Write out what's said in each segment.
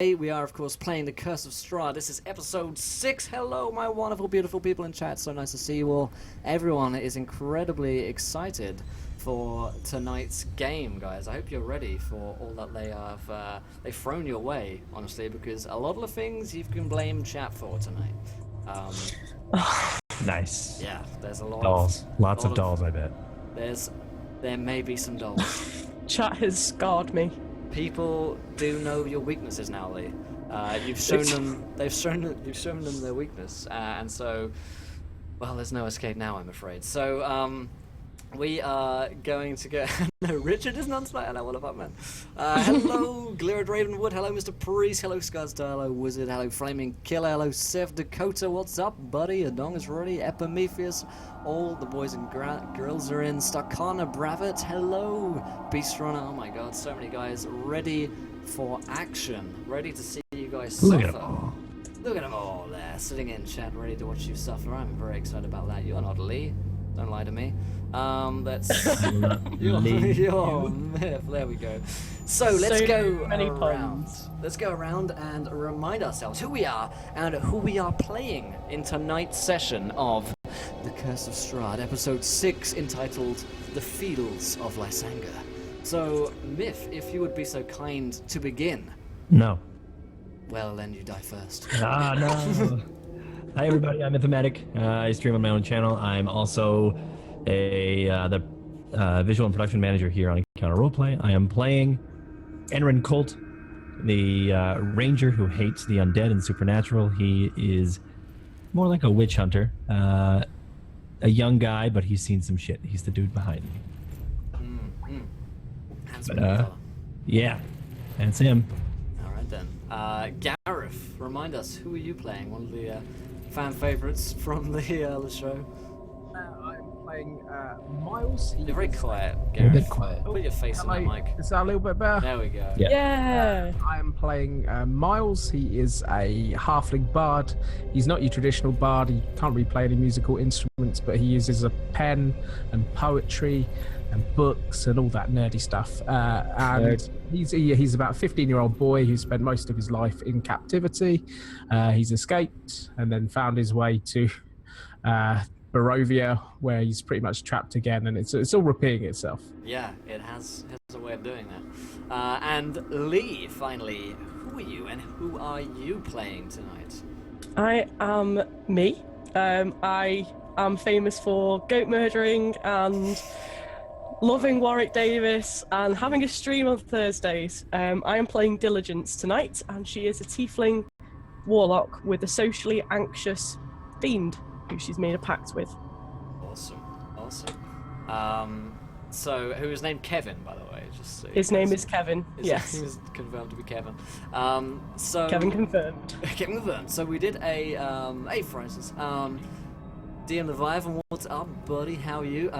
we are, of course, playing The Curse of Strahd. This is episode 6. Hello, my wonderful, beautiful people in chat. So nice to see you all. Everyone is incredibly excited for tonight's game, guys. I hope you're ready for all that they've thrown your way, honestly, because a lot of the things you can blame chat for tonight. Nice. Yeah, there's a lot dolls. of... Lots of dolls, I bet. There may be some dolls. Chat has scarred me. People do know your weaknesses now, Lee. You've shown them. You've shown them their weakness, and so, well, there's no escape now, I'm afraid. So, we are going to go. No, Richard is not tonight. Hello, what about man? Hello, Glirad Ravenwood. Hello, Mr. Priest. Hello, Scarstar. Hello, Wizard. Hello, Flaming Killer. Hello, Seth Dakota. What's up, buddy? Adong is ready. Epimetheus. All the boys and girls are in. Starkana Bravit. Hello, Beast Runner. Oh my God, so many guys ready for action. Ready to see you guys suffer. Look at them all. Look at them all there, sitting in chat, ready to watch you suffer. I'm very excited about that. You're not Lee. Don't lie to me. That's you're Myth. There we go. So let's go around. Let's go around and remind ourselves who we are and who we are playing in tonight's session of The Curse of Strahd, episode 6, entitled The Fields of Lysanga. So, Myth, if you would be so kind to begin. No. Well, then you die first. Ah, no. Hi, everybody. I'm Mythomatic. I stream on my own channel. I'm also the visual and production manager here on Encounter Roleplay. I am playing Enrin Colt, the ranger who hates the undead and supernatural. He is more like a witch hunter. A young guy, but he's seen some shit. He's the dude behind me. Yeah, that's him. All right then. Gareth, remind us, who are you playing? One of the fan favorites from the show. I'm playing Miles. You're very quiet, You're Gareth. a bit quiet. Put your face on the mic. Is that a little bit better? There we go. Yeah. I am playing Miles. He is a halfling bard. He's not your traditional bard. He can't really play any musical instruments, but he uses a pen and poetry and books and all that nerdy stuff. And he's about a 15-year-old boy who spent most of his life in captivity. He's escaped and then found his way to Barovia, where he's pretty much trapped again, and it's all repeating itself. Yeah, it has a way of doing that. And Lee, finally, who are you and who are you playing tonight? I am me. I am famous for goat murdering and loving Warwick Davis and having a stream on Thursdays. I am playing Diligence tonight, and she is a tiefling warlock with a socially anxious fiend who she's made a pact with. Awesome. So, who is named Kevin, by the way? Just so His name is Kevin. Yes. He was confirmed to be Kevin. Kevin confirmed. Kevin confirmed. So we did hey Francis. DM Leviathan, what's up, buddy? How are you?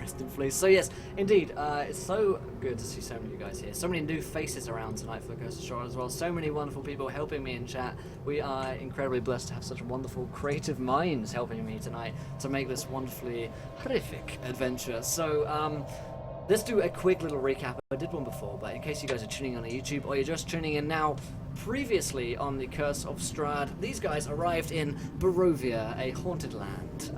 Rest in peace. So yes, indeed, it's so good to see so many of you guys here. So many new faces around tonight for the Curse of Strahd as well. So many wonderful people helping me in chat. We are incredibly blessed to have such wonderful creative minds helping me tonight to make this wonderfully horrific adventure. So let's do a quick little recap. I did one before, but in case you guys are tuning in on YouTube or you're just tuning in now, previously on The Curse of Strahd, these guys arrived in Barovia, a haunted land,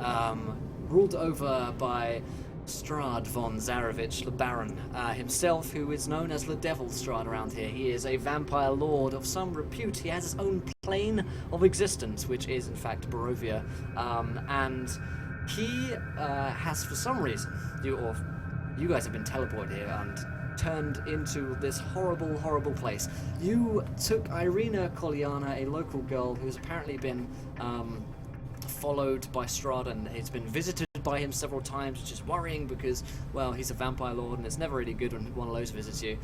ruled over by Strahd von Zarevich, the Baron himself, who is known as the Devil Strahd around here. He is a vampire lord of some repute. He has his own plane of existence, which is in fact Barovia, and he has, for some reason, you guys have been teleported here and turned into this horrible, horrible place. You took Irina Koliana, a local girl who's apparently been followed by Strahd, and it's been visited by him several times, which is worrying because, well, he's a vampire lord and it's never really good when one of those visits you.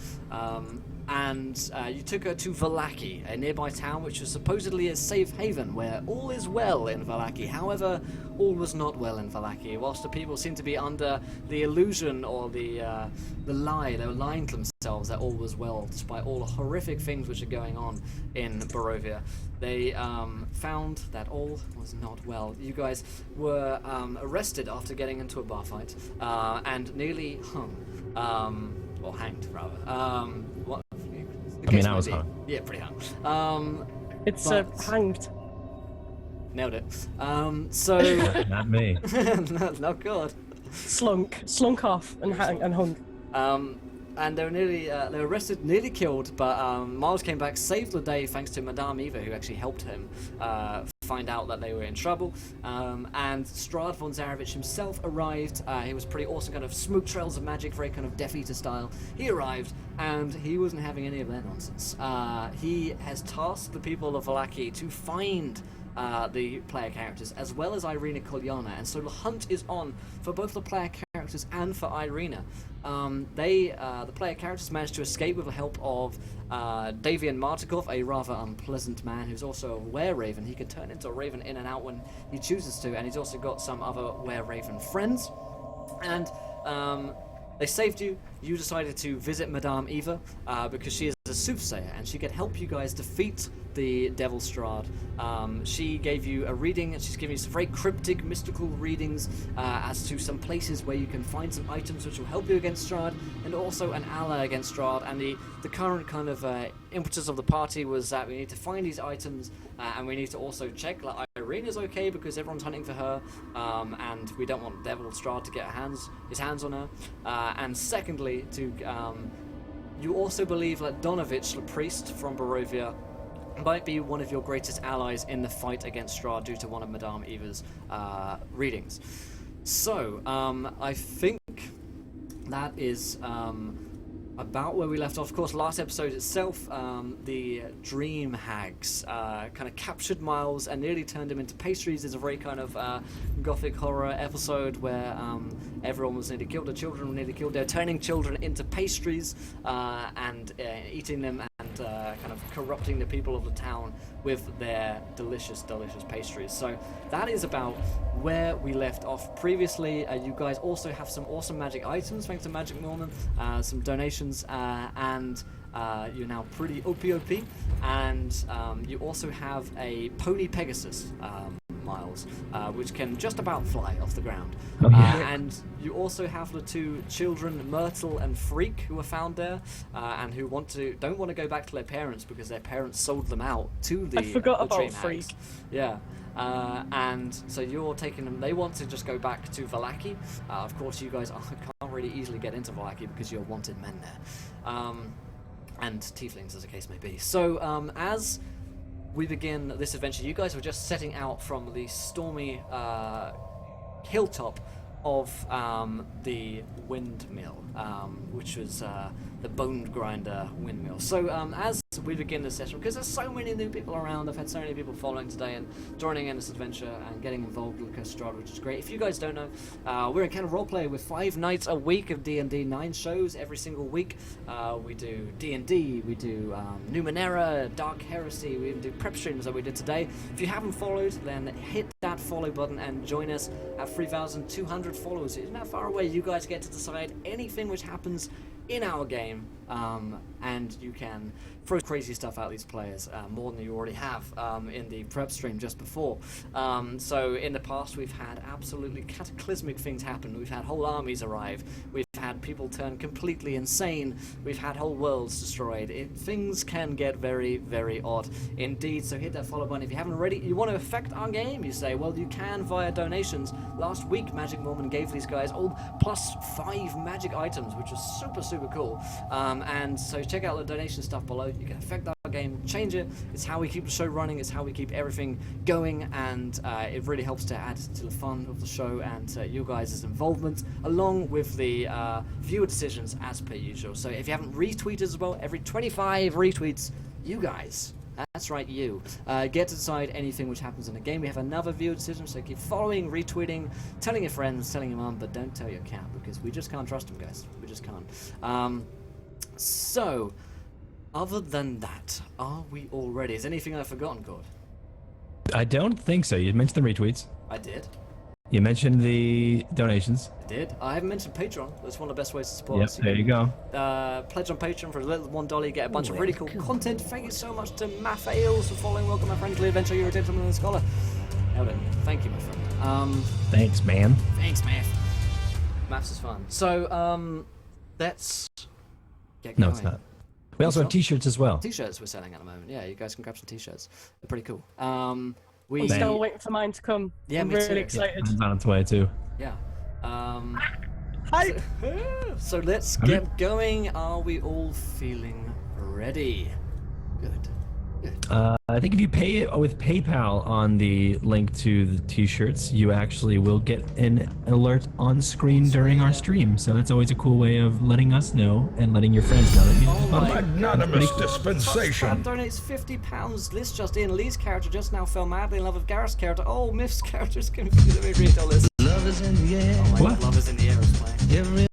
And you took her to Vallaki, a nearby town which was supposedly a safe haven where all is well in Vallaki. However, all was not well in Vallaki. Whilst the people seem to be under the illusion or the lie, they were lying to themselves that all was well, despite all the horrific things which are going on in Barovia. They found that all was not well. You guys were arrested after getting into a bar fight and nearly hung, or hanged rather. The I mean, case I might was be. hung. Yeah, pretty hung. It's But- hanged. Nailed it. So Not me. no god. Slunk off and hung. And they were arrested, nearly killed, but Miles came back, saved the day thanks to Madame Eva, who actually helped him find out that they were in trouble. And Strahd von Zarevich himself arrived. He was pretty awesome, kind of smoke trails of magic, very kind of Death Eater style. He arrived, and he wasn't having any of that nonsense. He has tasked the people of Vallaki to find the player characters, as well as Irina Kolyana, and so the hunt is on for both the player characters and for Irina. The player characters managed to escape with the help of Davian Martikov, a rather unpleasant man who's also a were-raven. He can turn into a raven in and out when he chooses to, and he's also got some other were-raven friends. And they saved you. You decided to visit Madame Eva because she is a soothsayer and she could help you guys defeat the Devil Strahd. She gave you a reading, and she's giving you some very cryptic, mystical readings as to some places where you can find some items which will help you against Strahd, and also an ally against Strahd. And the current kind of impetus of the party was that we need to find these items, and we need to also check that Irina's okay because everyone's hunting for her, and we don't want Devil Strahd to get his hands on her. And secondly, you also believe that Donovich, the priest from Barovia, might be one of your greatest allies in the fight against Strahd due to one of Madame Eva's readings. So, I think that is about where we left off. Of course, last episode itself, the Dream Hags kind of captured Miles and nearly turned him into pastries. It's a very kind of gothic horror episode where everyone was nearly killed, the children were nearly killed. They're turning children into pastries and eating them and kind of corrupting the people of the town with their delicious, delicious pastries. So that is about where we left off previously. You guys also have some awesome magic items thanks to Magic Norman, some donations, and you're now pretty OP, and you also have a Pony Pegasus, Miles, which can just about fly off the ground. Oh, yeah. And you also have the two children, Myrtle and Freak, who are found there, and who don't want to go back to their parents because their parents sold them out to the I forgot the about Dream Freak. Hags. Yeah. And so you're taking them. They want to just go back to Vallaki. Of course, you guys can't really easily get into Vallaki because you're wanted men there, and tieflings, as the case may be. So as we begin this adventure, you guys were just setting out from the stormy hilltop of the windmill, which was the Bone Grinder windmill. So as we begin this session, because there's so many new people around, I've had so many people following today and joining in this adventure and getting involved with Strahd, which is great. If you guys don't know, we're in kind of roleplay with 5 nights a week of D&D, 9 shows every single week. We do D&D, we do Numenera, Dark Heresy, we even do prep streams that we did today. If you haven't followed, then hit that follow button and join us at 3,200 followers. It's not far away. You guys get to decide anything which happens in our game, and you can throw crazy stuff at these players, more than you already have in the prep stream just before. So in the past we've had absolutely cataclysmic things happen. We've had whole armies arrive, we've had people turn completely insane, we've had whole worlds destroyed. Things can get very, very odd indeed, so hit that follow button. If you haven't already, you want to affect our game, you say, well, you can via donations. Last week Magic Mormon gave these guys all +5 magic items, which was super, super cool. And so check out the donation stuff below. You can affect our game, change it. It's how we keep the show running, it's how we keep everything going, and it really helps to add to the fun of the show and you guys' involvement, along with the viewer decisions as per usual. So if you haven't retweeted as well, every 25 retweets, you guys, that's right, you get to decide anything which happens in the game. We have another viewer decision, so keep following, retweeting, telling your friends, telling your mum, but don't tell your cat, because we just can't trust them, guys. We just can't. So, other than that, are we all ready? Is anything I've forgotten, Gord? I don't think so. You mentioned the retweets. I did. You mentioned the donations. I did. I haven't mentioned Patreon. That's one of the best ways to support Yep, us. there you go. Pledge on Patreon for a little $1. You get a bunch of really cool content. Thank you so much to Math Ailes for following. Welcome, my friend, to the adventure. You're a gentleman and a scholar. Nailed it. Thank you, my friend. Thanks, man. Thanks, Math. Maths is fun. So, let's get No, going. it's not. We also have T-shirts as well. T-shirts we're selling at the moment. Yeah, you guys can grab some T-shirts. They're pretty cool. I'm still waiting for mine to come. Yeah, I'm me really too. excited. It's on its way too. Yeah. Hype! So let's get going. Are we all feeling ready? Good. I think if you pay it with PayPal on the link to the T-shirts, you actually will get an alert on screen during our stream. So that's always a cool way of letting us know and letting your friends know that you just bought a book. Magnanimous dispensation. Touchdown donates £50. Liz just in. Lee's character just now fell madly in love with Gareth's character. Oh, Miff's character's confused. Let me read all this. Love is in the air. Oh my What? God, Love is in the Air is playing. Every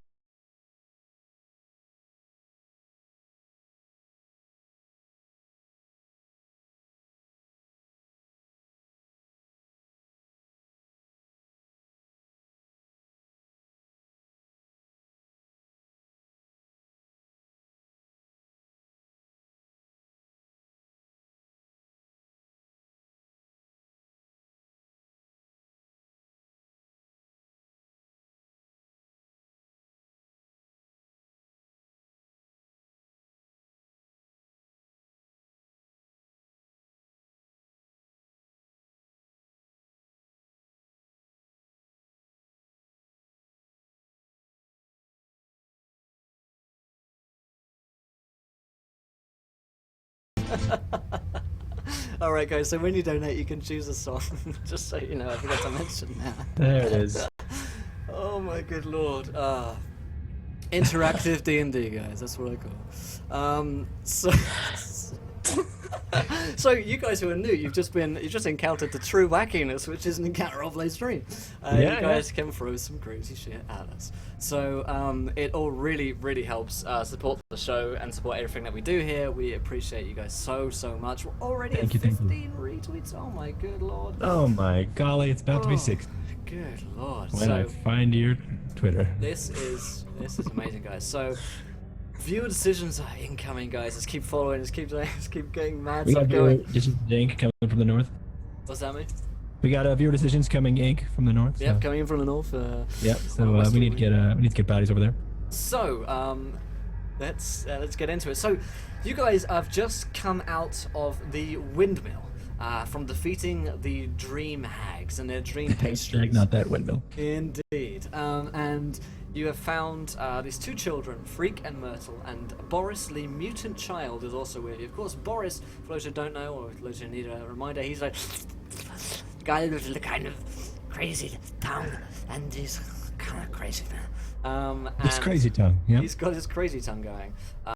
Alright guys, so when you donate you can choose a song. Just so you know, I forgot to mention that. There it is. Oh my good lord. Interactive D&D guys, that's what I call it. So you guys who are new, you've just encountered the true wackiness, which is an encounter roleplay stream. You guys can throw some crazy shit at us. So it all really helps support the show and support everything that we do here. We appreciate you guys so much. We're already at 15 retweets. Oh my good lord. Oh my golly, it's about to be 6. Good lord. When I find your Twitter. This is amazing, guys. So viewer decisions are incoming, guys. Let's keep following. Let's keep getting mad. We got Going. viewer decisions Inc. coming from the north. What's that mean? We got viewer decisions coming Inc. from the north. Yep, so. coming in from the north. Yep. So we need to get bodies over there. So let's get into it. So you guys have just come out of the windmill from defeating the dream hags and their dream pastries. Not that windmill. Indeed. And you have found these two children, Freak and Myrtle, and Boris, the mutant child, is also with you. Of course, Boris, for those who don't know, or those who need a reminder, he's like guy with the kind of crazy tongue, and he's kind of crazy now. His crazy tongue. Yeah. He's got his crazy tongue going.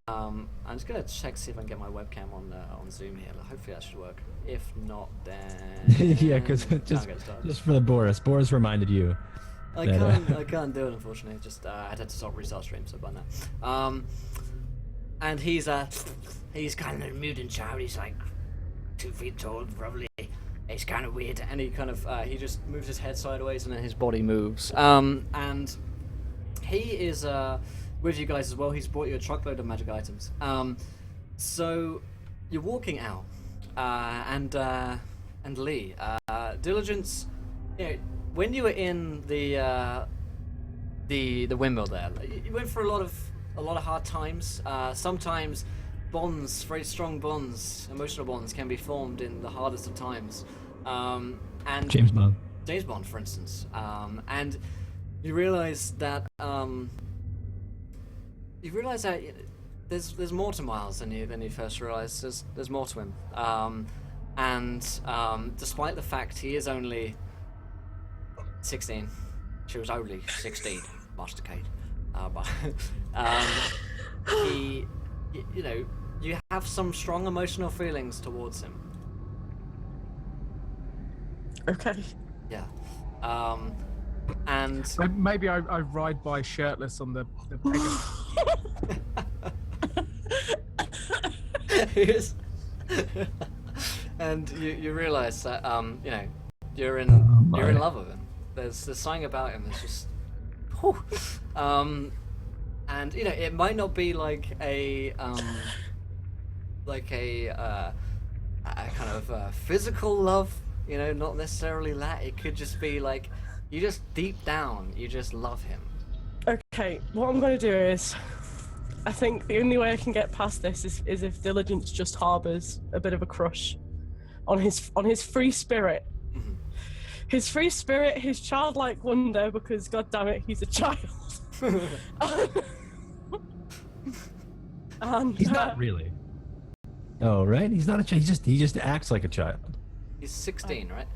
I'm just gonna check see if I can get my webcam on Zoom here. Hopefully that should work. If not, then Yeah, because just for the Boris. Boris reminded you. I can't do it, unfortunately. Just I'd had to restart stream, so by now. And he's kind of a mutant child. He's like 2 feet tall, probably. He's kind of weird, and he just moves his head sideways, and then his body moves. And he is with you guys as well. He's brought you a truckload of magic items. So you're walking out, and Lee, diligence. You know, when you were in the windmill there, you went through a lot of hard times. Sometimes bonds, very strong bonds, emotional bonds, can be formed in the hardest of times. And James Bond. James Bond, for instance. And you realize that there's more to Miles than you first realized. There's more to him. And despite the fact he is only 16, she was only 16, Master Kate. But you have some strong emotional feelings towards him. Okay. Yeah. And Maybe I ride by shirtless on the Pegasus. And you realize that you're in love with him. There's something about him that's just whew. And it might not be like a kind of physical love, not necessarily that. It could just be like you just deep down you just love him. Okay, what I'm going to do is I think the only way I can get past this is if Diligence just harbours a bit of a crush on his free spirit. His free spirit, his childlike wonder, because god damn it, he's a child. And, He's not really. Oh, right? He's not a child. He just acts like a child. He's 16, right?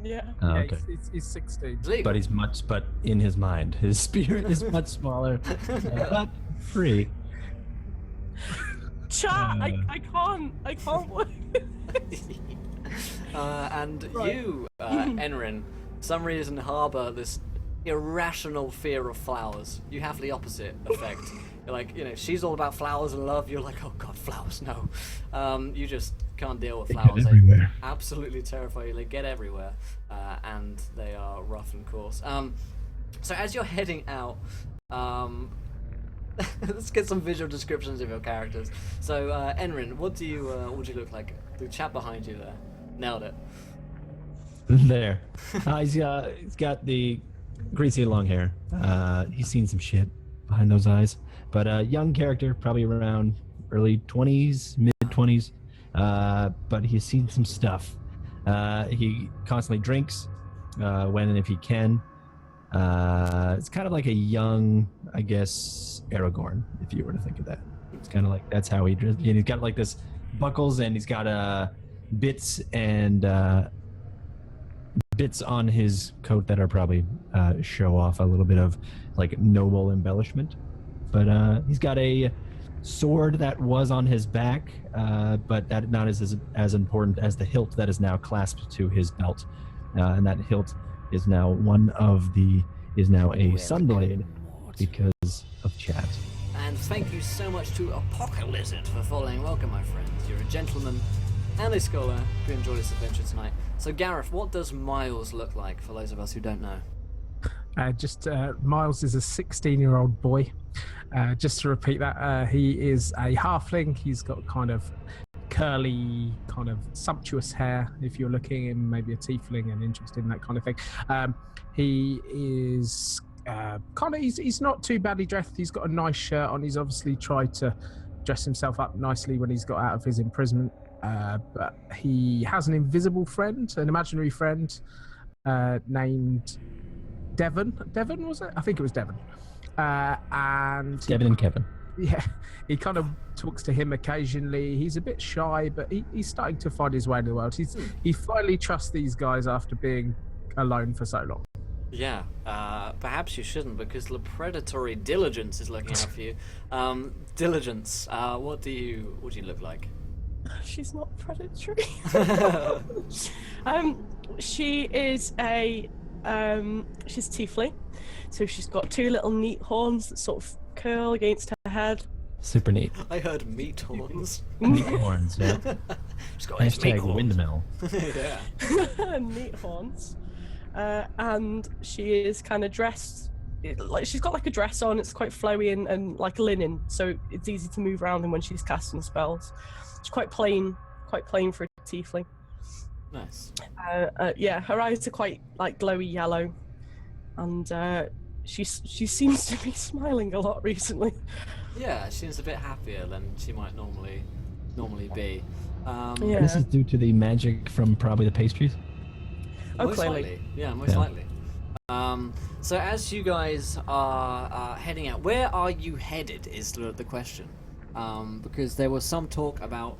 Yeah. Oh, Yeah, okay. he's 16. It's legal. But in his mind, his spirit is much smaller, but free. Chat, I can't work. And Right. you, Enrin, for some reason harbour this irrational fear of flowers. You have the opposite effect. You're like, she's all about flowers and love. You're like, oh god, flowers, no. You just can't deal with flowers. Get everywhere. They absolutely terrify you. They get everywhere, and they are rough and coarse. So as you're heading out, let's get some visual descriptions of your characters. So, Enrin, what do you look like? The chap behind you there. Nailed it. There. He's got the greasy long hair. He's seen some shit behind those eyes. But a young character, probably around early 20s, mid 20s. But he's seen some stuff. He constantly drinks when and if he can. It's kind of like a young, I guess, Aragorn, if you were to think of that. It's kind of like that's how he dresses. And he's got like this buckles, and he's got bits on his coat that are probably show off a little bit of like noble embellishment. But he's got a sword that was on his back, but that not as important as the hilt that is now clasped to his belt, and that hilt is now a sunblade because of chat. And thank you so much to Apocalypse for following. Welcome, my friends. You're a gentleman and a scholar who enjoyed this adventure tonight. So, Gareth, what does Miles look like for those of us who don't know? Miles is a 16-year-old boy. Just to repeat that, he is a halfling. He's got kind of curly, kind of sumptuous hair. If you're looking in maybe a tiefling and interested in that kind of thing, he is he's not too badly dressed. He's got a nice shirt on. He's obviously tried to dress himself up nicely when he's got out of his imprisonment. But he has an invisible friend, an imaginary friend named Devon. Devon, was it? I think it was Devon. And Devon and Kevin. Yeah, he kind of talks to him occasionally. He's a bit shy, but he's starting to find his way in the world. He finally trusts these guys after being alone for so long. Yeah, perhaps you shouldn't, because the predatory Diligence is looking out for you. Diligence, what do you look like? She's not predatory. She is she's tiefling, so she's got two little neat horns that sort of curl against her head. Super neat. I heard meat horns. Neat horns, yeah. She's got nice meat Hashtag horns. windmill. Yeah. Neat horns. And she is kind of dressed like she's got like a dress on. It's quite flowy and like linen, so it's easy to move around in when she's casting spells. She's quite plain for a tiefling. Nice. Yeah, her eyes are quite like glowy yellow, and she seems to be smiling a lot recently. Yeah, she seems a bit happier than she might normally be. Yeah. This is due to the magic from probably the pastries. Most clearly. likely. Yeah, most likely. So as you guys are heading out, where are you headed is the question. Because there was some talk about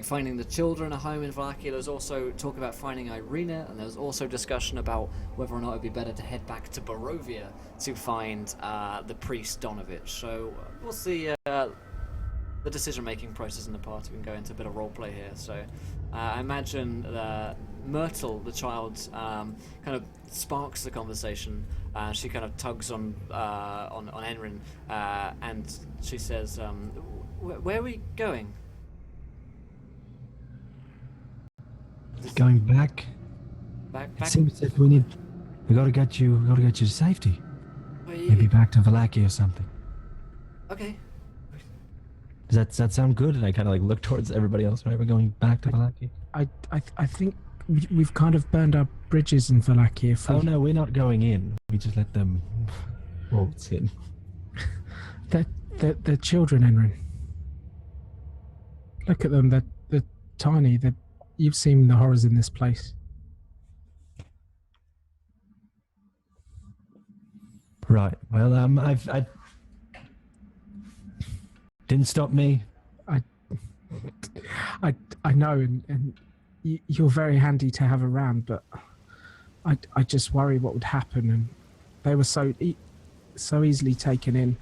finding the children a home in Valakia. There was also talk about finding Irina, and there was also discussion about whether or not it would be better to head back to Barovia to find the priest Donovich. So we'll see the decision-making process in the party. We can go into a bit of roleplay here. So I imagine Myrtle, the child, kind of sparks the conversation. She kind of tugs on Enrin, and she says, "Where are we going?" Going back. Back. It seems that we gotta get you to safety. Where are you? Maybe back to Valakia or something. Okay. Does that sound good? And I kind of like look towards everybody else. Right, we're going back to Valakia. I think we've kind of burned our bridges in Valakia. Oh no, we're not going in. We just let them waltz in. They're children, Enrin. Look at them. They're tiny. You've seen the horrors in this place. Right. Well, I didn't stop me. I know, and you're very handy to have around, but I just worry what would happen. And they were so easily taken in,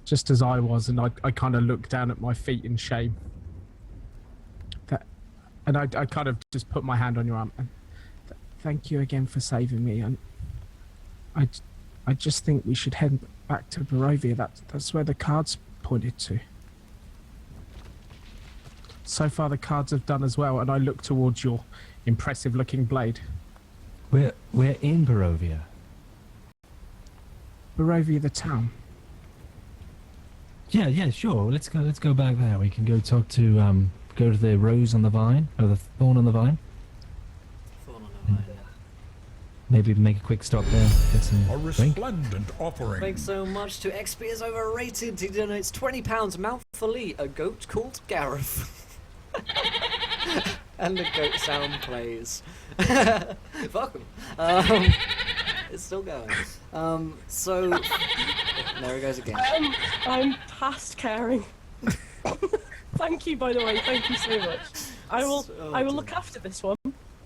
just as I was, and I kind of looked down at my feet in shame. And I kind of just put my hand on your arm. And thank you again for saving me. And I just think we should head back to Barovia. That's where the cards pointed to. So far, the cards have done as well. And I look towards your impressive-looking blade. We're in Barovia. Barovia, the town. Yeah, sure. Let's go back there. We can go talk to go to the rose on the vine, or the thorn on the vine. Thorn on the vine. Maybe make a quick stop there, get some A drink. resplendent offering. Thanks so much to XP is overrated. He donates £20. Mount for Lee, a goat called Gareth. And the goat sound plays. Fuck him. It's still going. So there he goes again. I'm past caring. Thank you, by the way. Thank you so much. I will look after this one.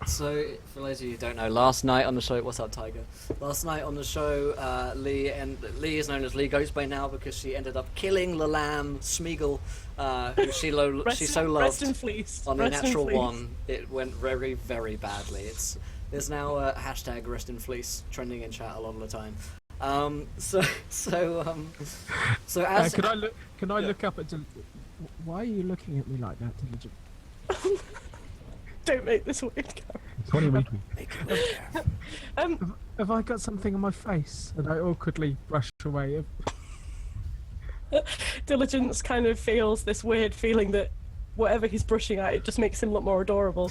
So, for those of you who don't know, last night on the show, what's up, Tiger? Last night on the show, Lee is known as Lee Ghostbane now because she ended up killing the lamb Smeagol, who she so loved. Rest in fleece. On the Rest in natural fleece. one, it went very, very badly. There's now a hashtag Rest in Fleece trending in chat a lot of the time. So as Can I look up at? Why are you looking at me like that, Diligent? Don't make this weird, What are we? Have I got something on my face? And I awkwardly brush away. Diligence kind of feels this weird feeling that whatever he's brushing at, it just makes him look more adorable.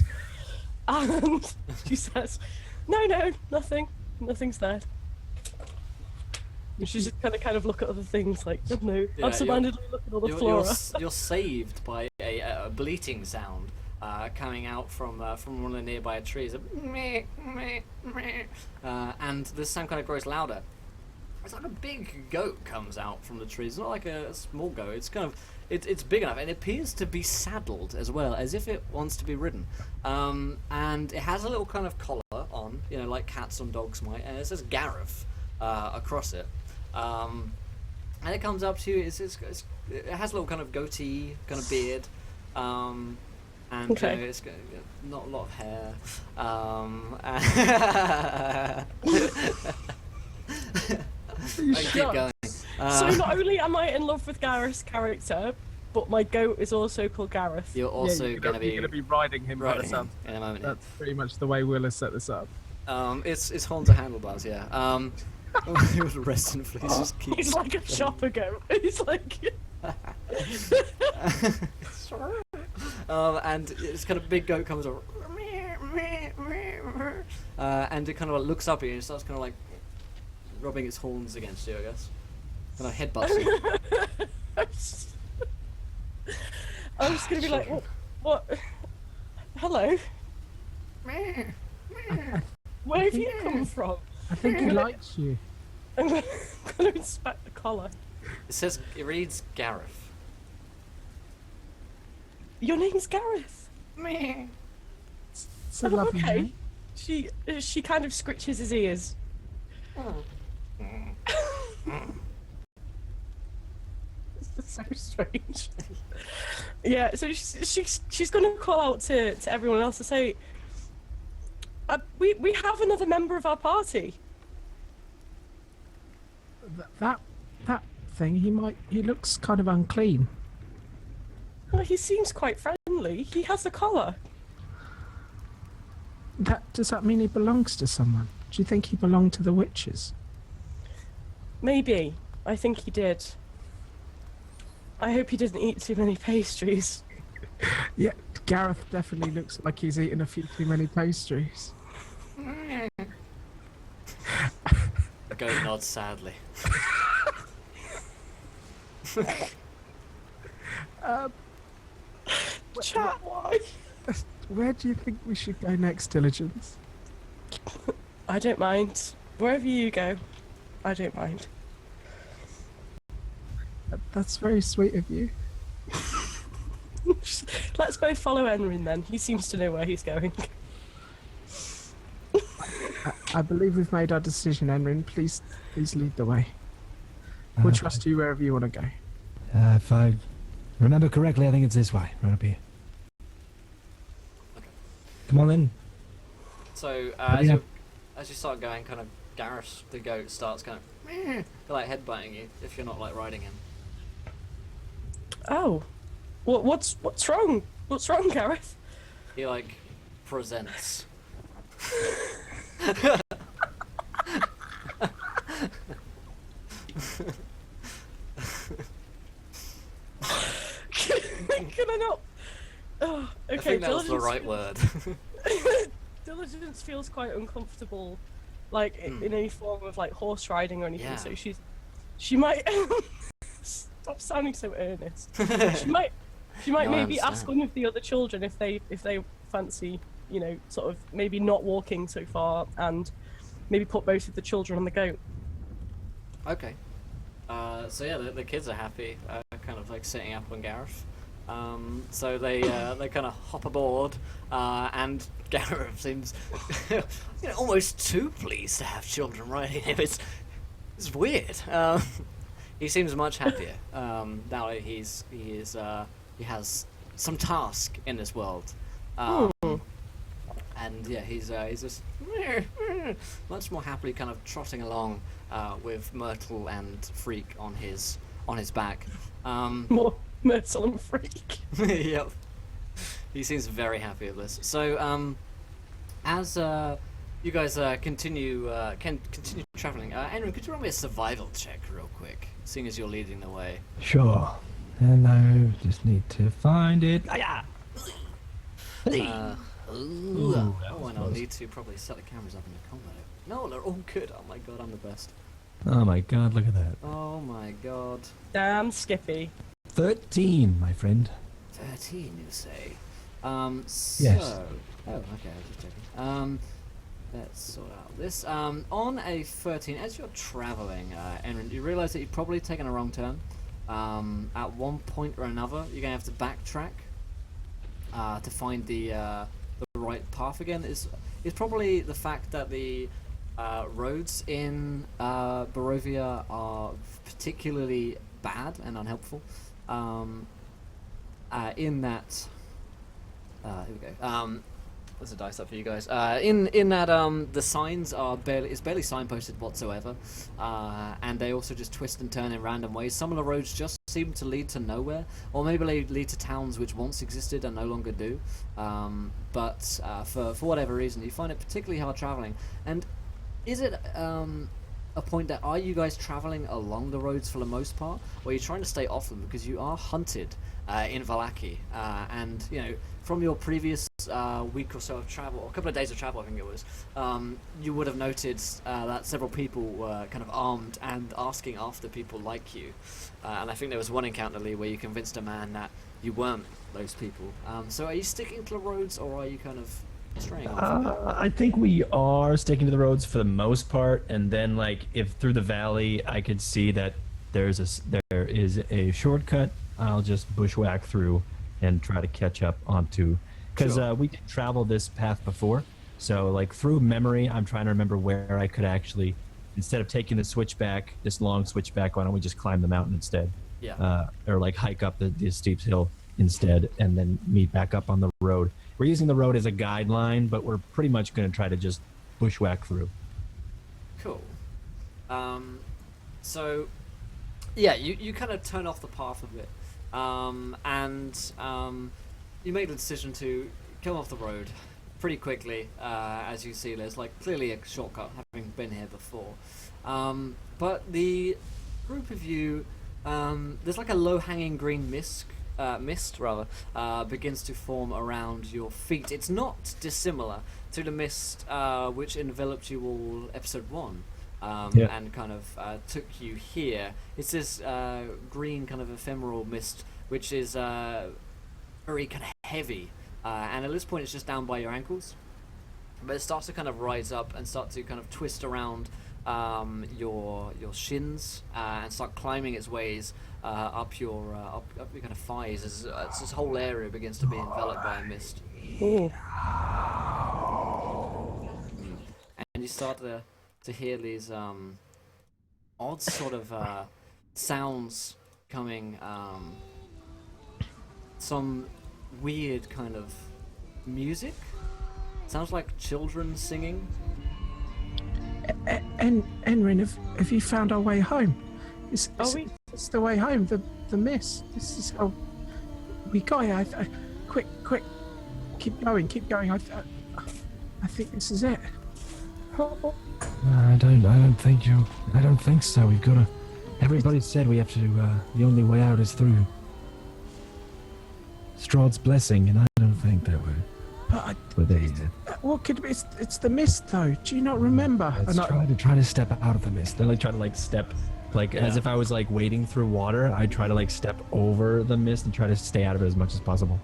And she says, no, nothing. Nothing's there. And she's just kind of look at other things like, no. Yeah, Absent-mindedly look at all the flora. You're saved by a bleating sound coming out from one of the nearby trees. Meh, meh, meh. And this sound kind of grows louder. It's like a big goat comes out from the trees. It's not like a small goat. It's kind of it's big enough, and it appears to be saddled as well, as if it wants to be ridden. And it has a little kind of collar on, like cats and dogs might, and it says Gareth across it. And it comes up to you. It has a little kind of goatee, kind of beard. And Okay. it's got not a lot of hair. I keep going. So not only am I in love with Gareth's character, but my goat is also called Gareth. You're also you're going to be riding him by the riding sound. in a moment. That's pretty much the way Will has set this up. It's horns and handlebars, yeah. Rest in fleece. Just keep He's like a shopper goat. He's like. And this kind of big goat comes over, and it kind of looks up at you and starts kind of like rubbing its horns against you, I guess. Kind of headbutts you. I'm just gonna be like, what? Hello? Where have you come from? I think he likes you. I'm gonna inspect the collar. It reads Gareth. Your name's Gareth. It's a lovely Okay. name. She kind of scritches his ears. It's so strange. Yeah, so she's gonna call out to everyone else to say, we have another member of our party. That thing. He looks kind of unclean. Well, he seems quite friendly. He has the collar. Does that mean he belongs to someone? Do you think he belonged to the witches? Maybe. I think he did. I hope he didn't eat too many pastries. Yeah, Gareth definitely looks like he's eaten a few too many pastries. The goat nods sadly. Chat, why? Where do you think we should go next, Diligence? I don't mind. Wherever you go, I don't mind. That's very sweet of you. Let's both follow Enrin then. He seems to know where he's going. I believe we've made our decision, Enrin. Please lead the way. We'll trust you wherever you want to go. If I remember correctly, I think it's this way, right up here. Okay. Come on in. So Yeah. as you start going, kind of Gareth the goat starts kind of like headbutting you if you're not like riding him. Oh, what's wrong? What's wrong, Gareth? He like presents. Can I not? Oh, okay. I think that was the Diligence right word. Diligence feels quite uncomfortable, like in any form of like horse riding or anything. Yeah. So she might stop sounding so earnest. She might No, I maybe ask understand. one of the other children if they fancy, you know, sort of maybe not walking so far and maybe put both of the children on the goat. Okay. So yeah, the kids are happy, kind of like sitting up on Gareth. So they kind of hop aboard, and Gareth seems almost too pleased to have children riding him. It's weird. He seems much happier now that he has some task in this world. And yeah, he's just much more happily kind of trotting along with Myrtle and Freak on his back. More Myrtle and Freak. Yep. He seems very happy with this. So as you guys continue traveling, Enrin, could you run me a survival check real quick, seeing as you're leading the way? Sure. And I just need to find it. Ah, yeah. Ooh, that was and I'll close. need to probably set the cameras up in the combat. No, they're all good. Oh my god, I'm the best. Oh my god, look at that. Oh my god. Damn Skippy. 13, my friend. 13, you say? So... Yes. Oh, okay, I was just checking. Let's sort out this. On a 13, as you're traveling, Enrin, you realise that you've probably taken a wrong turn. At one point or another, you're going to have to backtrack to find the right path again. Is probably the fact that the roads in Barovia are particularly bad and unhelpful. In that, here we go. There's a dice up for you guys. In that, the signs are barely signposted whatsoever, and they also just twist and turn in random ways. Some of the roads just seem to lead to nowhere, or maybe they lead to towns which once existed and no longer do. But for whatever reason, you find it particularly hard traveling. And is it a point that are you guys traveling along the roads for the most part, or are you trying to stay off them because you are hunted in Vallaki, and you know from your previous week or so of travel, or a couple of days of travel, I think it was, you would have noted that several people were kind of armed and asking after people like you, and I think there was one encounter, Lee, where you convinced a man that you weren't those people. So are you sticking to the roads, or are you kind of straying off? I think we are sticking to the roads for the most part, and then like if through the valley I could see that there is a shortcut, I'll just bushwhack through and try to catch up onto, because Sure. we did travel this path before, so like through memory I'm trying to remember where I could actually, instead of taking the switchback, this long switchback, why don't we just climb the mountain instead? Yeah. Or like hike up the steep hill instead and then meet back up on the road. We're using the road as a guideline, but we're pretty much going to try to just bushwhack through. Cool. So, yeah, you kind of turn off the path a bit, and you make the decision to come off the road pretty quickly. As you see, there's like clearly a shortcut, having been here before. But the group of you, there's like a low-hanging green mist begins to form around your feet. It's not dissimilar to the mist which enveloped you all episode 1. Yeah. and kind of took you here. It's this green kind of ephemeral mist, which is very kind of heavy, and at this point it's just down by your ankles. But it starts to kind of rise up and start to kind of twist around your shins and start climbing its ways up your kind of thighs as this whole area begins to be enveloped by a mist. Ooh. And you start to hear these odd sort of sounds coming, some weird kind of music. Sounds like children singing. Enrin, have you found our way home? It's the way home. The mist. This is how we got here. Quick, keep going. I think this is it. I don't think so. We've got to. Everybody said we have to. The only way out is through Strahd's blessing, and I don't think that we're there yet. What could it's the mist though? Do you not remember? Let's try to step out of the mist. Then I try to like step, like as if I was like wading through water. I try to like step over the mist and try to stay out of it as much as possible.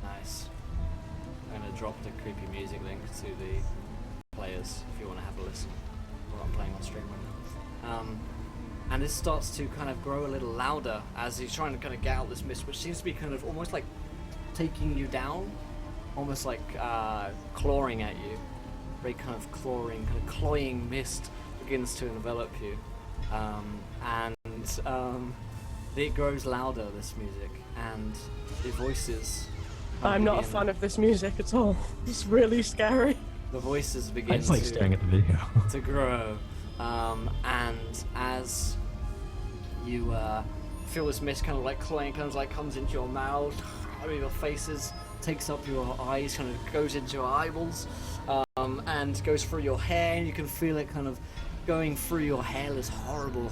Nice. I'm gonna drop the creepy music link to the players if you want to have a listen. What I'm playing on stream right now. And this starts to kind of grow a little louder as he's trying to kind of get out this mist, which seems to be kind of almost like taking you down, almost like clawing at you. Very kind of cloying mist begins to envelop you, and it grows louder. This music and the voices. I'm not a fan of this music at all. It's really scary. The voices begin I just like staring at the video. to grow, and as you feel this mist kind of like cloying, kind of like comes into your mouth, out of your faces, takes up your eyes, kind of goes into your eyeballs, and goes through your hair, and you can feel it kind of going through your hair. This horrible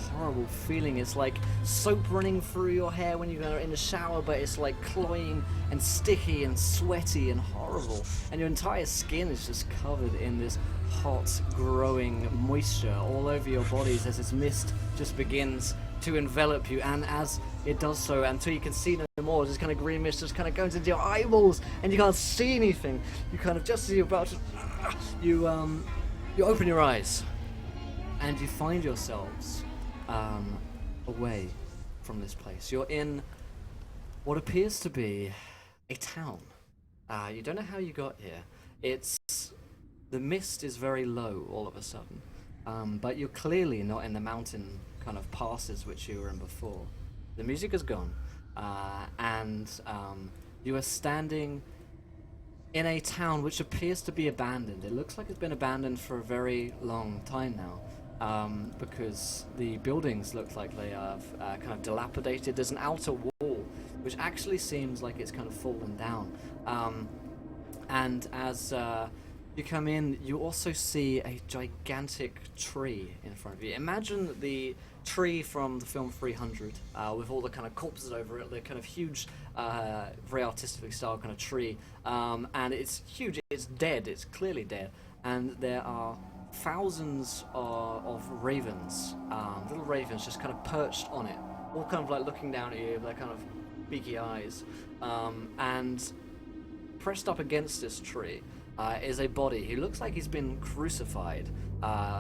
feeling. It's like soap running through your hair when you're in the shower, but it's like cloying and sticky and sweaty and horrible, and your entire skin is just covered in this hot growing moisture all over your bodies as this mist just begins to envelop you. And as it does so, until you can see no more, this kind of green mist just kind of goes into your eyeballs and you can't see anything. You kind of, just as you're about to, you open your eyes and you find yourselves away from this place. You're in what appears to be a town. You don't know how you got here. The mist is very low all of a sudden, but you're clearly not in the mountain kind of passes which you were in before. The music is gone, and you are standing in a town which appears to be abandoned. It looks like it's been abandoned for a very long time now, because the buildings look like they are kind of dilapidated. There's an outer wall which actually seems like it's kind of fallen down, and as you come in, you also see a gigantic tree in front of you. Imagine the tree from the film 300, with all the kind of corpses over it, the kind of huge, very artistically styled kind of tree, and it's huge, it's dead, it's clearly dead, and there are thousands of ravens, little ravens just kind of perched on it, all kind of like looking down at you with their kind of beaky eyes, and pressed up against this tree is a body. He looks like he's been crucified.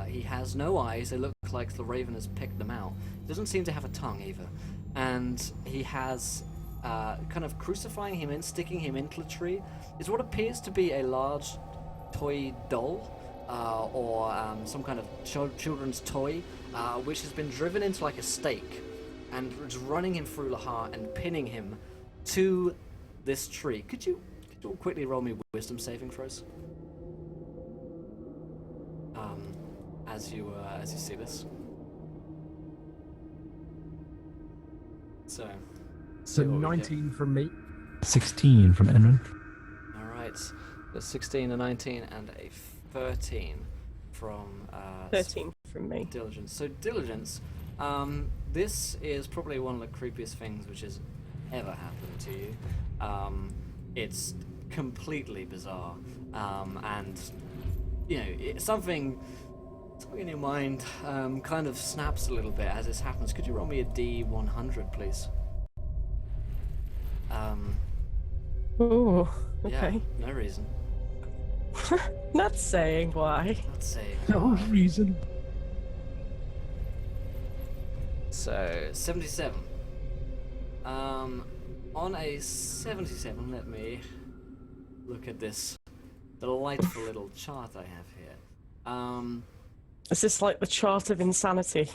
He has no eyes. They look like the raven has picked them out. He doesn't seem to have a tongue either. And he has, kind of crucifying him and sticking him into the tree, is what appears to be a large toy doll, or some kind of children's toy, which has been driven into like a stake, and is running him through the heart and pinning him to this tree. Could you quickly roll me wisdom saving throws? As you see this. So 19 from me. 16 from Enron. all right, the 16, a 19, and a 13 from 13 from me. Diligence. So Diligence, this is probably one of the creepiest things which has ever happened to you. It's completely bizarre, and you know, it's something something in your mind kind of snaps a little bit as this happens. Could you roll me a D100, please? Ooh, Yeah, okay. no reason. Not saying why. Not saying. No reason. So 77. On a 77, let me look at this delightful little chart I have here. Is this like the chart of insanity?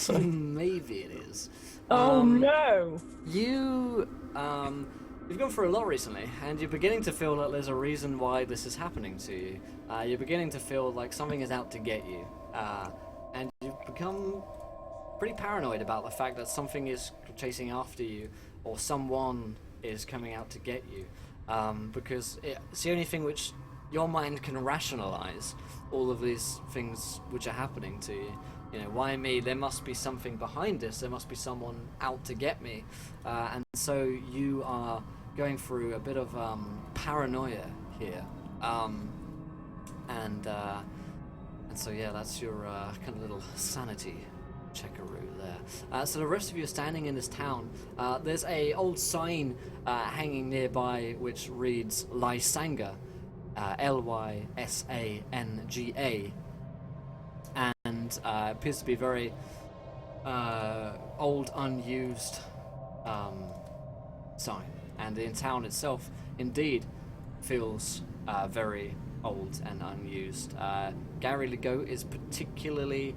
Maybe it is. Oh no! You've gone through a lot recently, and you're beginning to feel that there's a reason why this is happening to you. You're beginning to feel like something is out to get you, and you've become pretty paranoid about the fact that something is chasing after you, or someone is coming out to get you, because it's the only thing which your mind can rationalize all of these things which are happening to you. You know, why me? There must be something behind this. There must be someone out to get me. And so you are going through a bit of paranoia here. And so yeah, that's your kind of little sanity checkaroo there. So the rest of you are standing in this town. There's a old sign hanging nearby which reads Lysanga, Lysanga, and appears to be very old, unused sign. And the town itself, indeed, feels very old and unused. Gary Legault is particularly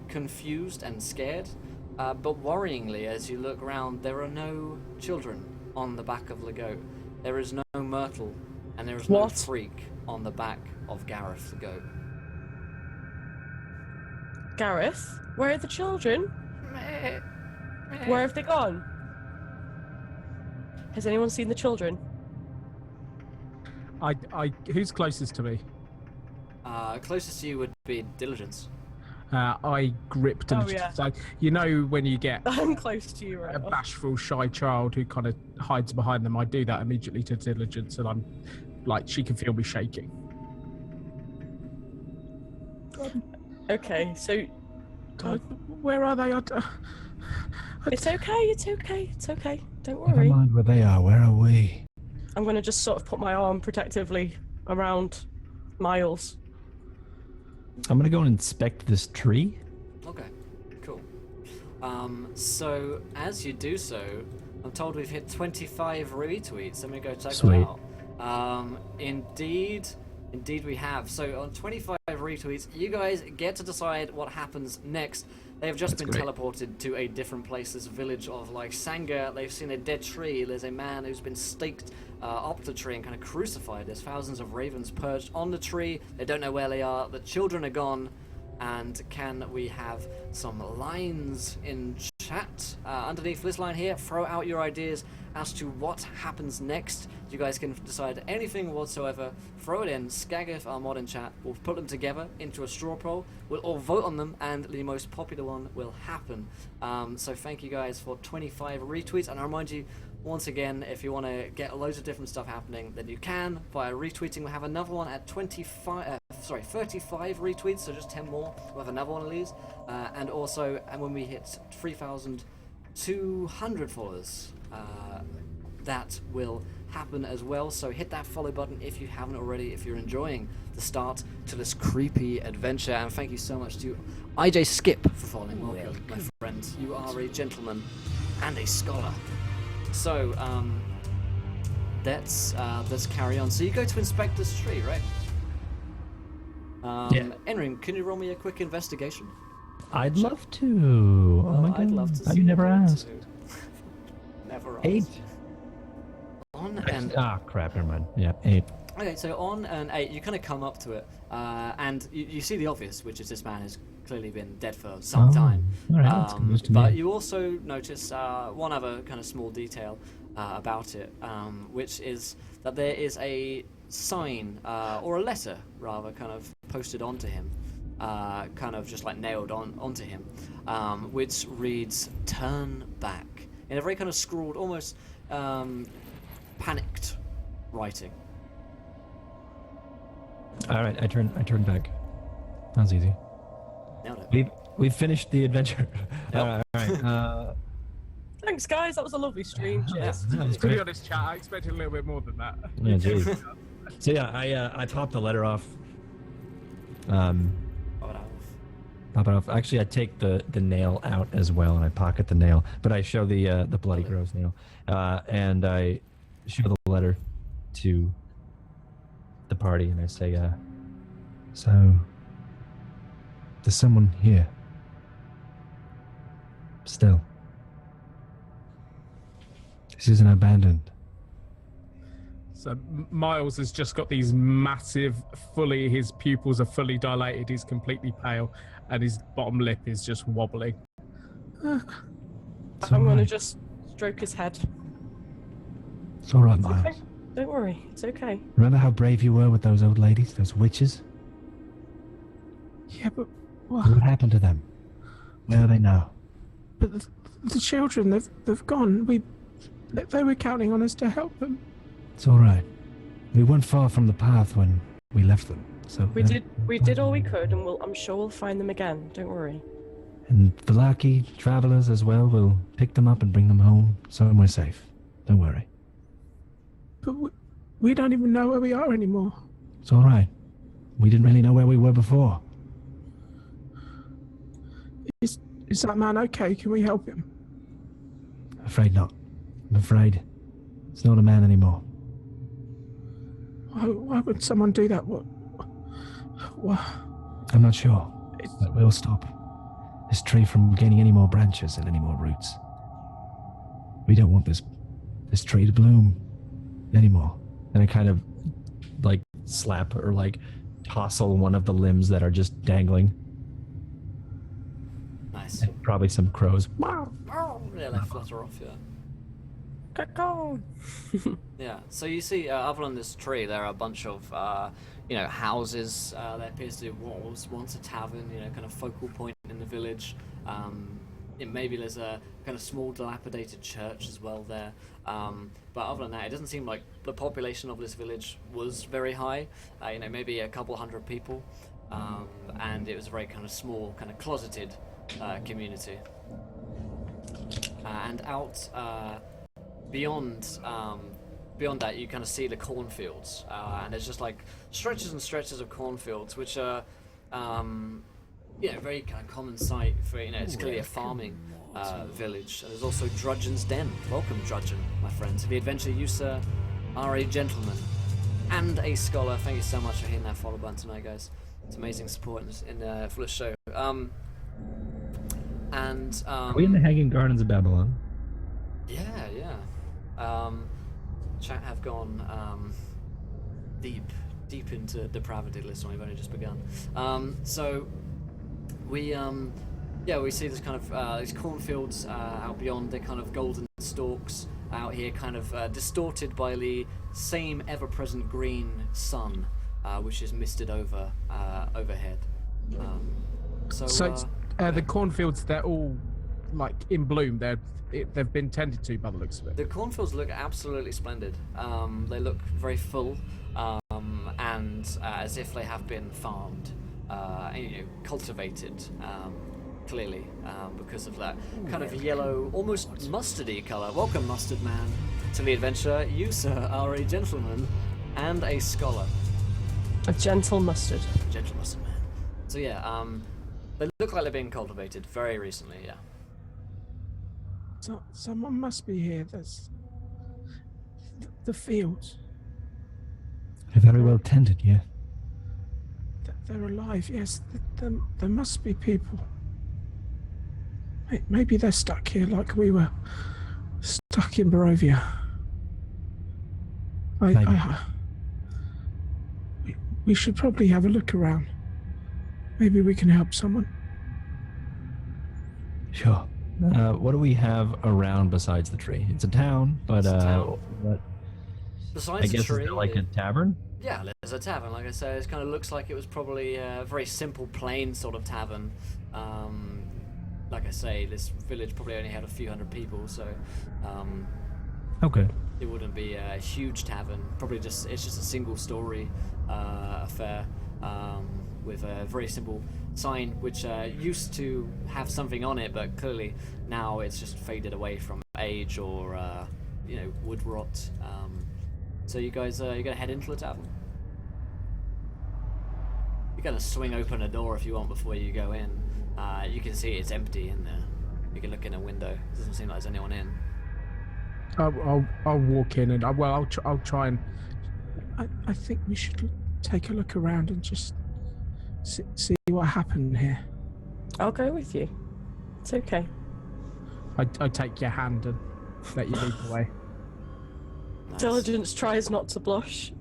confused and scared, but worryingly, as you look around, there are no children on the back of Legault. There is no Myrtle, and there is no Freak on the back of Gareth Legault. Gareth, where are the children? Where have they gone? Has anyone seen the children? Who's closest to me? Closest to you would be Diligence. I gripped him. Oh, yeah. So, you know when you get I'm close to you right a now. bashful, shy child who kind of hides behind them, I do that immediately to Diligence, and I'm like, she can feel me shaking. Okay, so God, where are they? it's okay. Don't Never worry. mind where they are. Where are we? I'm gonna just sort of put my arm protectively around Miles. I'm gonna go and inspect this tree. Okay, cool. So as you do so, I'm told we've hit 25 retweets. Let me go check Sweet. that out. Indeed we have. So on 25 retweets, you guys get to decide what happens next. They have just been great. teleported to a different place, this village of Lysanga. They've seen a dead tree. There's a man who's been staked up the tree and kind of crucified. There's thousands of ravens perched on the tree. They don't know where they are. The children are gone. And can we have some lines in chat? Underneath this line here, throw out your ideas as to what happens next. You guys can decide anything whatsoever. Throw it in. Skaggith, our mod in chat, will put them together into a straw poll. We'll all vote on them, and the most popular one will happen. So thank you guys for 25 retweets. And I remind you, once again, if you want to get loads of different stuff happening, then you can via retweeting. We'll have another one at 35 retweets, so just 10 more. We'll have another one of these. And also, when we hit 3,200 followers, that will happen as well. So hit that follow button if you haven't already, if you're enjoying the start to this creepy adventure. And thank you so much to IJ Skip for following. Welcome, my friend. You are a gentleman and a scholar. So, let's carry on. So you go to inspect this tree, right? Yeah. Enrim, can you roll me a quick investigation? I'd love to. Oh my god. I'd love to see You never you asked. too. Never asked. 8. On an Crap, never mind. Yeah, 8. Okay, so on an 8, you kind of come up to it, and you see the obvious, which is this man has clearly been dead for some time. All right, that's good news to But me. you also notice one other kind of small detail about it, which is that there is a sign, or a letter rather, kind of posted onto him, kind of just like nailed onto him, which reads "Turn back" in a very kind of scrawled, almost panicked writing. All right, I turn back. That was easy. Nailed it. We've finished the adventure. Yep. All right. Thanks, guys. That was a lovely stream. Cheers. That was To be great. honest, chat, I expected a little bit more than that. Yeah, geez. So yeah, I pop the letter off. Oh, Pop it off. Actually, I take the nail out as well, and I pocket the nail. But I show the bloody gross nail, and I show the letter to the party, and I say, So, there's someone here. Still. This isn't abandoned. So Miles has just got these massive, his pupils are fully dilated, he's completely pale, and his bottom lip is just wobbling. It's I'm all gonna right. just stroke his head. It's all right, It's Miles. okay. Don't worry. It's okay. Remember how brave you were with those old ladies, those witches? Yeah, but What happened to them? Where are they now? But the children, they've gone. They were counting on us to help them. It's all right. We weren't far from the path when we left them, so We did all we could, and I'm sure we'll find them again. Don't worry. And Velaki travelers as well will pick them up and bring them home somewhere safe. Don't worry. But we don't even know where we are anymore. It's all right. We didn't really know where we were before. Is that man okay? Can we help him? Afraid not. I'm afraid it's not a man anymore. Why would someone do that? What? I'm not sure. But we'll stop this tree from gaining any more branches and any more roots. We don't want this tree to bloom anymore. and I kind of like slap or like tousle one of the limbs that are just dangling. Nice. And probably some crows. Oh, yeah, they flutter off, yeah. Caw-caw. Yeah, so you see, other than this tree, there are a bunch of, houses. There appears to be what was once a tavern, kind of focal point in the village. Maybe there's a kind of small dilapidated church as well there. But other than that, it doesn't seem like the population of this village was very high. Maybe a couple hundred people. And it was a very kind of small, kind of closeted community. And out beyond that, you kind of see the cornfields, and there's just like stretches and stretches of cornfields, which are very kind of common sight for it's clearly a farming village. And there's also Drudgeon's Den. Welcome, Drudgeon, my friends. To the adventure, you sir are a gentleman and a scholar. Thank you so much for hitting that follow button tonight, guys. It's amazing support for the show. Are we in the Hanging Gardens of Babylon? Yeah. Chat have gone deep into depravity. Listen, we've only just begun. So we see this kind of these cornfields out beyond. They're kind of golden stalks out here, kind of distorted by the same ever-present green sun, which is misted over overhead. The cornfields, they're all like in bloom. They've been tended to by the looks of it. The cornfields look absolutely splendid. They look very full, and as if they have been farmed, cultivated, clearly, because of that kind of yellow, almost mustardy color. Welcome, Mustard Man, to the adventure. You, sir, are a gentleman and a scholar. A gentle mustard. Gentle Mustard Man. So yeah, they look like they're being cultivated very recently, yeah. So, someone must be here. There's the fields. They're very well tended, yeah. They're alive. Yes, there must be people. Maybe they're stuck here like we were stuck in Barovia. We should probably have a look around. Maybe we can help someone. Sure. What do we have around besides the tree? It's a town, but It's a town. what? Besides I the guess tree, is there like a tavern? yeah, there's a tavern. Like I said, it kind of looks like it was probably a very simple, plain sort of tavern. Like I say, this village probably only had a few hundred people, so Okay. it wouldn't be a huge tavern. Probably it's just a single story affair. with a very simple sign which used to have something on it, but clearly now it's just faded away from age or wood rot. So you guys, you're gonna head into the tavern. You're gonna swing open a door if you want before you go in. You can see it's empty in there. You can look in a window. It doesn't seem like there's anyone in. I'll walk in and I'll try and. I think we should take a look around and just see what happened here. I'll go with you. It's okay. I take your hand and let you lead the way. Nice. Diligence tries not to blush.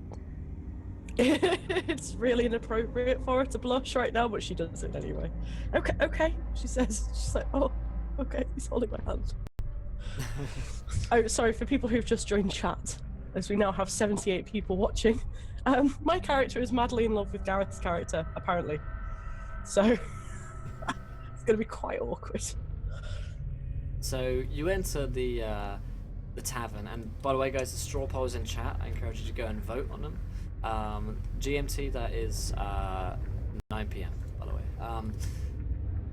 It's really inappropriate for her to blush right now, but she does it anyway. Okay, she says. She's like, oh, okay, he's holding my hand. Oh, sorry, for people who've just joined chat, as we now have 78 people watching, my character is madly in love with Gareth's character, apparently. So, it's going to be quite awkward. So you enter the tavern, and by the way, guys, the straw polls in chat. I encourage you to go and vote on them. GMT, that is 9 p.m. by the way.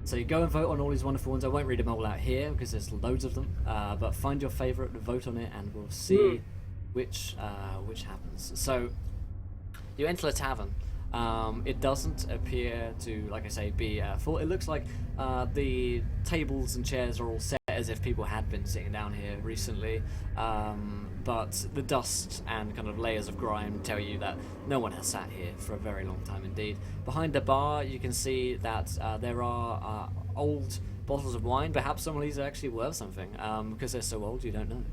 So you go and vote on all these wonderful ones. I won't read them all out here because there's loads of them. But find your favourite, vote on it, and we'll see which happens. So you enter the tavern. It doesn't appear to, like I say, be full. It looks like the tables and chairs are all set as if people had been sitting down here recently, but the dust and kind of layers of grime tell you that no one has sat here for a very long time indeed. Behind the bar you can see that there are old bottles of wine. Perhaps some of these are actually worth something, because they're so old you don't know.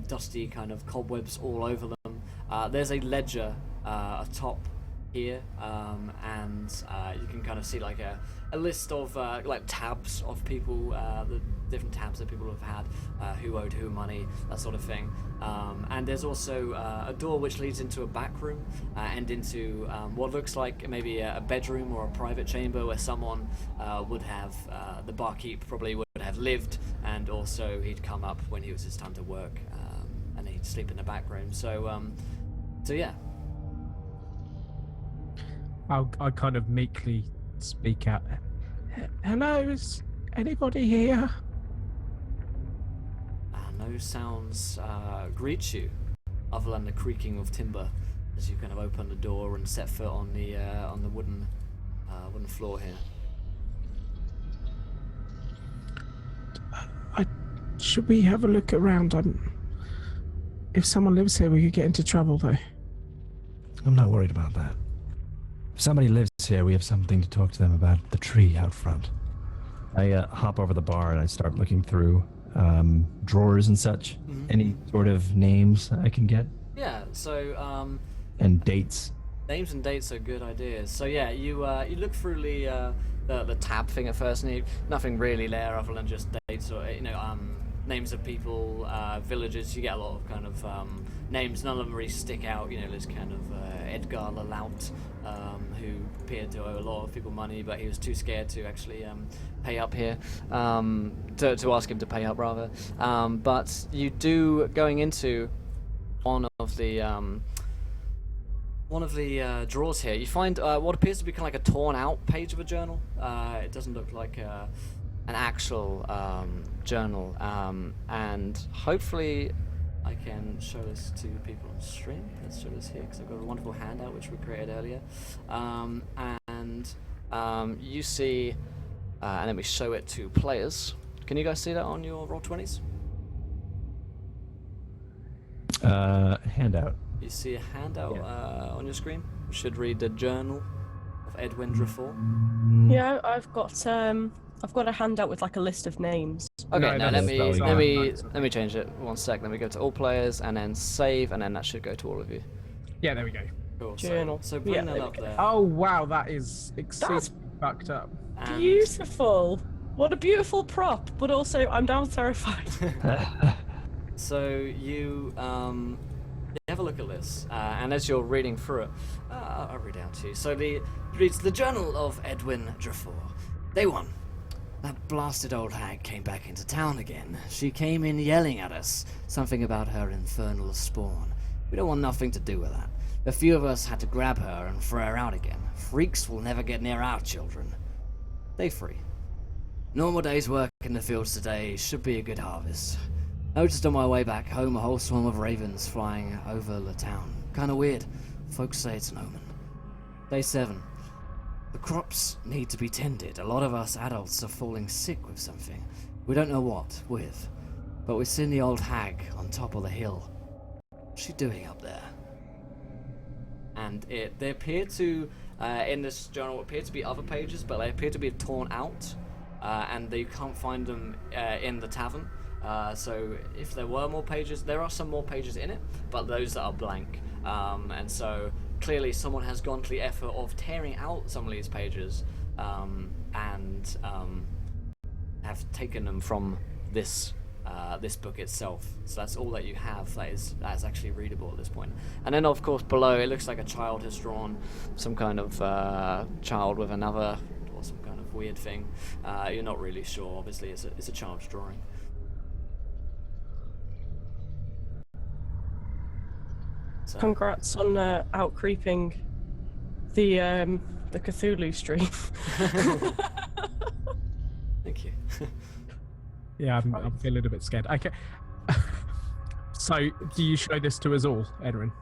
Dusty kind of cobwebs all over them. There's a ledger atop here, and you can kind of see like a list of like tabs of people, the different tabs that people have had, who owed who money, that sort of thing. And there's also a door which leads into a back room and into what looks like maybe a bedroom or a private chamber where someone would have, the barkeep probably would have lived, and also he'd come up when it was his time to work, and he'd sleep in the back room. So yeah. I kind of meekly speak out. Hello, is anybody here? No sounds greet you, other than the creaking of timber as you kind of open the door and set foot on the wooden floor here. Should we have a look around? If someone lives here, we could get into trouble, though. I'm not worried about that. If somebody lives here, we have something to talk to them about. The tree out front. I hop over the bar and I start looking through drawers and such. Mm-hmm. Any sort of names I can get? Yeah. So And dates. names and dates are good ideas. So yeah, you look through the tab thing at first, and nothing really there other than just dates or names of people, villages. You get a lot of kind of names. None of them really stick out. There's kind of Edgar Lalaut, who appeared to owe a lot of people money, but he was too scared to actually pay up here, to ask him to pay up rather. But you do, going into one of the drawers here, you find what appears to be kind of like a torn out page of a journal. It doesn't look like an actual journal, and hopefully I can show this to people on stream. Let's show this here because I've got a wonderful handout which we created earlier, and you see, and then we show it to players. Can you guys see that on your Roll20s? Handout. You see a handout on your screen? You should read the Journal of Edwin Drefort. Yeah, I've got a handout with like a list of names. Okay, No, now let that's me change it. 1 sec. Let me go to all players and then save, and then that should go to all of you. Yeah, there we go. Cool. Journal. So bring Yeah, that there up we go. there. Oh wow, that is exceedingly fucked up. And Beautiful. What a beautiful prop, but also I'm now terrified. so you have a look at this, and as you're reading through it, I'll read out to you. So it reads the Journal of Edwin Drefort. Day 1. That blasted old hag came back into town again. She came in yelling at us, something about her infernal spawn. We don't want nothing to do with that. A few of us had to grab her and throw her out again. Freaks will never get near our children. Day 3. Normal day's work in the fields today should be a good harvest. Noticed on my way back home a whole swarm of ravens flying over the town. Kinda weird. Folks say it's an omen. Day 7. The crops need to be tended. A lot of us adults are falling sick with something. We don't know what with. But we've seen the old hag on top of the hill. What's she doing up there? And they appear to, in this journal, appear to be other pages, but they appear to be torn out. And you can't find them in the tavern. So if there were more pages, there are some more pages in it, but those that are blank. And so clearly someone has gone to the effort of tearing out some of these pages and have taken them from this book itself. So that's all that you have that's actually readable at this point. And then of course below it looks like a child has drawn some kind of child with another, or some kind of weird thing. You're not really sure. Obviously it's a child's drawing. So. Congrats on outcreeping the Cthulhu stream. Thank you. Yeah, I'm feeling a bit scared. Okay. So, do you show this to us all, Edwin?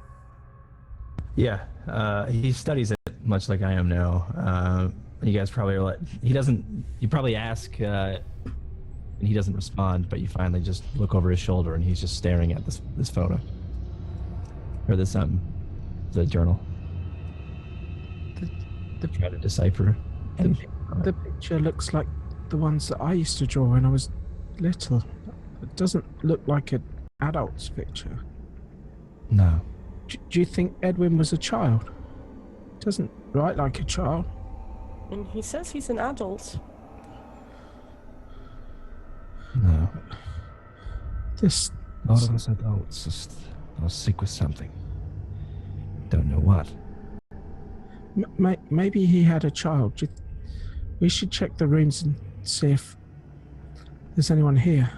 Yeah, he studies it much like I am now. You guys probably are like, you probably ask, and he doesn't respond, but you finally just look over his shoulder and he's just staring at this photo. Or this, the journal. Try to decipher. The picture looks like the ones that I used to draw when I was little. It doesn't look like an adult's picture. No. Do you think Edwin was a child? Doesn't write like a child. And he says he's an adult. No. This. A lot of us adults just are sick with something. Don't know what. Maybe he had a child. We should check the rooms and see if there's anyone here.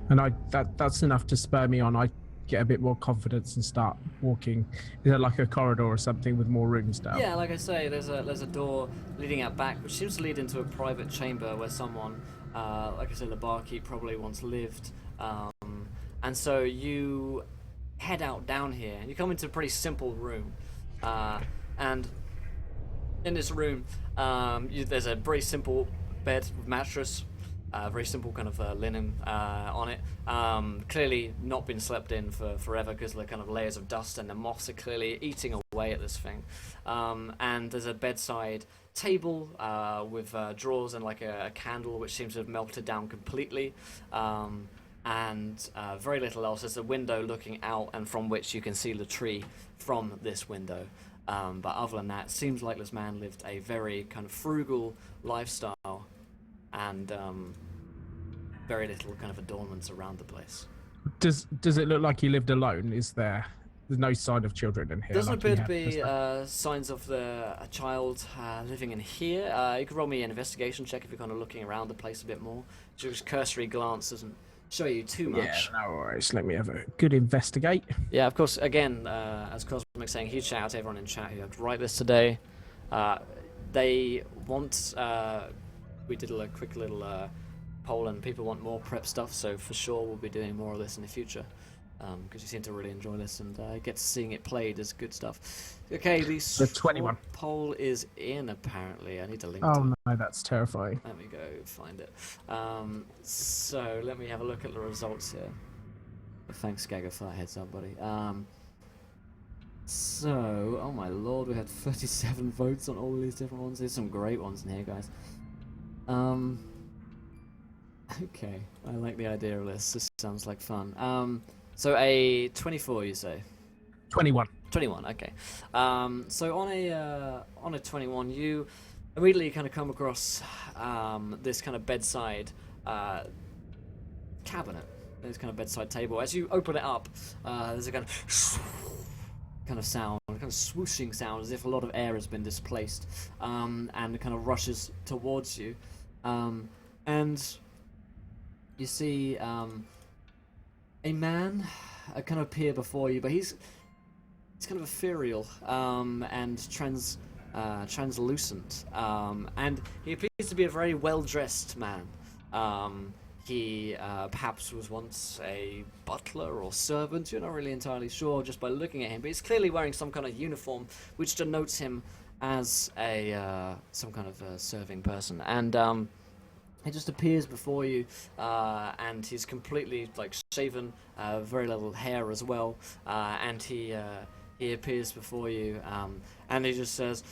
And that's enough to spur me on. I get a bit more confidence and start walking. Is there like a corridor or something with more rooms down? Yeah, like I say, there's a door leading out back, which seems to lead into a private chamber where someone, like I said, the barkeep probably once lived. And so you head out down here, and you come into a pretty simple room. And in this room, there's a very simple bed with mattress, very simple kind of linen on it. Clearly not been slept in for forever because of the kind of layers of dust, and the moths are clearly eating away at this thing. And there's a bedside table with drawers and like a candle which seems to have melted down completely. And very little else. There's a window looking out, and from which you can see the tree from this window. But other than that, it seems like this man lived a very kind of frugal lifestyle, and very little kind of adornments around the place. Does it look like he lived alone? There's no sign of children in here? Doesn't appear to be signs of a child living in here. You could roll me an investigation check if you're kind of looking around the place a bit more. Just cursory glance doesn't show you too much. Yeah, no worries. Let me have a good investigate. Yeah, of course, again, as Cosmic's saying, huge shout out to everyone in chat who helped write this today. They want, we did a quick little poll, and people want more prep stuff, so for sure we'll be doing more of this in the future. Because you seem to really enjoy this, and get to seeing it played is good stuff. Okay, the 21 poll is in, apparently. I need to link to Oh it. no, that's terrifying. Let me go find it. So let me have a look at the results here. Thanks, Gaga, for that heads up, buddy. So, oh my lord, we had 37 votes on all these different ones. There's some great ones in here, guys. Okay, I like the idea of this. This sounds like fun. So a 24, you say? 21. 21, okay. So on a 21, you immediately kind of come across this kind of bedside cabinet, this kind of bedside table. As you open it up, there's a kind of sound, a kind of swooshing sound, as if a lot of air has been displaced, and it kind of rushes towards you, and you see a man kind of appear before you, but he's it's kind of ethereal and translucent, and he appears to be a very well-dressed man. He perhaps was once a butler or servant. You're not really entirely sure just by looking at him, but he's clearly wearing some kind of uniform which denotes him as a some kind of serving person. And he just appears before you, and he's completely like shaven, very little hair as well, and he appears before you, and he just says,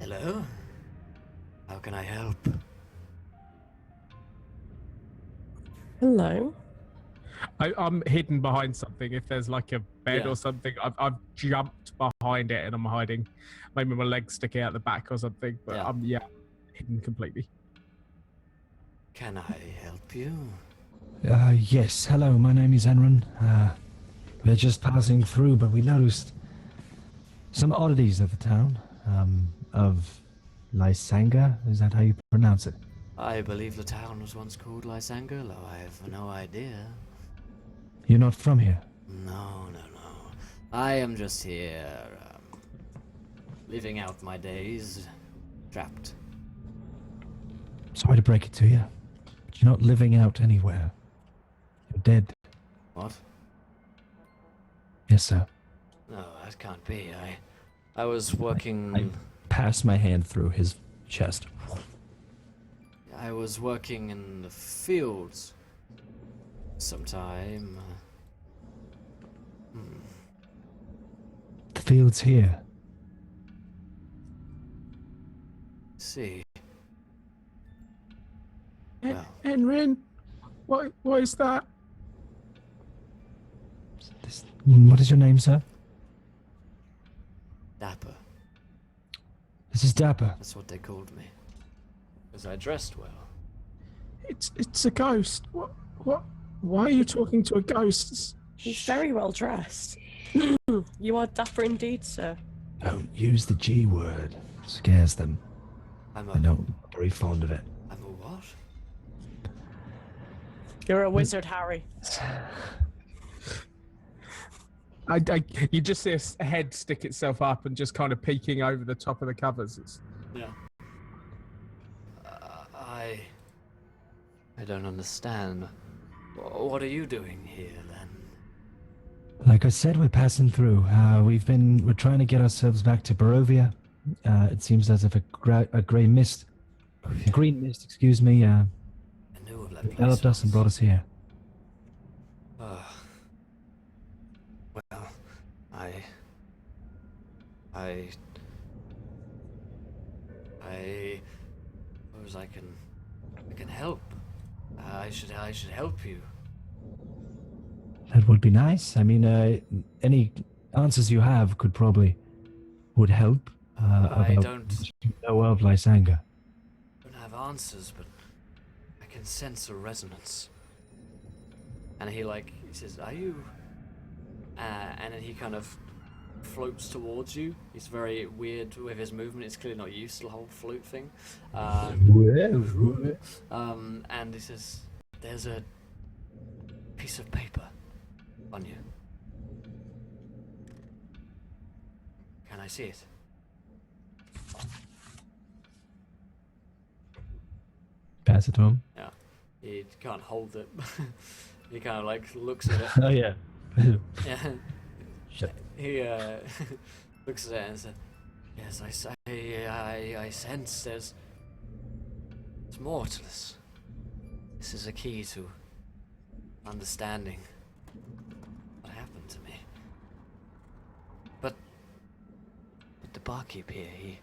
"Hello, how can I help?" Hello. I'm hidden behind something. If there's like a bed Yeah. or something, I've jumped behind it and I'm hiding. Maybe my legs sticking out the back or something, but Yeah. I'm hidden completely. Can I help you? Yes, hello, my name is Enron. We're just passing through, but we noticed some oddities of the town, of Lysanga. Is that how you pronounce it? I believe the town was once called Lysanga, though I have no idea. You're not from here? No. I am just here, living out my days, trapped. Sorry to break it to you, but you're not living out anywhere. You're dead. What? Yes, sir. No, that can't be. I was working. I pass my hand through his chest. I was working in the fields sometime. The field's here. See. Well, Enrin, what is that? What is your name, sir? Dapper. This is Dapper. That's what they called me. Because I dressed well. It's a ghost. What? Why are you talking to a ghost? He's very well dressed. You are dapper indeed, sir. Don't use the G word. It scares them. I'm I know, I'm very fond of it. I'm a what? You're a wizard, Harry. You just see a head stick itself up and just kind of peeking over the top of the covers. Yeah. I don't understand. What are you doing here then? Like I said, we're passing through. We're trying to get ourselves back to Barovia. It seems as if a green mist, excuse me, I knew of that place. enveloped us and brought us here. Well, I suppose I can help. I should help you. That would be nice. I mean, any answers you have would help. I about don't know of Lysanga. have answers, but I can sense a resonance. And he says, "Are you?" And then he kind of floats towards you. He's very weird with his movement. It's clearly not used to the whole float thing. And he says, "There's a piece of paper on you. Can I see it?" Pass it to him. Yeah. He can't hold it. He kind of like looks at it. Oh yeah. Yeah. Shut. He looks at it and says, "Yes, I sense there's more to this. This is a key to understanding what happened to me. But the barkeep here,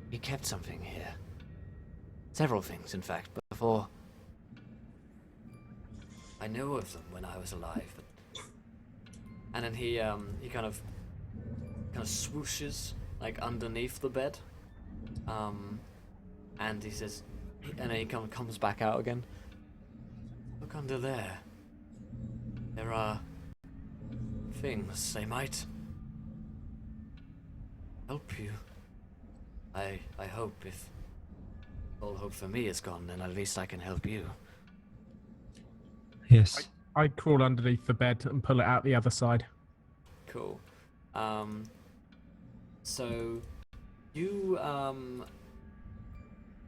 he kept something here. Several things, in fact, before I knew of them when I was alive. But and then he kind of swooshes like underneath the bed, and he says, and then he comes back out again. Look under there. There are things. They might help you. I hope if all hope for me is gone, then at least I can help you." Yes. I crawl underneath the bed and pull it out the other side. Cool. So you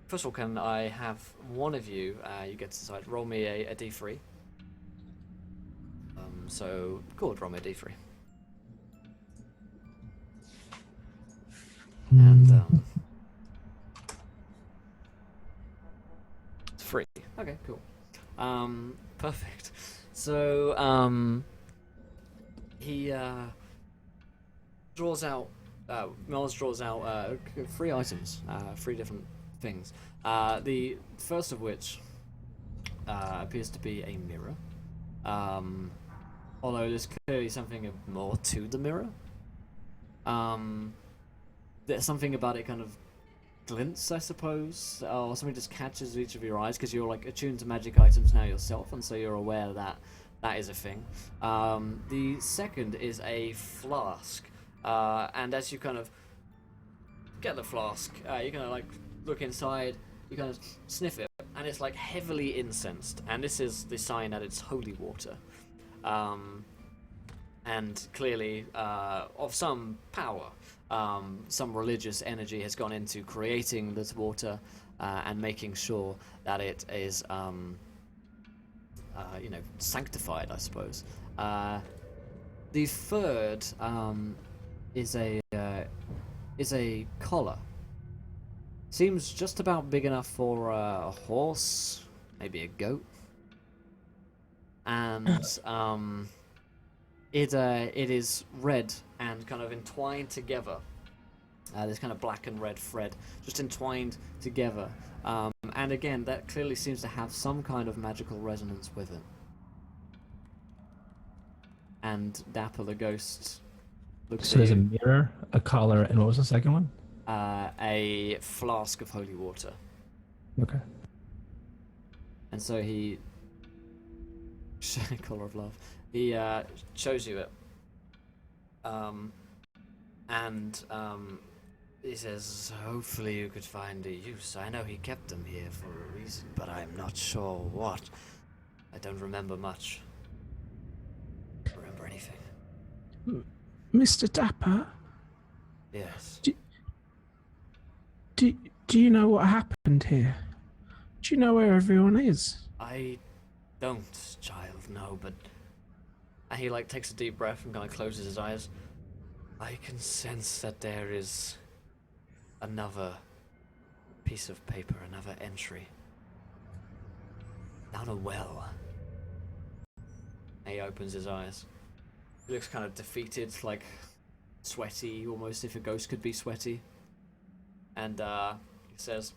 first of all, can I have one of you? You get to decide. Roll me a d3. So good. Roll me a d3. And it's free. Okay, cool. Perfect. So he draws out. Miles draws out 3 items, 3 different things. The first of which appears to be a mirror. Although there's clearly something more to the mirror. There's something about it kind of glints, I suppose, or something just catches each of your eyes because you're like attuned to magic items now yourself, and so you're aware that that is a thing. The second is a flask, and as you kind of get the flask, you kind of like look inside, you kind of sniff it, and it's like heavily incensed, and this is the sign that it's holy water. And clearly of some power. Some religious energy has gone into creating this water and making sure that it is, sanctified, I suppose. The third is a collar. Seems just about big enough for a horse, maybe a goat, and it is red and kind of entwined together. This kind of black and red thread just entwined together. And again, that clearly seems to have some kind of magical resonance with it. And Dapper the ghost looks So at there's a you. mirror, a collar, and what was the second one? A flask of holy water. Okay. And so he... Collar of love. He shows you it. He says, hopefully you could find a use. I know he kept them here for a reason, but I'm not sure what. I don't remember much. Don't remember anything. Mr. Dapper, Yes. do you know what happened here? Do you know where everyone is? I don't, child, no, but... And he, like, takes a deep breath and kind of closes his eyes. I can sense that there is another piece of paper, another entry. Down a well. And he opens his eyes. He looks kind of defeated, like sweaty, almost if a ghost could be sweaty. And he says,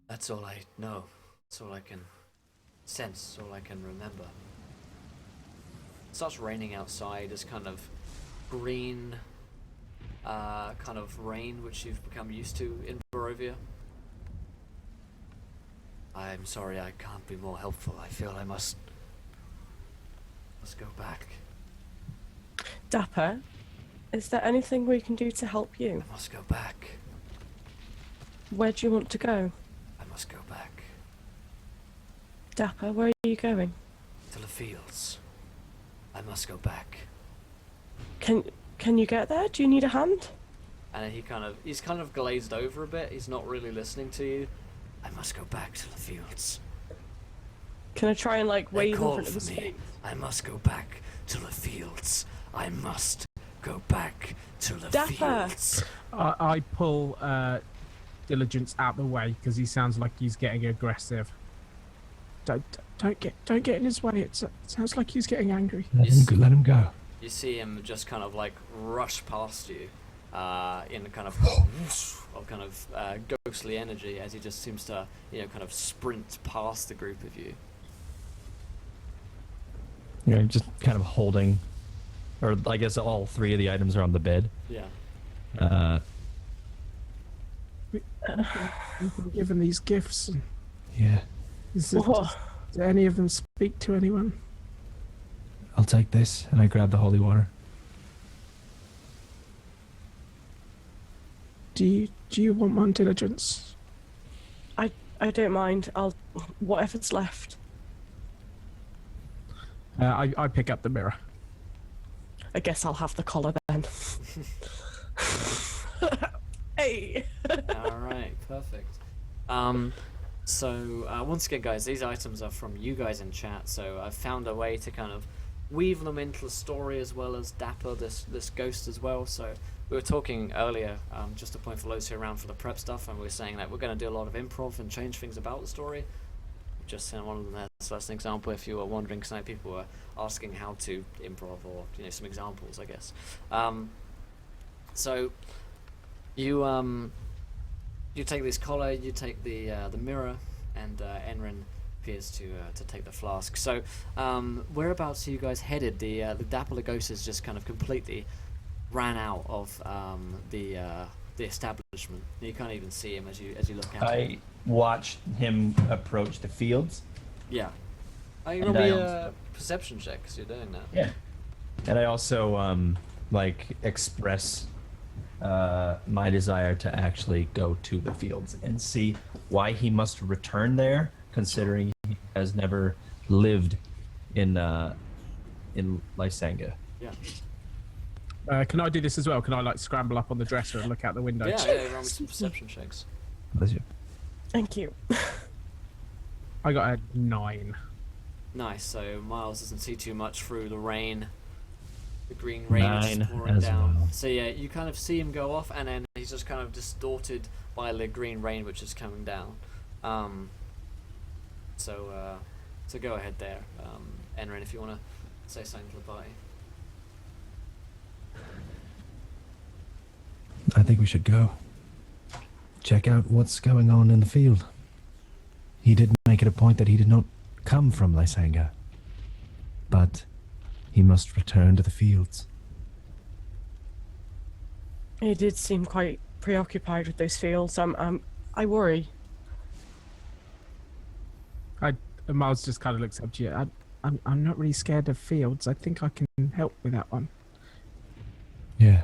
that's all I know. That's all I can sense, all I can remember. It starts raining outside. There's kind of green kind of rain which you've become used to in Barovia. I'm sorry I can't be more helpful. I feel I must go back. Dapper, is there anything we can do to help you? I must go back. Where do you want to go? I must go back. Dapper, where are you going? To the fields. I must go back. Can you get there? Do you need a hand? And he's kind of glazed over a bit. He's not really listening to you. I must go back to the fields. Can I try and like They wave in call front of for his me. face? I must go back to the fields. I must go back to the Dapper! fields. I pull Diligence out the way because he sounds like he's getting aggressive. Don't get in his way. It sounds like he's getting angry. Let him go. You see him just kind of like rush past you in a kind of ghostly energy as he just seems to, kind of sprint past the group of you. You know, just kind of holding, or I guess all 3 of the items are on the bed. Yeah. We've been given these gifts. And Yeah, do any of them speak to anyone? I'll take this, and I grab the holy water. Do you want one, Diligence? I don't mind. I'll whatever's left. I pick up the mirror. I guess I'll have the collar then. Hey! All right, perfect. So once again, guys, these items are from you guys in chat. So I've found a way to kind of weave them into the story as well as Dapper, this ghost as well. So we were talking earlier, just a point for those who are around for the prep stuff, and we were saying that we're going to do a lot of improv and change things about the story. Just sent one of them there. So that's an example if you were wondering, because people were asking how to improv or some examples, I guess. So you take this collar, you take the mirror, and Enrin appears to take the flask. So whereabouts are you guys headed? The Dapper Ghost has just kind of completely ran out of the establishment. You can't even see him as you look at him. I watched him approach the fields. Yeah. You roll me a perception check because you're doing that. Yeah. And I also express my desire to actually go to the fields and see why he must return there, considering he has never lived in Lysanga. Yeah. Can I do this as well? Can I scramble up on the dresser and look out the window? Yeah, roll me some perception checks. Bless you. Thank you. I got a 9. Nice. So Miles doesn't see too much through the rain. The green rain is 9 pouring as down. well. So yeah, you kind of see him go off, and then he's just kind of distorted by the green rain which is coming down. So go ahead there, Enrin, if you want to say something to the party. I think we should go. Check out what's going on in the field. He did make it a point that he did not come from Lysanga, but he must return to the fields. He did seem quite preoccupied with those fields. I worry. Miles just kind of looks up to you. I'm not really scared of fields. I think I can help with that one. Yeah.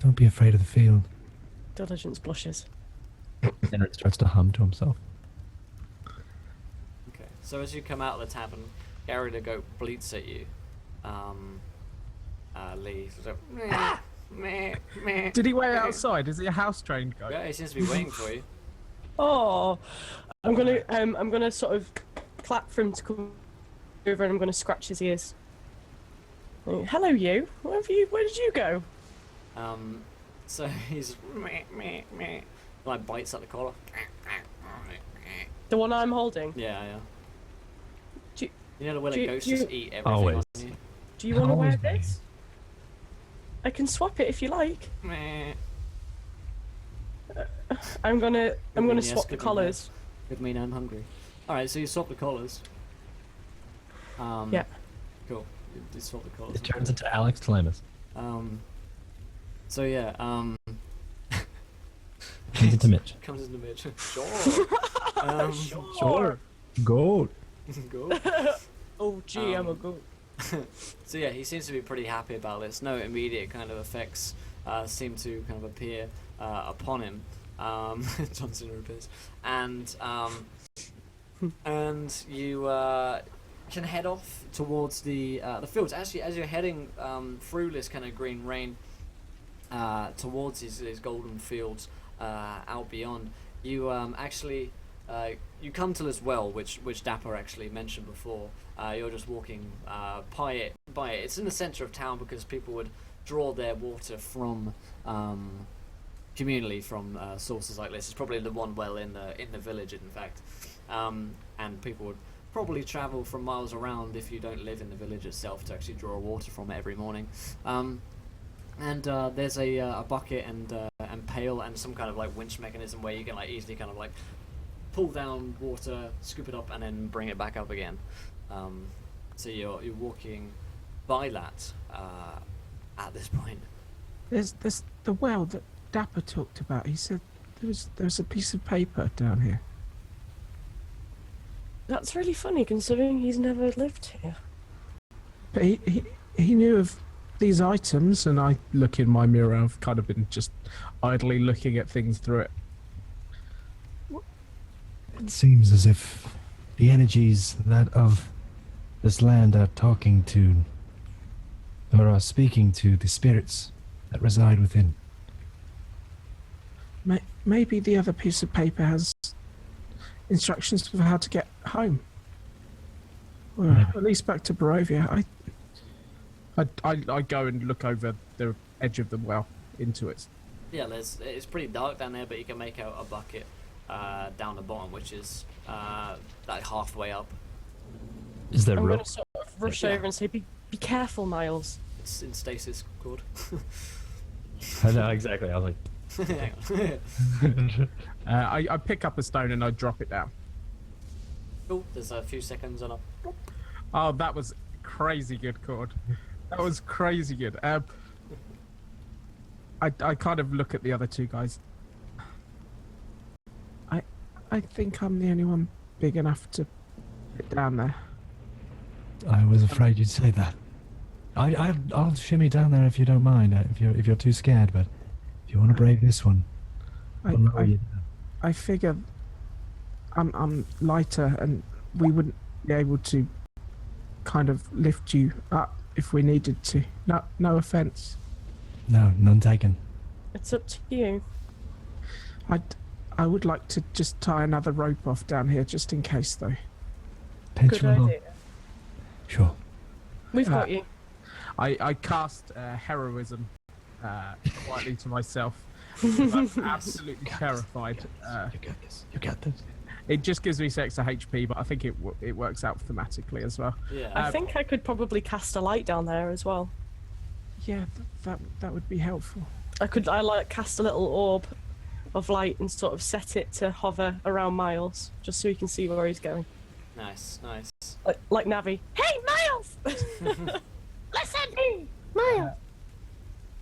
Don't be afraid of the field. Diligence blushes. Henrik starts to hum to himself. Okay. So as you come out of the tavern, Gary the goat bleats at you. Lee. So, meh, meh. Did he wait outside? Is he a house-trained goat? Yeah, he seems to be waiting for you. Oh, I'm gonna sort of clap for him to come over, and I'm gonna scratch his ears. Hello, you. Where did you go? So he's meh, like bites at the collar. The one I'm holding. Yeah. Do You know the way the ghosts you- just eat everything Always. on you? you want to wear Always me. this? I can swap it if you like. Meh. I'm gonna yes, swap the could be collars. Good mean I'm hungry. Alright, so you swap the collars. Yeah. Cool. You swap the collars. It turns into Alex Tlamis. So yeah, Turns into Mitch. comes into Mitch. Sure. Sure. Goat. Go. Oh gee, I'm a goat. So yeah, he seems to be pretty happy about this. No immediate kind of effects seem to kind of appear upon him. Johnson appears, and you can head off towards the fields. Actually, as you're heading through this kind of green rain towards these golden fields out beyond, you actually you come to this well, which Dapper actually mentioned before. You're just walking by it. It's in the center of town because people would draw their water from communally from sources like this. It's probably the one well in the village, in fact, and people would probably travel from miles around if you don't live in the village itself to actually draw water from it every morning. And there's a bucket and pail and some kind of like winch mechanism where you can like easily kind of like pull down water, scoop it up, and then bring it back up again. So you're walking by that at this point. There's the well that Dapper talked about. He said there was a piece of paper down here. That's really funny considering he's never lived here. But he knew of these items, and I look in my mirror. I've kind of been just idly looking at things through it. It seems as if the energies that of this land are talking to or speaking to the spirits that reside within. Maybe the other piece of paper has instructions for how to get home. Or at least back to Barovia. I go and look over the edge of the well into it. Yeah, it's pretty dark down there, but you can make out a bucket down the bottom, which is like halfway up. Is there I'm going rope? to sort of rush over and say, be careful, Miles. It's in stasis, called. I know, exactly. I was like, Hang on. I pick up a stone and I drop it down. Cool. There's a few seconds and a. Oh, that was crazy good, Cord. That was crazy good. I kind of look at the other two guys. I think I'm the only one big enough to get down there. I was afraid you'd say that. I'll shimmy down there if you don't mind. If you're too scared, but if you want to brave this one, I'll lower you down. I figure I'm lighter and we wouldn't be able to kind of lift you up if we needed to. No offense. No, none taken. It's up to you. I would like to just tie another rope off down here just in case though. Good Pinch my idea. Sure. We've got you. I cast heroism quietly to myself. I'm absolutely terrified. You got this. You got this. It just gives me extra HP, but I think it works out thematically as well. Yeah. I think I could probably cast a light down there as well. Yeah, that would be helpful. I like cast a little orb of light and sort of set it to hover around Miles, just so he can see where he's going. Nice, nice. Like Navi. Hey, Miles! Listen, Miles!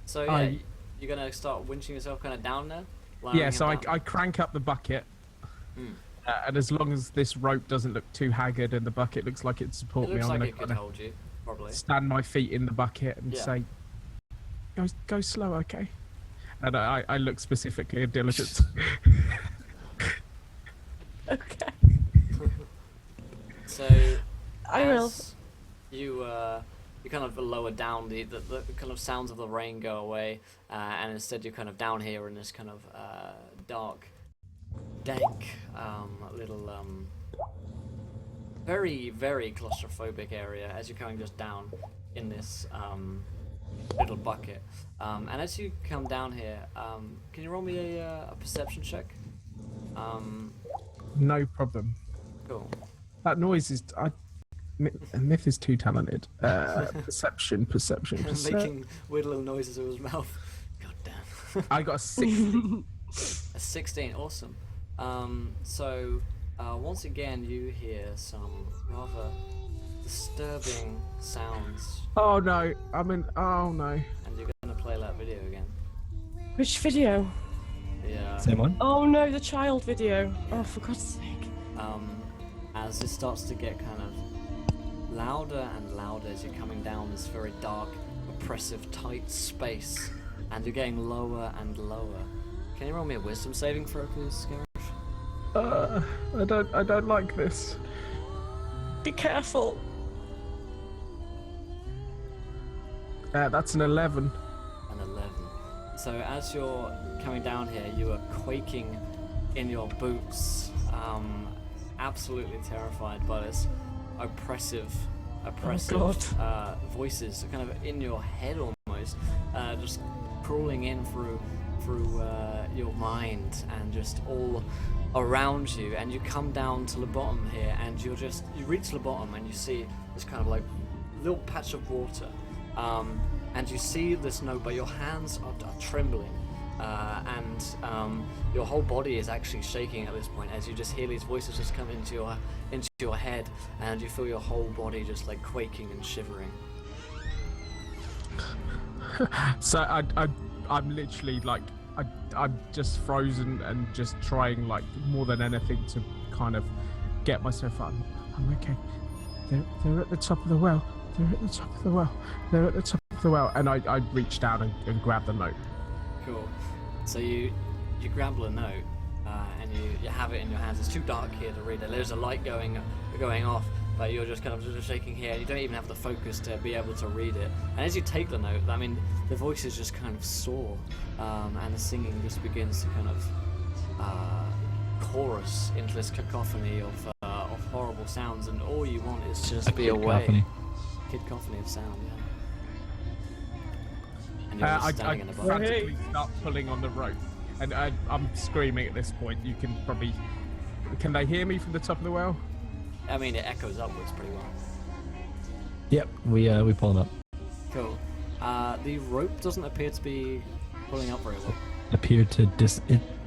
So yeah, you're gonna start winching yourself kind of down there. Yeah, so I crank up the bucket, and as long as this rope doesn't look too haggard and the bucket looks like it supports It me, looks I'm like it gonna could kinda hold you, probably. stand my feet in the bucket and Yeah. say, "Go slow, okay?" And I look specifically at Diligence. Okay. So I will. as you kind of lower down, the kind of sounds of the rain go away, and instead you're kind of down here in this kind of dark, dank, little very, very claustrophobic area as you're coming just down in this little bucket. And as you come down here, can you roll me a perception check? No problem. Cool. That noise is. Myth is too talented. Perception. Making weird little noises with his mouth. God damn. I got a 60. A 16, awesome. So once again you hear some rather disturbing sounds, Oh no! Oh no! and you're gonna play that video again. Which video? Yeah. same one? Oh no, the child video. Oh, for God's sake. As it starts to get kind of louder and louder as you're coming down this very dark, oppressive, tight space, and you're getting lower and lower. Can you roll me a wisdom saving throw, please, Gareth? I don't like this. Be careful. That's an 11. An 11. So as you're coming down here, you are quaking in your boots, absolutely terrified by this oppressive voices kind of in your head almost, just crawling in through your mind and just all around you. And you come down to the bottom here, and you reach the bottom and you see this kind of like little patch of water, and you see this note, but your hands are trembling, and your whole body is actually shaking at this point as you just hear these voices just come into your head, and you feel your whole body just like quaking and shivering. So I'm literally like I'm just frozen and just trying like more than anything to kind of get myself up. I'm okay. They're at the top of the well. They're at the top of the well. They're at the top of the well. And I reach down and grab the note. Cool. So you grab the note, and you have it in your hands. It's too dark here to read it. There's a light going off, but you're just kind of just shaking here. You don't even have the focus to be able to read it. And as you take the note, I mean, the voices just kind of soar, and the singing just begins to kind of chorus into this cacophony of horrible sounds, and all you want is just be away. Cacophony of sound, yeah. And you're just I standing in a bar. frantically start pulling on the rope, and I'm screaming at this point. You can probably... Can they hear me from the top of the well? I mean, it echoes upwards pretty well. Yep, we pull him up. Cool. The rope doesn't appear to be pulling up very well. Appear to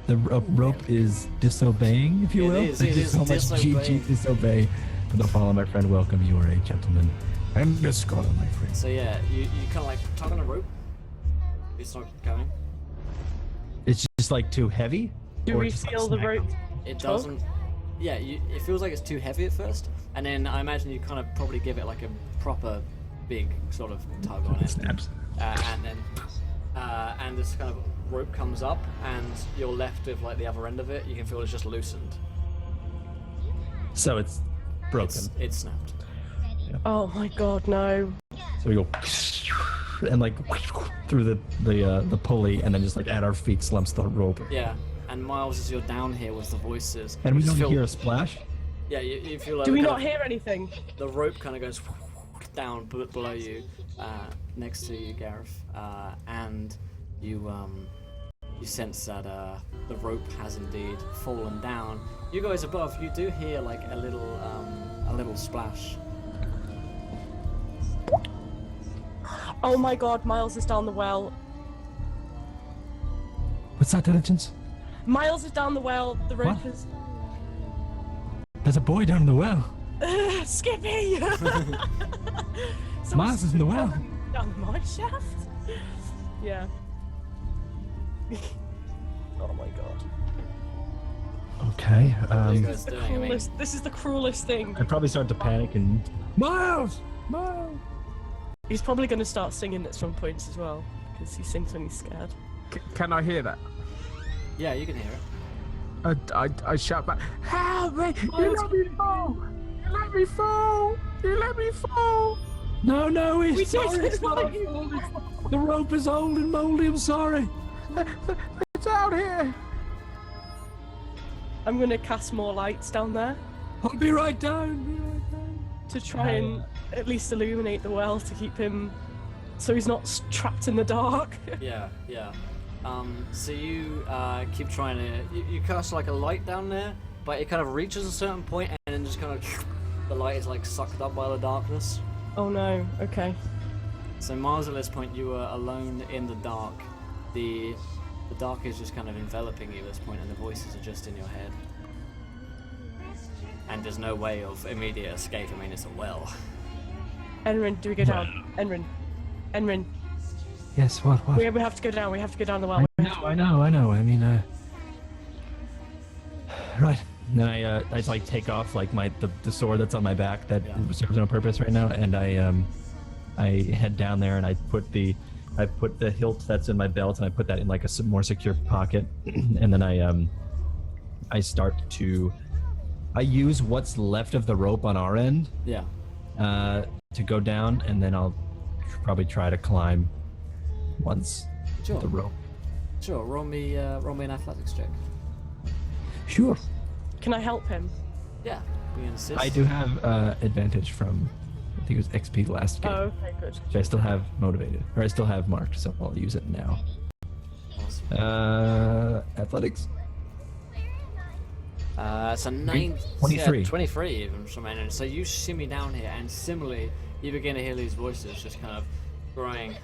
the rope is disobeying, if you will. It Thank you is so much, disobeying. GG, disobey. For the follow, my friend, welcome. You are a gentleman. And a scholar, my friend. So yeah, you kind of like tug on a rope. It's not going. It's just like too heavy? Do Or we just, like, feel the smack rope? him? It Tug? doesn't. Yeah, it feels like it's too heavy at first, and then I imagine you kind of probably give it like a proper big sort of tug on it, Snaps. and then and this kind of rope comes up, and you're left with like the other end of it. You can feel it's just loosened. So it's broken. It's snapped. Oh my god, no. So we go and like through the pulley, and then just like at our feet slumps the rope. Yeah, and Miles, as you're down here with the voices, And we you just don't feel, hear a splash. Yeah, you feel like Do we the not kind of- hear anything? The rope kind of goes down below you, next to you, Gareth, and you sense that the rope has indeed fallen down. You guys above, you do hear like a little splash. Oh my god, Miles is down the well. What's that, diligence? Miles is down the well. The rope What? is. There's a boy down in the well. Skippy! Miles is in the well. Down my shaft? Yeah. Oh my god. Okay. What are you guys doing? I mean, Cruelest, this is the cruelest thing. I probably start to panic and Miles! Miles! He's probably going to start singing at some points as well, because he sings when he's scared. Can I hear that? yeah, you can hear it. I shout back, help me! You let me fall! You let me fall! You let me fall! No, no, We it's sorry. did It's not it. our fault. The rope is old and moldy. I'm sorry. It's out here! I'm going to cast more lights down there I'll be right down. Be right down. to try and at least illuminate the well to keep him so he's not trapped in the dark. Yeah. So you keep trying to. You cast like a light down there, but it kind of reaches a certain point, and then just kind of the light is like sucked up by the darkness. Oh no, okay. So Miles, at this point, you are alone in the dark. The dark is just kind of enveloping you at this point, and the voices are just in your head. And there's no way of immediate escape. I mean, it's a well. Enrin, do we go down? Enrin. Yes, what? We have to go down. We have to go down the well. I know. I mean, right. then I just like take off like the sword that's on my back that serves no purpose right now, and I head down there and I put the hilt that's in my belt and I put that in like a more secure pocket, and then I start to use what's left of the rope on our end Yeah. to go down, and then I'll probably try to climb once Sure. the rope. Sure. Roll me an athletics check. Sure. Can I help him? Yeah. We can assist. I do have advantage from, I think it was XP last game, Oh, okay, good. which I still have motivated, or I still have marked, so I'll use it now. Awesome. Athletics. It's a 9. 23. Yeah, 23 even from energy. So you shimmy down here, and similarly, you begin to hear these voices just kind of growing.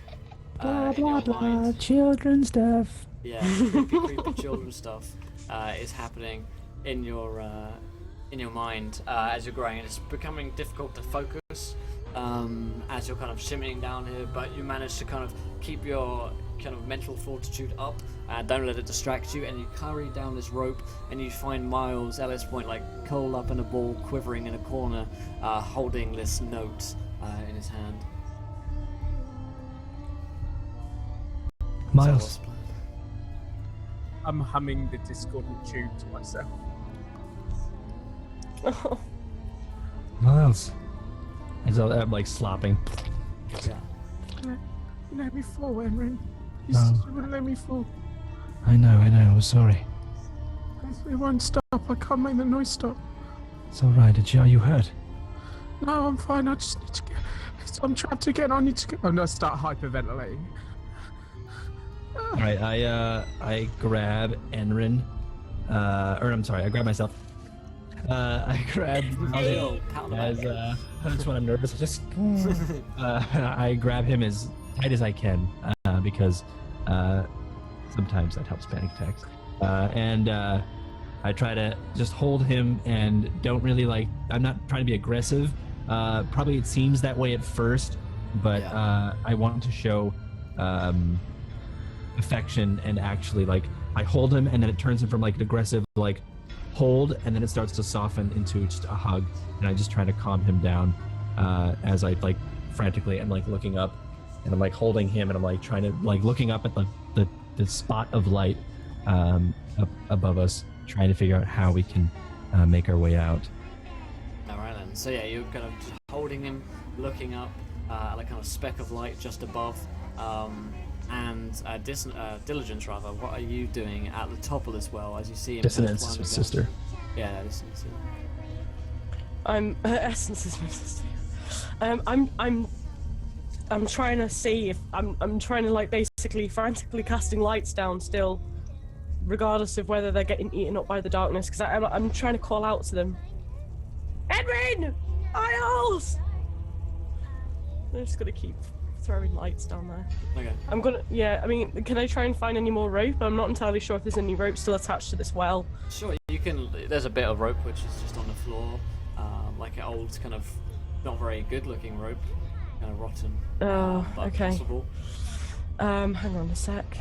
In your mind. Children stuff. Yeah, creepy children stuff is happening in your mind as you're growing, and it's becoming difficult to focus as you're kind of shimmying down here. But you manage to kind of keep your kind of mental fortitude up and don't let it distract you. And you carry down this rope, and you find Miles at this point like curled up in a ball, quivering in a corner, holding this note in his hand. So Miles, what's the plan? I'm humming the discordant tune to myself. Oh, Miles. And so I'm like slopping. Yeah. You let me fall, Henry. You No. you wouldn't let me fall. I know. I'm sorry. It won't stop. I can't make the noise stop. It's all right. Are you hurt? No, I'm fine. I just need to get. I'm trapped again. I need to get. I'm gonna start hyperventilating. All right, I grab Enrin, or I'm sorry, I grab myself. I grab Hey. Pat on the as back. that's when I'm nervous. I just I grab him as tight as I can because sometimes that helps panic attacks. And I try to just hold him and don't really like. I'm not trying to be aggressive. Probably it seems that way at first, but I want to show affection and actually like I hold him and then it turns him from like an aggressive like hold and then it starts to soften into just a hug and I just try to calm him down as I like frantically am like looking up and I'm like holding him and I'm like trying to like looking up at the spot of light up above us, trying to figure out how we can make our way out. Alright then. So yeah, you're kind of just holding him, looking up at a kind of speck of light just above. And Diligence, rather, what are you doing at the top of this well as you see him? Dissonance is his sister. Yeah, Dissonance. Essence is my sister. I'm trying to see if I'm trying to like basically frantically casting lights down still, regardless of whether they're getting eaten up by the darkness, because I'm trying to call out to them. Edwin! Isles! I'm just gonna keep throwing lights down there. Okay. I mean, can I try and find any more rope? I'm not entirely sure if there's any rope still attached to this well. Sure, you can. There's a bit of rope which is just on the floor, like an old kind of not very good looking rope, kind of rotten. Oh, But okay. possible. Hang on a sec.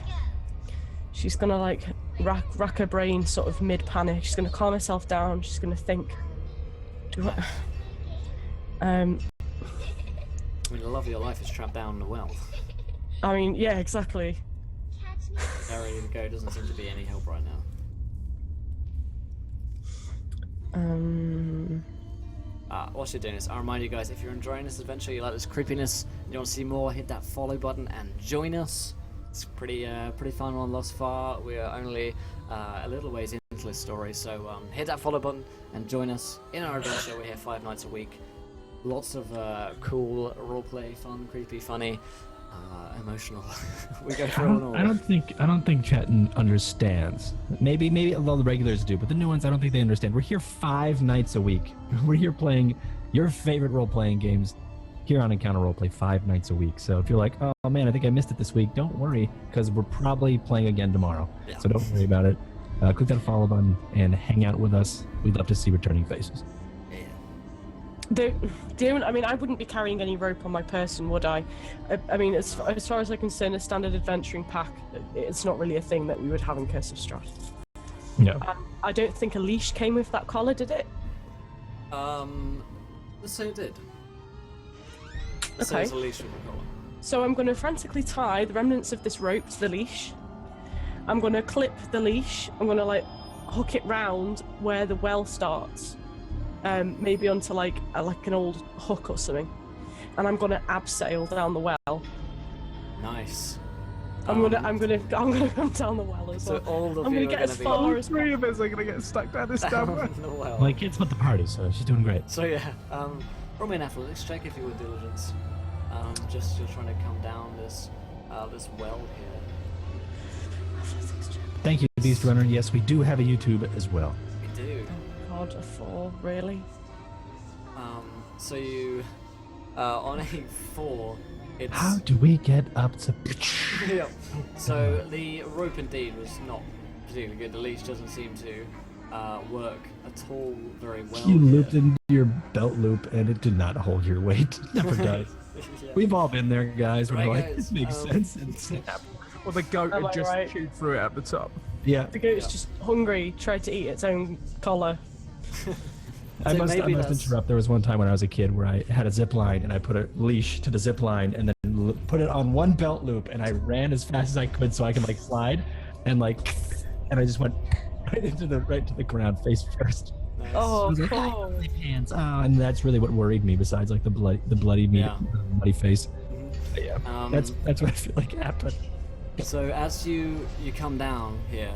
She's gonna like rack her brain sort of mid panic. She's gonna calm herself down. She's gonna think. I mean, the love of your life is trapped down in the well. I mean, yeah, exactly. There you go. Doesn't seem to be any help right now. Whilst you're doing this, I'll remind you guys, if you're enjoying this adventure, you like this creepiness, and you want to see more, hit that follow button and join us. It's pretty fun one thus far. We're only a little ways into this story, so hit that follow button and join us in our adventure. We're here 5 nights a week. Lots of cool roleplay, fun, creepy, funny, emotional. We go through it all. I don't think chat understands. Maybe all the regulars do, but the new ones I don't think they understand. We're here 5 nights a week. We're here playing your favorite role-playing games here on Encounter Roleplay 5 nights a week. So if you're like, oh man, I think I missed it this week, don't worry, because we're probably playing again tomorrow. Yeah. So don't worry about it. Click that follow button and hang out with us. We'd love to see returning faces. I mean, I wouldn't be carrying any rope on my person, would I? I mean, as far as I'm concerned, a standard adventuring pack, it's not really a thing that we would have in Curse of Strahd. No. I don't think a leash came with that collar, did it? Let's say it did. So Okay. it's a leash with a collar. So I'm going to frantically tie the remnants of this rope to the leash. I'm going to clip the leash. I'm going to like hook it round where the well starts. Maybe onto like an old hook or something, and I'm gonna abseil down the well. Nice. I'm gonna come down the well as So well. all of I'm you gonna are get going as to be far as Three of us are gonna get stuck down this down down. the well. My kid's with the party, so she's doing great. So yeah, roll me an athletics check if you would, Diligence. Just you're trying to come down this well here. Thank you, Beast Runner. Yes, we do have a YouTube as well. We do. God, a 4, really? So you, on a 4, it's... How do we get up to... Yeah. So the rope indeed was not particularly good. The leash doesn't seem to work at all very well. You here. looped into your belt loop and it did not hold your weight. It never does. Yeah. We've all been there, guys. We're Right, like, guys, this makes sense. And snap. Well, the goat Am had I just right? chewed through it at the top. Yeah. The goat's just hungry, tried to eat its own collar. I So must maybe that's- interrupt. There was one time when I was a kid where I had a zip line and I put a leash to the zip line and then put it on one belt loop and I ran as fast as I could so I could like slide and I just went right to the ground face first. Nice. I Oh, was like, cool. my pants. Oh, and that's really what worried me. Besides, like the bloody meat, Yeah. bloody face. Mhm. But yeah, Um, that's what I feel like happened. So as you come down here,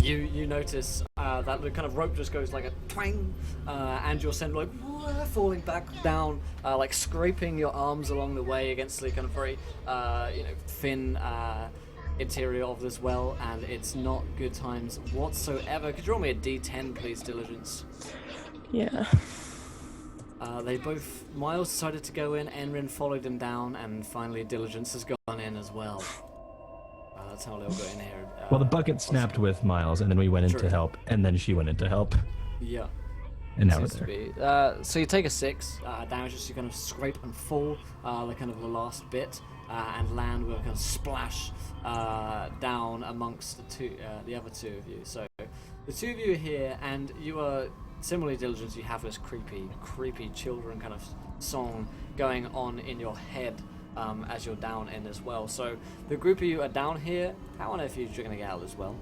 you notice that the kind of rope just goes like a twang, and you're sent like falling back down, like scraping your arms along the way against the kind of very thin interior of this well, and it's not good times whatsoever. Could you roll me a D10, please, Diligence? Yeah. Miles decided to go in, Enrin followed him down, and finally Diligence has gone in as well. That's how they all got in here. Well, the bucket snapped with Miles, and then we went in True. to help, and then she went in to help, Yeah. and now we're Seems to there. be. So you take a 6 damage as you kind of scrape and fall, the last bit, and land with a kind of splash down amongst the other two of you. So the two of you are here, and you are similarly diligent. You have this creepy children kind of song going on in your head as you're down in as well. So the group of you are down here. How on earth are you going to get out as well?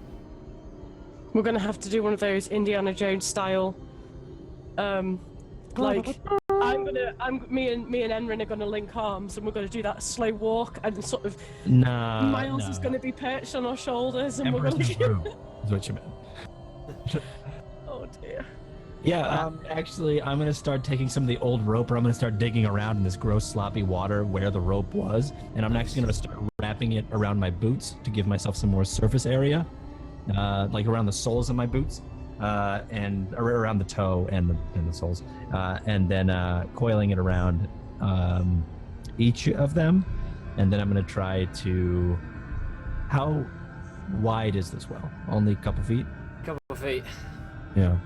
We're gonna have to do one of those Indiana Jones style. Like me and Enrin are gonna link arms, and we're gonna do that slow walk, and sort of Nah, Miles is gonna be perched on our shoulders, and Emperor's we're New gonna. Groove is what you meant. Oh dear. Yeah, actually, I'm gonna start taking some of the old rope, or I'm gonna start digging around in this gross, sloppy water where the rope was, and I'm actually gonna start wrapping it around my boots to give myself some more surface area, like around the soles of my boots, and around the toe and the soles, and then coiling it around each of them, and then I'm gonna try to. How wide is this well? Only a couple feet. Couple of feet. Yeah.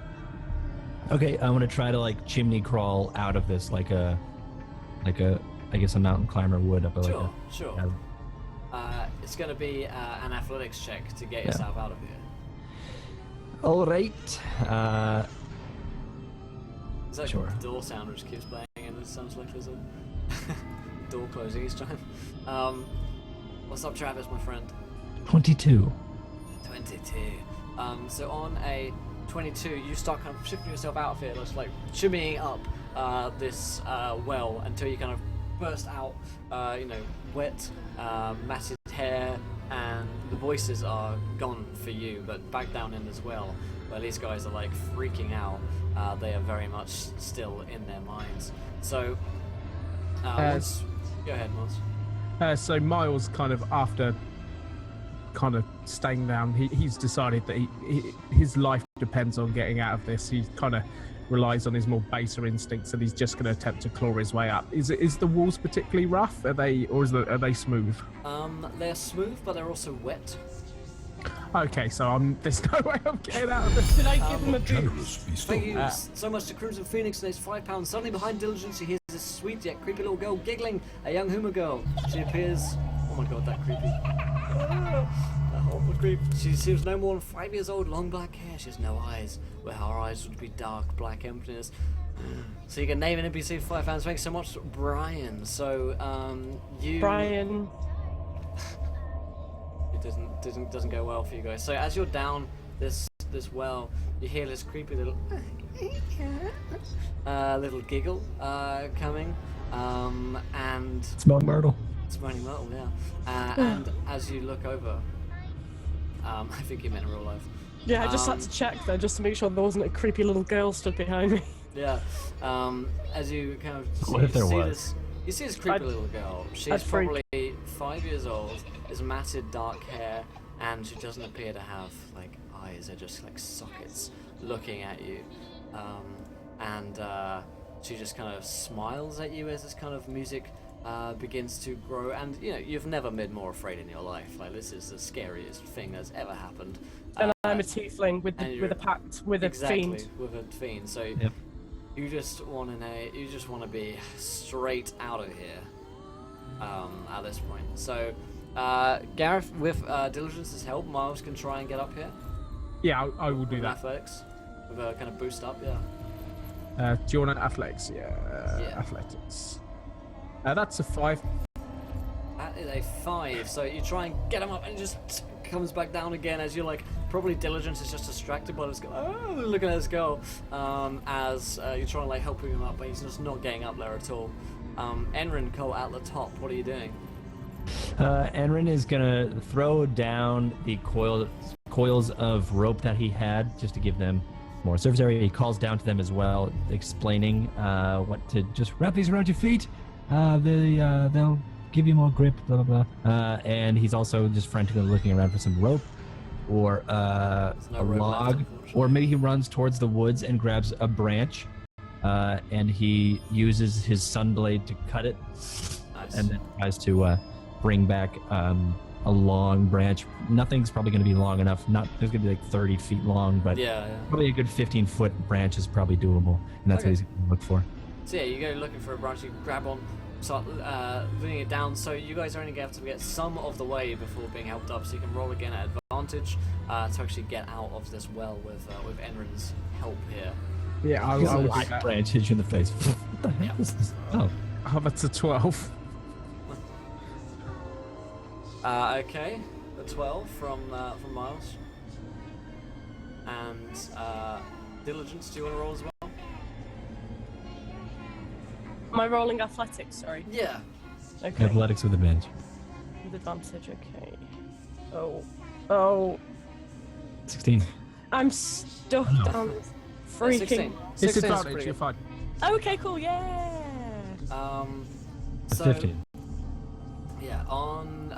Okay, I'm gonna try to like chimney crawl out of this like a I guess a mountain climber would up like a. Sure. Yeah. It's going to be an athletics check to get Yeah. yourself out of here. All right. Is that Sure. the door sound which keeps playing and it sounds like there's a door closing each time? What's up, Travis, my friend? 22. 22. So on a 22, you start kind of shifting yourself out of here, just like shimmying up this well until you kind of burst out, wet, matted hair, and the voices are gone for you, but back down in as well, where these guys are like freaking out. They are very much still in their minds. So, go ahead, Miles. So Miles, kind of after kind of staying down, he's decided that his life depends on getting out of this. He kind of relies on his more baser instincts, and he's just going to attempt to claw his way up. Is the walls particularly rough? Are they smooth? They're smooth, but they're also wet. Okay, so there's no way I'm getting out of this. Did I give him a Generous boost? feast. Thank you so much to Crimson Phoenix and his £5. Suddenly behind Diligence, he hears this sweet yet creepy little girl giggling, a young Huma girl. She appears... Oh my god, that creepy. That horrible creep. She seems no more than 5 years old, long black hair. She has no eyes, where her eyes would be dark black emptiness. So you can name an NPC for £5. Thanks so much, Brian. So, you... Brian. It doesn't go well for you guys. So as you're down this well, you hear this creepy little little giggle coming, and It's Moan Myrtle. it's Moaning Myrtle, yeah. And as you look over, I think you meant in real life. Yeah, I just had to check there just to make sure there wasn't a creepy little girl stood behind me. Yeah. As you kind of What if there see was? you see this creepy I'd- little girl. She's I'd freak. probably 5 years old, has matted dark hair, and she doesn't appear to have like eyes. They're just like sockets looking at you. And she just kind of smiles at you as this kind of music begins to grow. And you've never been more afraid in your life. Like, this is the scariest thing that's ever happened. And I'm a tiefling with and you're- a pact with a fiend. with a fiend. So Yep. you just want to be straight out of here at this point. So Gareth, with Diligence's help, Miles can try and get up here. Yeah, I will do With that. athletics, with a kind of boost up. Yeah. Do you want an athletics? Yeah. Yeah. Athletics. That's a 5. That is a 5. So you try and get him up and just comes back down again as you're like, probably Diligence is just distracted by this guy. Oh, look at this girl. As you're trying to like helping him up, but he's just not getting up there at all. Enrin, Cole, at the top, what are you doing? Enrin is gonna throw down the coils of rope that he had, just to give them more surface area. He calls down to them as well, explaining what to just wrap these around your feet. They'll give you more grip, blah blah blah. And he's also just frantically looking around for some rope or a log, or maybe he runs towards the woods and grabs a branch, and he uses his sunblade to cut it, and then tries to bring back a long branch. Nothing's probably going to be long enough. There's going to be like 30 feet long, but probably a good 15-foot branch is probably doable, and that's what he's going to look for. So yeah, you go looking for a branch, you grab on, start leaning it down, so you guys are only going to have to get some of the way before being helped up, so you can roll again at advantage to actually get out of this well with Enrin's help here. Yeah, I will do Light that. branch hits you in the face. What the hell is this? Oh. Oh, that's a 12. Okay, a 12 from Miles. And Diligence, do you want to roll as well? Am I rolling athletics? Sorry. Yeah. Okay. Athletics with advantage. With advantage. Okay. Oh. 16. I'm stuck down this freaking. 16. It's 16 is advantage, pretty you're good. fine. Okay, cool. Yeah. So 15. yeah, on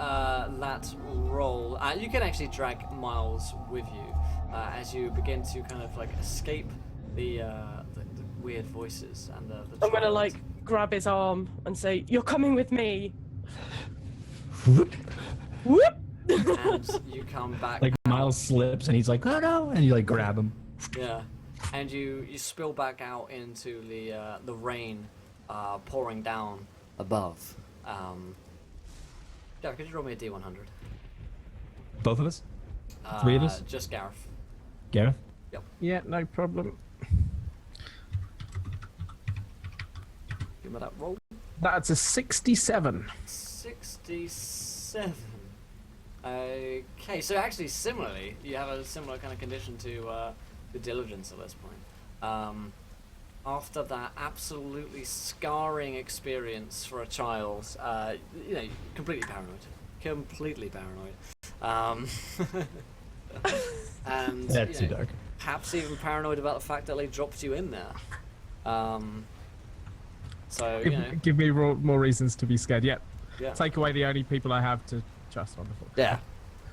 that roll, you can actually drag Miles with you as you begin to kind of like escape the weird voices and the I'm gonna trials. like grab his arm and say, "You're coming with me." And you come back Like out. Miles slips and he's like, "Oh no!" and you like grab him. Yeah, and you spill back out into the rain pouring down above. Yeah, could you roll me a D100? Both of us? 3 of us? Just Gareth. Gareth? Yeah, no problem. Give me that roll. That's a 67. 67. Okay, so actually, similarly, you have a similar kind of condition to the Diligence at this point. After that absolutely scarring experience for a child, completely paranoid. And That's too dark. perhaps even paranoid about the fact that they dropped you in there. So Give me more reasons to be scared. Yeah. yeah, Take away the only people I have to trust on the floor. yeah,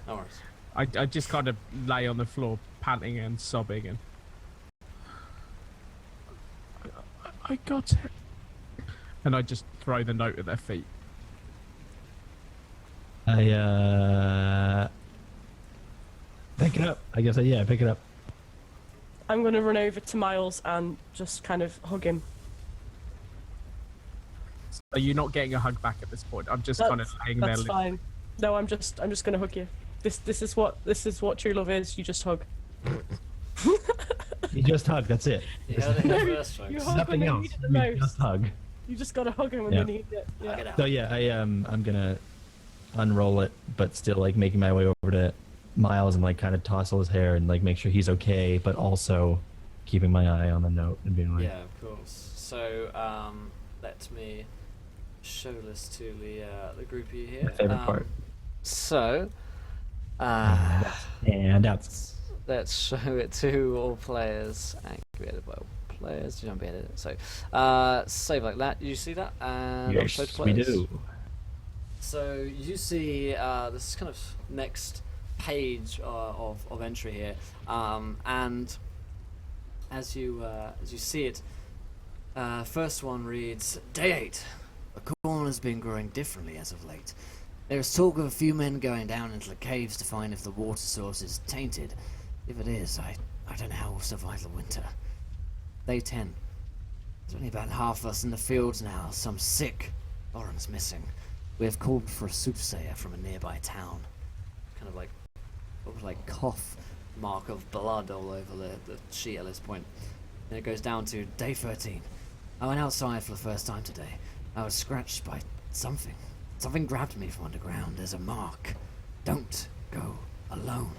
no worries. I just kind of lay on the floor, panting and sobbing, and I got it. And I just throw the note at their feet. I pick it up. I guess I pick it up. I'm gonna run over to Miles and just kind of hug him. Are you not getting a hug back at this point? I'm just kind of laying there. That's fine. No, I'm just gonna hug you. This is what true love is. You just hug. You just hug. That's it. You heard it here first, folks. You hug Nothing when they else. need it the You most. just hug. You just gotta hug him when Yeah. they need it. Hug it Yeah. out. So yeah, I'm gonna unroll it, but still like making my way over to Miles and like kind of tousle his hair and like make sure he's okay, but also keeping my eye on the note and being like, Yeah, of course. So let me show this to the group of you here. My favorite part. So and outs. let's show it to all players and created by all players. Don't be edited. So save like that. You see that? And Yes, show to we players. do. So you see this kind of next page of entry here, and as you see it, first one reads, Day 8. The corn has been growing differently as of late. There is talk of a few men going down into the caves to find if the water source is tainted. If it is, I don't know how we'll survive the winter. Day 10. There's only about half of us in the fields now, some sick. Oren's missing. We have called for a soothsayer from a nearby town. Kind of like, what was like cough mark of blood all over the sheet at this point. Then it goes down to day 13. I went outside for the first time today. I was scratched by something. Something grabbed me from underground. There's a mark. Don't go alone.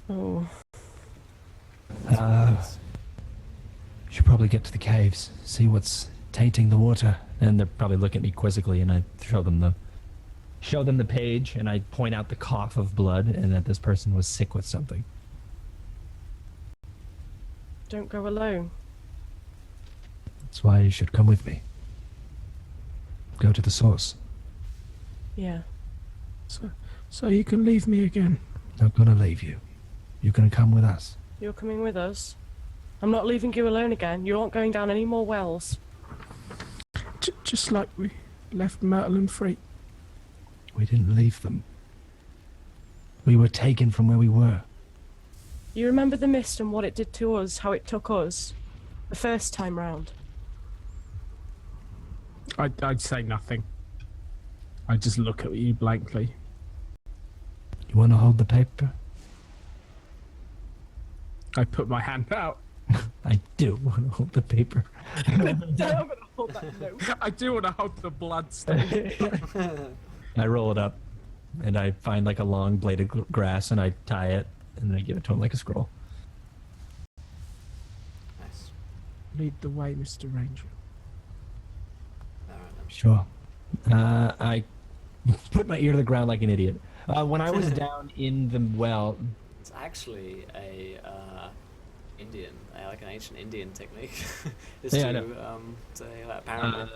Oh, Should probably get to the caves, see what's tainting the water. And they're probably looking at me quizzically, and I show them the page, and I point out the cough of blood, and that this person was sick with something. don't go alone. That's why you should come with me. Go to the source. Yeah. So you can leave me again. Not gonna leave you. You're gonna come with us. You're coming with us. I'm not leaving you alone again. You aren't going down any more wells. Just like we left Myrtle and Free. We didn't leave them. We were taken from where we were. You remember the mist and what it did to us, how it took us, the first time round? I'd say nothing. I just look at you blankly. You wanna hold the paper? I put my hand out. I do want to hold the paper. I'm gonna hold that note. I do want to hold the blood stain. I roll it up, and I find like a long blade of grass, and I tie it, and then I give it to him like a scroll. Nice. Lead the way, Mr. Ranger. All right, then. Sure. I put my ear to the ground like an idiot. When I was down in the well, It's actually a like an ancient Indian technique. is Yeah, I to know. say apparently.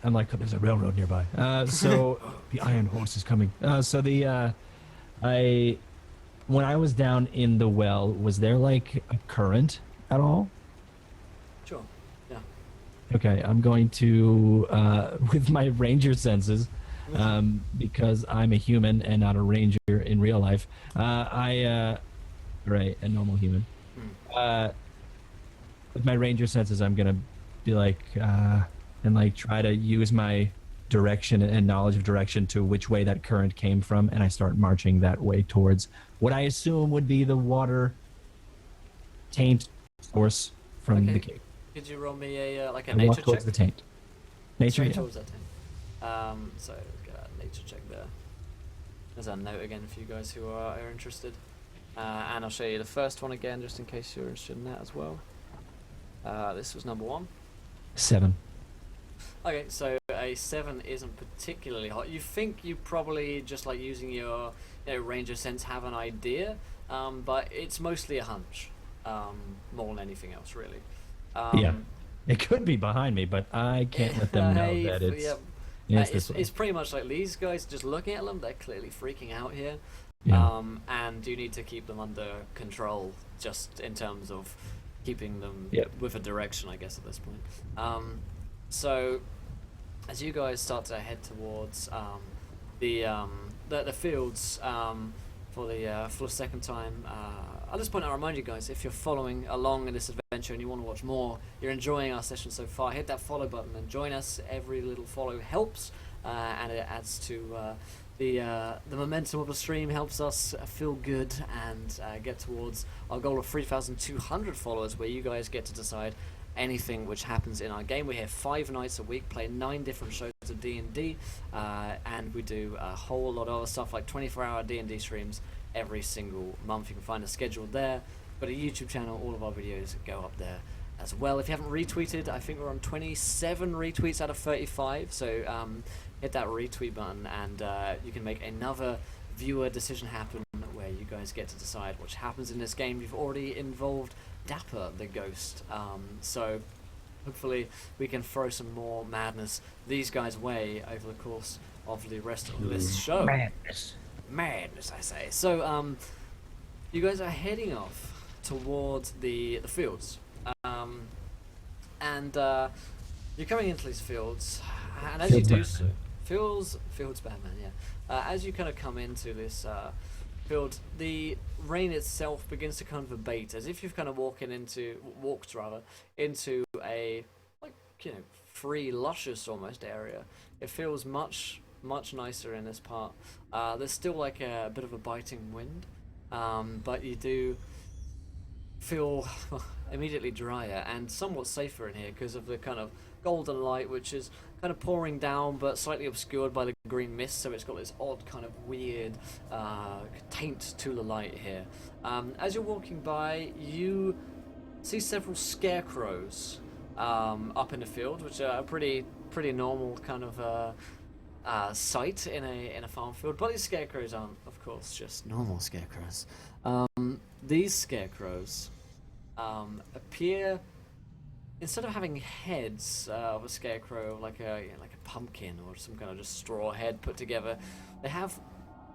I'm like, there's a railroad nearby. So the Iron Horse is coming. When I was down in the well, was there like a current at all? Sure. Yeah. Okay, I'm going to, with my ranger senses, because I'm a human and not a ranger in real life. Right, a normal human. With my ranger senses, I'm gonna be like, and like try to use my direction and knowledge of direction to which way that current came from, and I start marching that way towards what I assume would be the water taint source from Okay. the cave. Could you roll me a like a I walk nature towards check? the taint. Nature, Straight yeah. towards that taint. So let's get a nature check there. There's a note again for you guys who are interested. And I'll show you the first one again, just in case you're interested in that as well. This was number 1. 7. Okay, so a 7 isn't particularly hot. You think you probably, just like using your ranger sense, have an idea, but it's mostly a hunch, more than anything else, really. Yeah. It could be behind me, but I can't let them know Hey, that it's. yeah, It's this way. it's pretty much like these guys, just looking at them, they're clearly freaking out here. Yeah. And you need to keep them under control, just in terms of keeping them Yep. with a direction, I guess, at this point. So, as you guys start to head towards the fields for the second time, at this point, I'll remind you guys, if you're following along in this adventure and you want to watch more, you're enjoying our session so far, hit that follow button and join us. Every little follow helps, and it adds to the momentum of the stream, helps us feel good and get towards our goal of 3,200 followers, where you guys get to decide anything which happens in our game. We're here 5 nights a week, play 9 different shows of D&D, and we do a whole lot of other stuff like 24-hour D&D streams every single month. You can find a schedule there. But a YouTube channel, all of our videos go up there as well. If you haven't retweeted, I think we're on 27 retweets out of 35, so hit that retweet button, and you can make another viewer decision happen where you guys get to decide what happens in this game. You've already involved Dapper the Ghost, so hopefully we can throw some more madness these guys' way over the course of the rest of this show. Madness, I say. So you guys are heading off towards the fields, and you're coming into these fields, and as you do so, fields Batman, yeah. As you kind of come into this field, the rain itself begins to kind of abate, as if you've kind of walked into a free, luscious almost area. It feels much nicer in this part. There's still like a bit of a biting wind, but you do feel immediately drier and somewhat safer in here because of the kind of golden light, which is kind of pouring down, but slightly obscured by the green mist. So it's got this odd kind of weird taint to the light here. As you're walking by, you see several scarecrows up in the field, which are a pretty normal kind of sight in a farm field. But these scarecrows aren't, of course, just normal scarecrows. These scarecrows appear, instead of having heads of a scarecrow like a pumpkin or some kind of just straw head put together, they have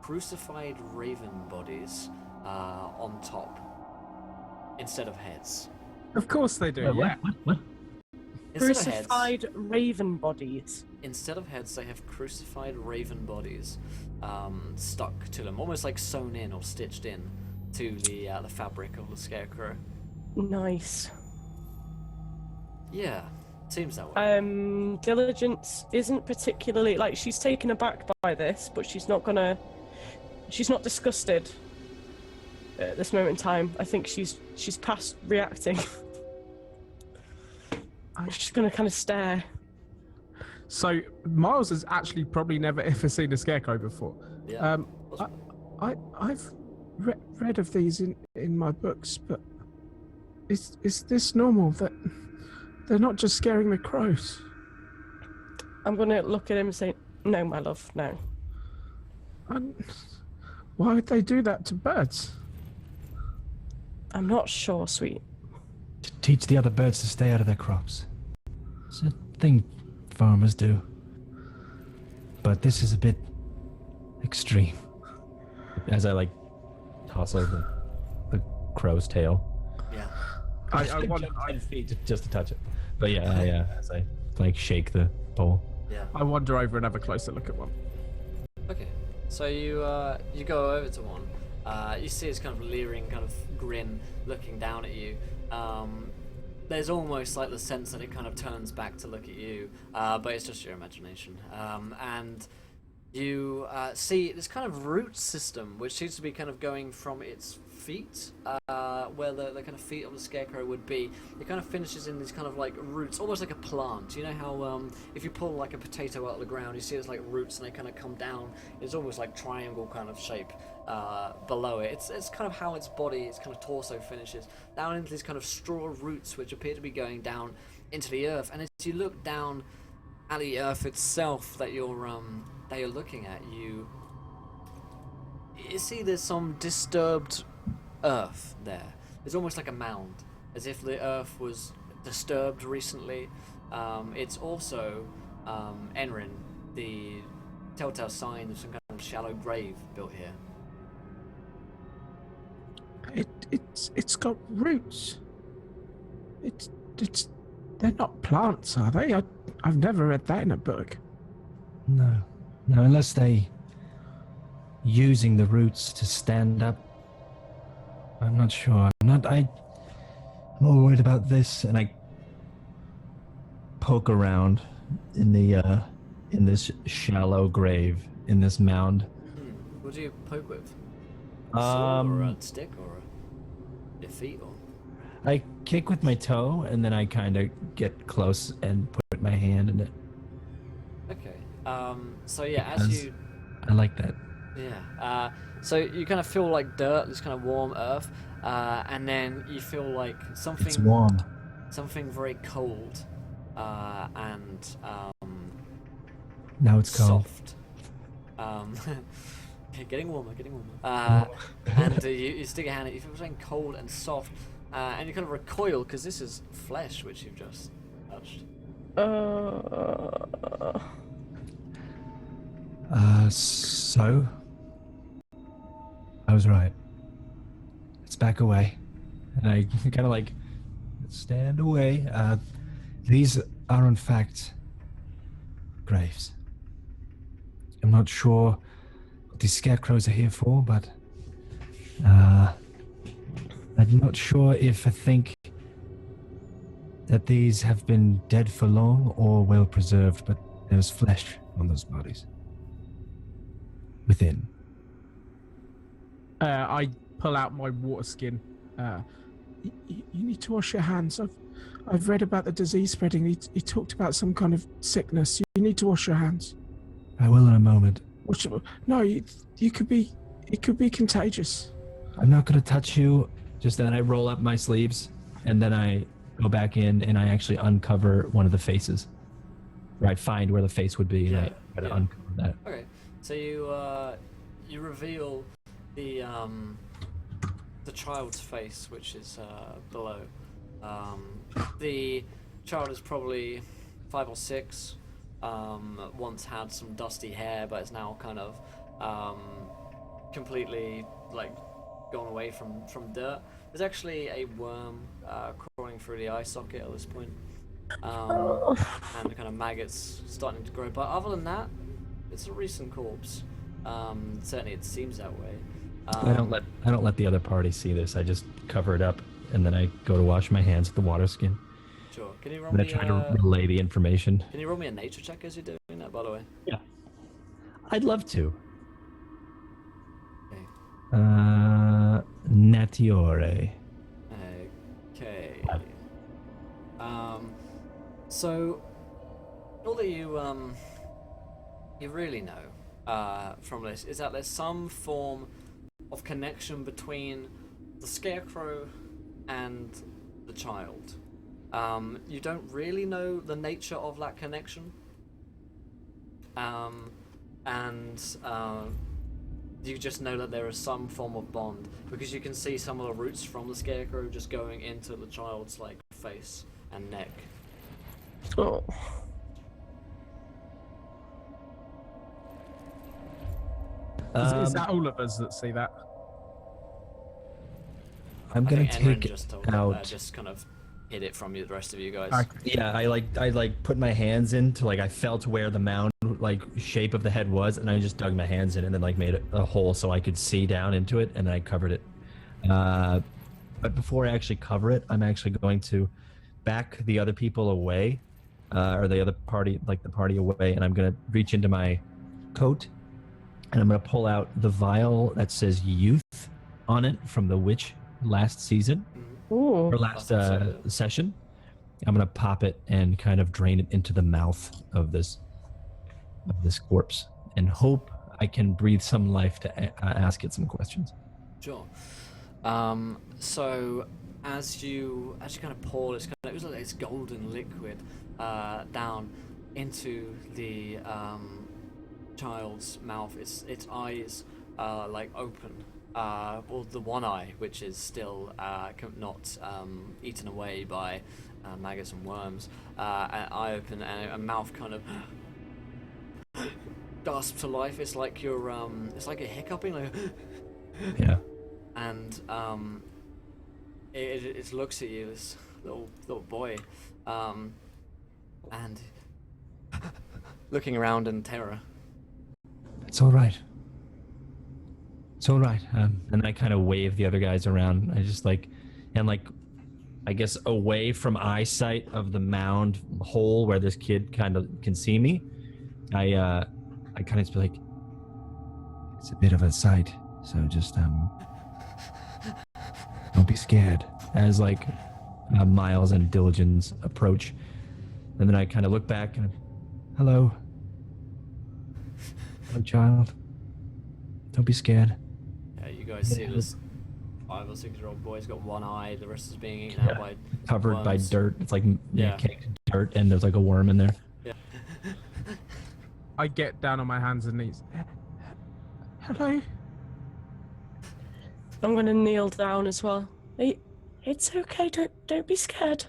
crucified raven bodies on top instead of heads. Of course they do. Yeah. What? Crucified raven bodies. Instead of heads, they have crucified raven bodies stuck to them, almost like sewn in or stitched in to the fabric of the scarecrow. Nice. Yeah, seems that way. Diligence isn't particularly like she's taken aback by this, but she's not disgusted at this moment in time. I think she's past reacting. She's gonna kind of stare. So Miles has actually probably never ever seen a scarecrow before. Yeah. I've read of these in my books, but is this normal that they're not just scaring the crows? I'm gonna look at him and say, "No, my love, no." And why would they do that to birds? I'm not sure, sweet. To teach the other birds to stay out of their crops. It's a thing farmers do. But this is a bit extreme. As I toss over the crow's tail. Yeah. I want 10 feet just to touch it. But yeah, as I shake the pole. Yeah. I wander over and have a closer look at one. Okay. So you go over to one. You see his kind of leering kind of grin looking down at you. There's almost like the sense that it kind of turns back to look at you, but it's just your imagination. And you see this kind of root system, which seems to be kind of going from its feet, where the kind of feet of the scarecrow would be. It kind of finishes in these kind of like roots, almost like a plant. You know how if you pull like a potato out of the ground, you see there's like roots and they kind of come down. It's almost like triangle kind of shape below it. It's kind of how its body, its kind of torso finishes down into these kind of straw roots, which appear to be going down into the earth. And as you look down at the earth itself that you're looking at, you see there's some disturbed earth there. There's almost like a mound, as if the earth was disturbed recently. It's also Enrin, the telltale sign of some kind of shallow grave built here. It's got roots. They're not plants, are they? I've never read that in a book. No, unless they using the roots to stand up. I'm not sure. I'm more worried about this, and I poke around in the in this shallow grave in this mound. What do you poke with? A sword or a stick or your feet or? I kick with my toe, and then I kind of get close and put my hand in it. Okay. So yeah, Because as you. I like that. Yeah. So you kind of feel like dirt, this kind of warm earth, and then you feel like something. It's warm. Something very cold, and Now it's cold. soft. Okay, getting warmer. And you stick your hand in it, you feel something cold and soft, and you kind of recoil because this is flesh which you've just touched. So I was right. Let's back away. And I kind of stand away. These are in fact graves. I'm not sure what these scarecrows are here for, but I'm not sure if I think that these have been dead for long or well preserved, but there's flesh on those bodies. Within. I pull out my water skin. You need to wash your hands. I've read about the disease spreading. He talked about some kind of sickness. You need to wash your hands. I will in a moment. No, you could be. It could be contagious. I'm not going to touch you. Just then I roll up my sleeves, and then I go back in, and I actually uncover one of the faces. Or I find where the face would be, and I try to uncover that. Okay, so you reveal the child's face, which is below. The child is probably 5 or 6. Once had some dusty hair, but is now kind of completely like gone away from dirt. There's actually a worm crawling through the eye socket at this point, and kind of maggots starting to grow. But other than that, it's a recent corpse. Certainly, it seems that way. I don't let the other party see this. I just cover it up, and then I go to wash my hands with the water skin. Sure. Can you roll I'm me? gonna try to relay the information. Can you roll me a nature check as you're doing that, by the way? Yeah. I'd love to. Okay. Natiore. Okay. So all that you really know from this is that there's some form of connection between the scarecrow and the child. You don't really know the nature of that connection. You just know that there is some form of bond because you can see some of the roots from the scarecrow just going into the child's like face and neck. Oh. Is that all of us that see that? I'm I gonna think Enron take just out. just kind of hid it from you, the rest of you guys. Okay. Yeah, I put my hands into like I felt where the mound like shape of the head was, and I just dug my hands in and then like made a hole so I could see down into it, and then I covered it. But before I actually cover it, I'm actually going to back the other people away, or the other party, like the party away, and I'm gonna reach into my coat, and I'm gonna pull out the vial that says youth on it from the witch last season. Ooh. Or last session. I'm gonna pop it and kind of drain it into the mouth of this corpse, and hope I can breathe some life to ask it some questions. Sure. So as you kind of pour this it was like this golden liquid down into the child's mouth, its eyes like open. Well, the one eye, which is still not eaten away by maggots and worms, an eye open and a mouth kind of gasps to life. It's like you're it's like a hiccuping, like Yeah. and it looks at you, this little boy, and looking around in terror. It's all right. It's all right. And I kind of wave the other guys around. I just like, I guess away from eyesight of the mound hole where this kid kind of can see me. I kind of just be like, It's a bit of a sight, so just don't be scared. as like Miles and Diligence approach, and then I kind of look back and Hello. Hello, child. Don't be scared. Yeah, you guys see this 5 or 6-year-old boy's got one eye, the rest is being eaten out by covered by worms. dirt. It's like Yeah. caked dirt, and there's like a worm in there. Yeah. I get down on my hands and knees. Hello. I'm gonna kneel down as well. It's okay. Don't be scared.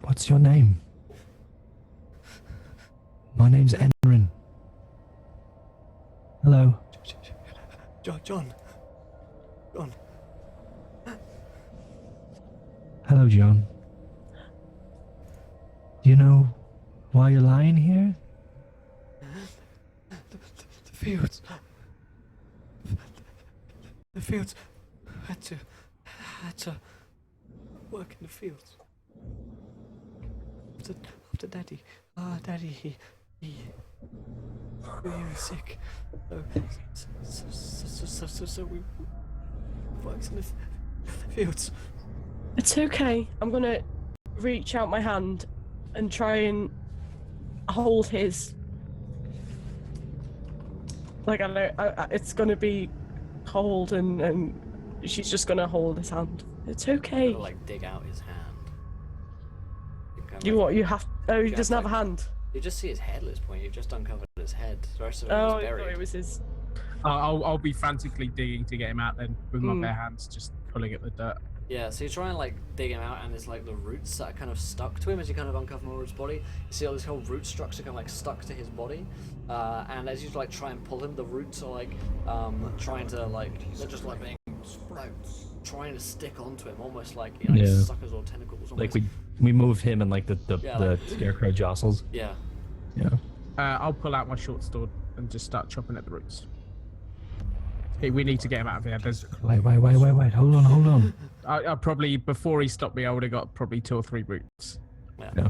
What's your name? My name's Enrin. Hello. John. Hello, John. Do you know why you're lying here? The fields. The fields. Had to work in the fields. After Daddy. Daddy, he really sick. So we bugs in the fields. It's okay. I'm gonna reach out my hand and try and hold his. Like I know, it's gonna be cold, and she's just gonna hold his hand. It's okay. Gonna, like, dig out his hand. You what? You have? Oh, he have, doesn't have a like- hand. You just see his head at this point. You've just uncovered his head. The rest of it Oh, was I buried. thought it was his. I'll be frantically digging to get him out then with my Mm. bare hands, just pulling at the dirt. Yeah, so you try and like dig him out, and there's like the roots that are kind of stuck to him as you kind of uncover Morud's body. You see all this whole root structure kind of like stuck to his body, and as you like try and pull him, the roots are like trying to like they're just like being like trying to stick onto him, almost like you know, Yeah. suckers or tentacles. Like Almost. we move him and like the Yeah, the like- scarecrow jostles. Yeah. Yeah. I'll pull out my short sword and just start chopping at the roots. Hey, we need to get him out of here. There's, Wait. Hold on. I probably before he stopped me, I would have got probably 2 or 3 roots. Yeah.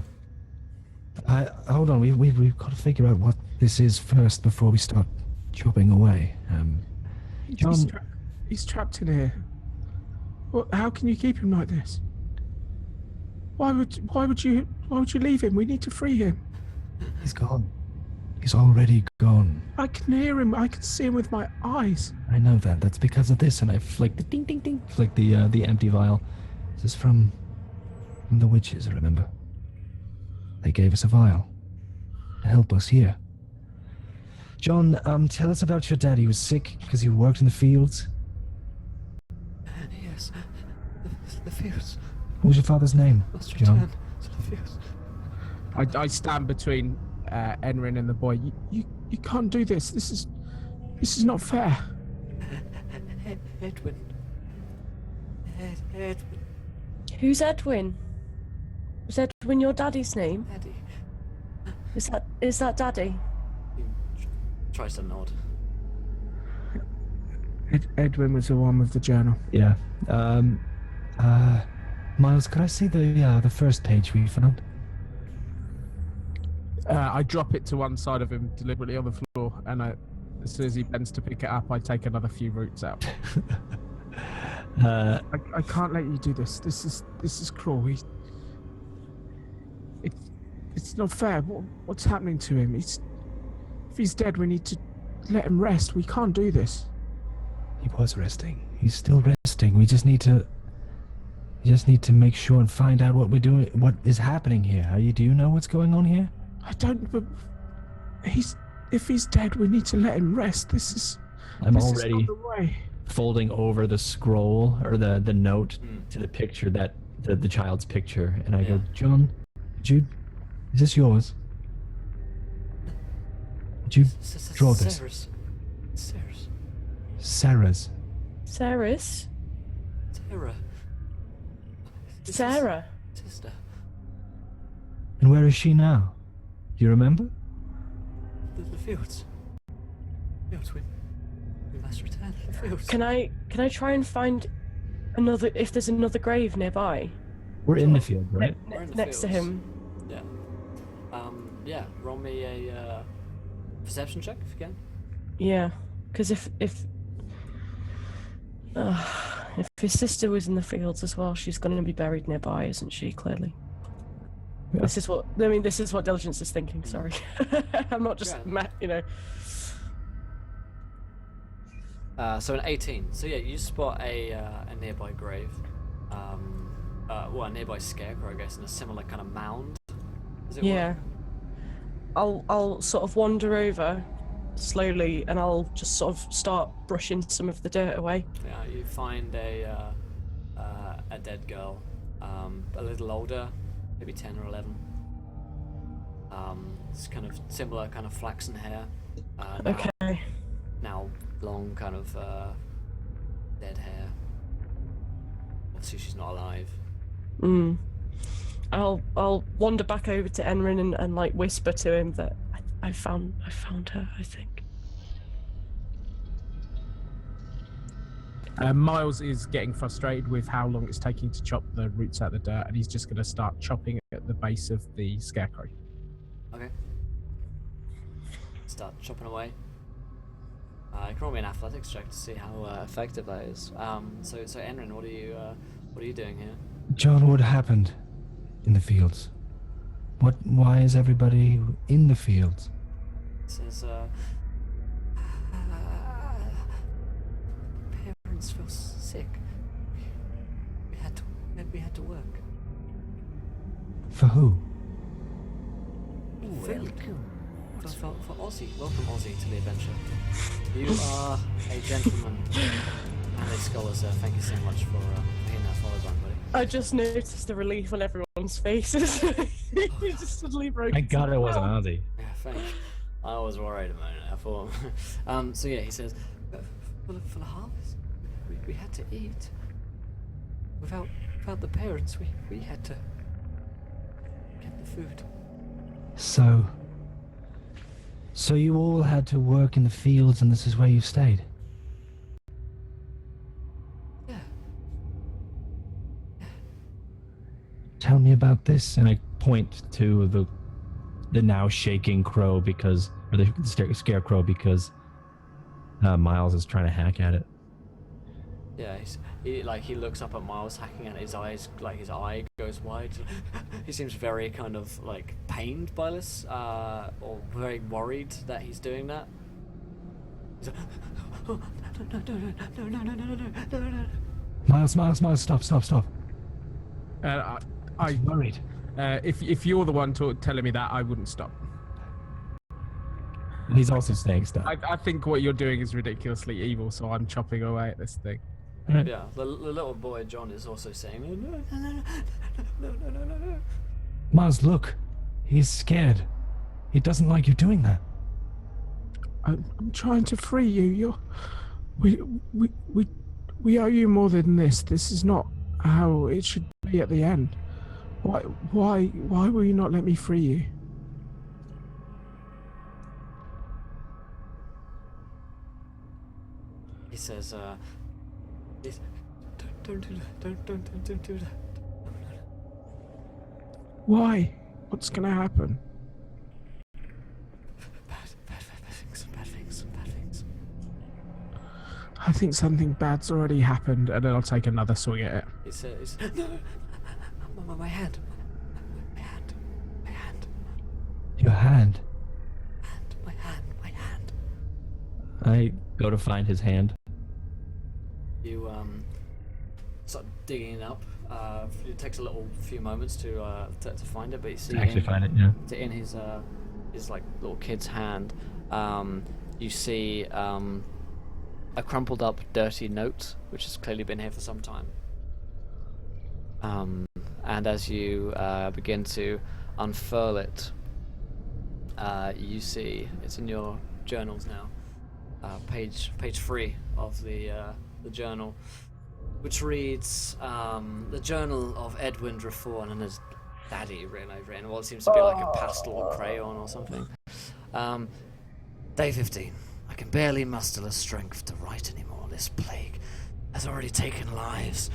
Hold on. We've got to figure out what this is first before we start chopping away. John, He's trapped in here. How can you keep him like this? Why would you leave him? We need to free him. he's gone. He's already gone. I can hear him. I can see him with my eyes. I know that. That's because of this, and I flick the ding ding ding, flick the empty vial. This is from the witches. Remember? They gave us a vial to help us here. John, tell us about your dad. He was sick because he worked in the fields. Yes. The fields. What was your father's name, Let's John? return to the fields. I stand between Enrin and the boy. You can't do this. This is not fair. Edwin. Edwin. Who's Edwin? Was Edwin your daddy's name? Eddie. Is that daddy? He tries to nod. Edwin was the one with the journal. Yeah. Miles, could I see the first page we found? I drop it to one side of him deliberately on the floor, and as soon as he bends to pick it up, I take another few roots out. I can't let you do this. This is cruel. It's not fair. What's happening to him? If he's dead, we need to let him rest. We can't do this. He was resting. He's still resting. We just need to make sure and find out what we're doing. What is happening here? Do you know what's going on here? I don't. But if he's dead, we need to let him rest. I'm this already is not the way. folding over the scroll or the note to the picture that the child's picture, and I go, John, Jude, is this yours? Did you draw this? Sarah's. Sarah's. Sarah. Sarah. Sister. And where is she now? Do you remember? The fields. Fields. We must return to the fields. Can I try and find if there's another grave nearby? We're in the field, right? We're in the Next to fields. him. Yeah. Roll me a perception check if you can. Yeah, because if his sister was in the fields as well, she's going to be buried nearby, isn't she? Clearly. Yeah. This is what Diligence is thinking. Sorry, I'm not just So an 18. So yeah, you spot a nearby grave. A nearby scarecrow, I guess, in a similar kind of mound. As it Yeah. were. I'll sort of wander over slowly, and I'll just sort of start brushing some of the dirt away. Yeah, you find a dead girl, a little older, maybe 10 or 11. It's kind of similar, kind of flaxen hair. Okay. Now long, kind of dead hair. Obviously, she's not alive. I'll wander back over to Enrin and like whisper to him that I found her, I think. Miles is getting frustrated with how long it's taking to chop the roots out of the dirt, and he's just going to start chopping at the base of the scarecrow. Okay. Start chopping away. It can roll me an athletics check to see how effective that is. So Enrin, what are you doing here? John, what happened in the fields? Why is everybody in the fields? It says, parents feel sick. We had to work. For who? For Ozzy. Welcome, Ozzy, to the adventure. You are a gentleman and a scholar, sir. Thank you so much for hitting that follow button, buddy. I just noticed the relief on everyone's faces. You just suddenly broke. I got it wasn't down. Ozzy. Yeah, thanks. I was worried a moment. I thought. So yeah, he says, for the harvest, we had to eat. Without the parents, we had to get the food. So you all had to work in the fields, and this is where you stayed? Yeah. Tell me about this. And I point to the now shaking crow because, or the scarecrow because Miles is trying to hack at it. Yeah, he looks up at Miles hacking and his eye goes wide. He seems very kind of like pained by this, or very worried that he's doing that. He's like, oh, no. Miles, stop. I'm Worried. If you're the one telling me that, I wouldn't stop. He's also saying stuff. I think what you're doing is ridiculously evil, so I'm chopping away at this thing. Yeah, the little boy John is also saying, no. Miles, look. He's scared. He doesn't like you doing that. I'm trying to free you. We owe you more than this. This is not how it should be at the end. Why will you not let me free you? He says, don't do that. Why? What's gonna happen? Bad things. I think something bad's already happened, and then I'll take another swing at it. He says, no, my hand. Your hand. My hand. I go to find his hand. You start digging it up. It takes a few moments to find it, but you see Find it, yeah. in his like little kid's hand, you see a crumpled up, dirty note, which has clearly been here for some time. And as you begin to unfurl it, you see it's in your journals now. Page 3 of the journal, which reads the journal of Edwin Drefort, and his daddy written over it in what seems to be like a pastel crayon or something. Day 15. I can barely muster the strength to write anymore. This plague has already taken lives.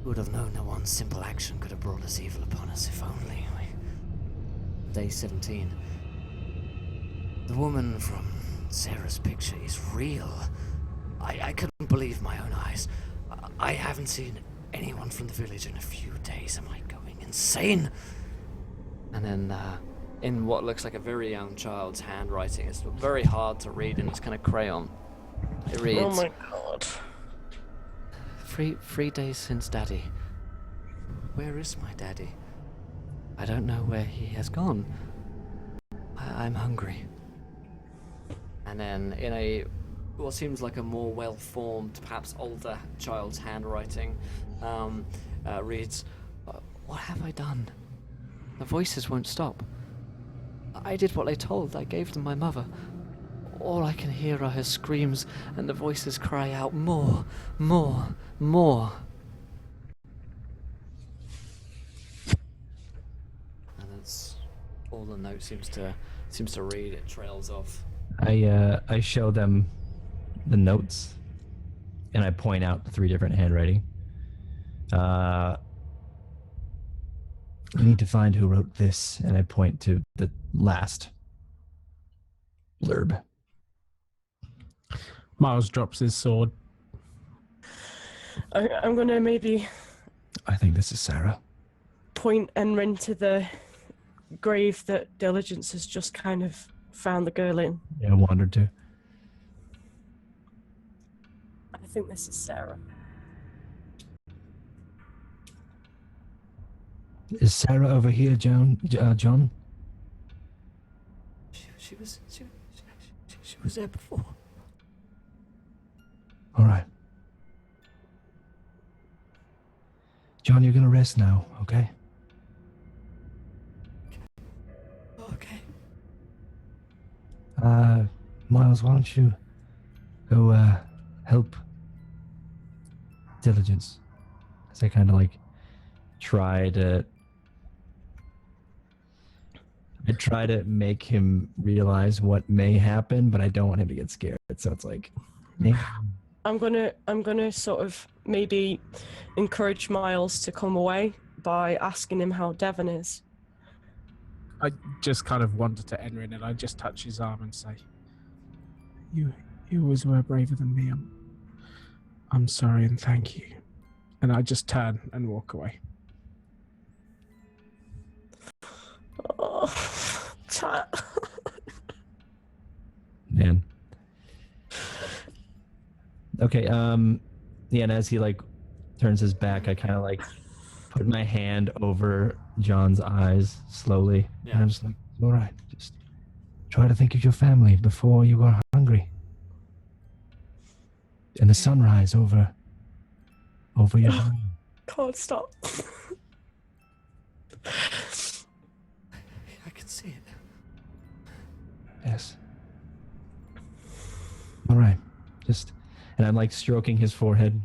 Who would have known that one simple action could have brought this evil upon us, if only. Day 17. The woman from Sarah's picture is real. I couldn't believe my own eyes. I haven't seen anyone from the village in a few days. Am I going insane? And then, in what looks like a very young child's handwriting, it's very hard to read in this kind of crayon. It reads, Oh my god. 3 days since Daddy. Where is my daddy? I don't know where he has gone. I'm hungry. And then in what seems like a more well-formed, perhaps older child's handwriting, reads, what have I done? The voices won't stop. I did what they told. I gave them my mother. All I can hear are her screams, and the voices cry out, more. And that's all the note seems to read. It trails off. I show them the notes, and I point out the 3 different handwriting. We need to find who wrote this, and I point to the last blurb. Miles drops his sword. I'm gonna maybe I think this is Sarah. point Enrin to the grave that Diligence has just kind of found the girl in. Yeah, wandered to. I think this is Sarah. Is Sarah over here, John? John? She was there before. All right. John, you're gonna rest now, okay? Okay. Miles, why don't you go help Diligence? As I kind of like try to make him realize what may happen, but I don't want him to get scared. So it's like, I'm gonna sort of maybe encourage Miles to come away by asking him how Devon is. I just kind of wander to Enrin and I just touch his arm and say, You always were braver than me. I'm sorry and thank you. And I just turn and walk away. Oh, chat. Man. Okay, yeah, and as he like turns his back, I kind of like put my hand over John's eyes slowly. Yeah. And I'm just like, all right, just try to think of your family before you are hungry. And the sunrise over your home. Can't stop. I can see it. Yes. All right, just. And I'm like stroking his forehead,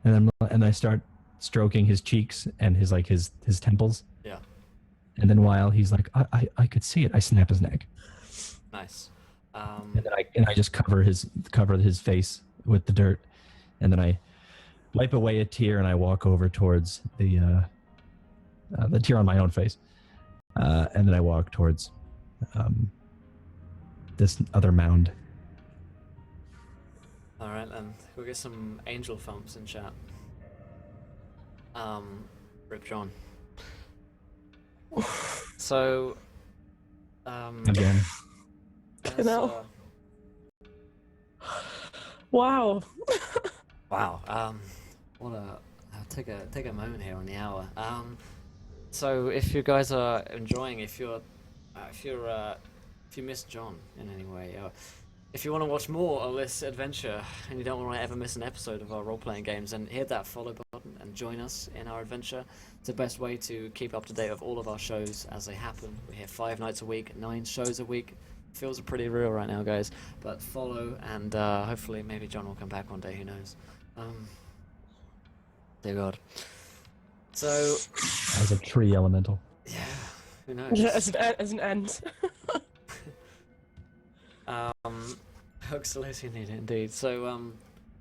and I start stroking his cheeks and his like his temples. Yeah. And then while he's like, I could see it, I snap his neck. Nice. And then I just cover his face with the dirt, and then I wipe away a tear and I walk over towards the tear on my own face, and then I walk towards this other mound. All right, then we'll get some angel thumps in chat. Rip John. So, Again. as, No. Wow. wow. What a. I'll take a moment here on the hour. So if you guys are enjoying, if you miss John in any way, if you want to watch more of this adventure and you don't want to ever miss an episode of our role-playing games, then hit that follow button and join us in our adventure. It's the best way to keep up to date with all of our shows as they happen. We're here 5 nights a week, 9 shows a week. Feels pretty real right now, guys. But follow, and hopefully maybe John will come back one day, who knows. Dear God. So... As a tree elemental. Yeah, who knows? Yeah, as an end. Hooks Celestia need it indeed. So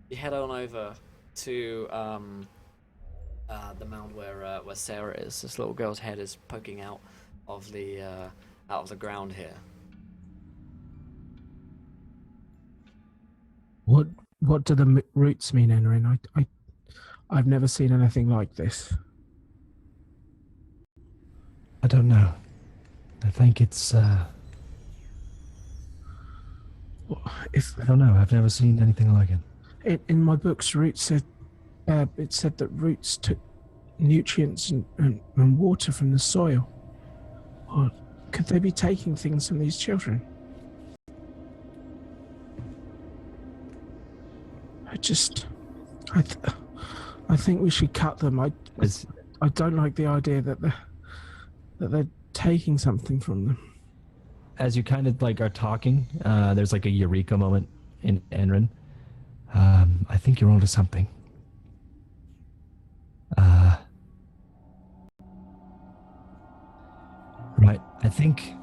you head on over to the mound where Sarah is. This little girl's head is poking out of the ground here. What do the roots mean, Enrin? I've never seen anything like this. I don't know. I think it's. If I don't know. I've never seen anything like it. in my books, roots said it said that roots took nutrients and water from the soil. Or could they be taking things from these children? I think we should cut them. I don't like the idea that they're taking something from them. As you kind of like are talking, there's like a eureka moment in Enrin. I think you're onto something. Right. I think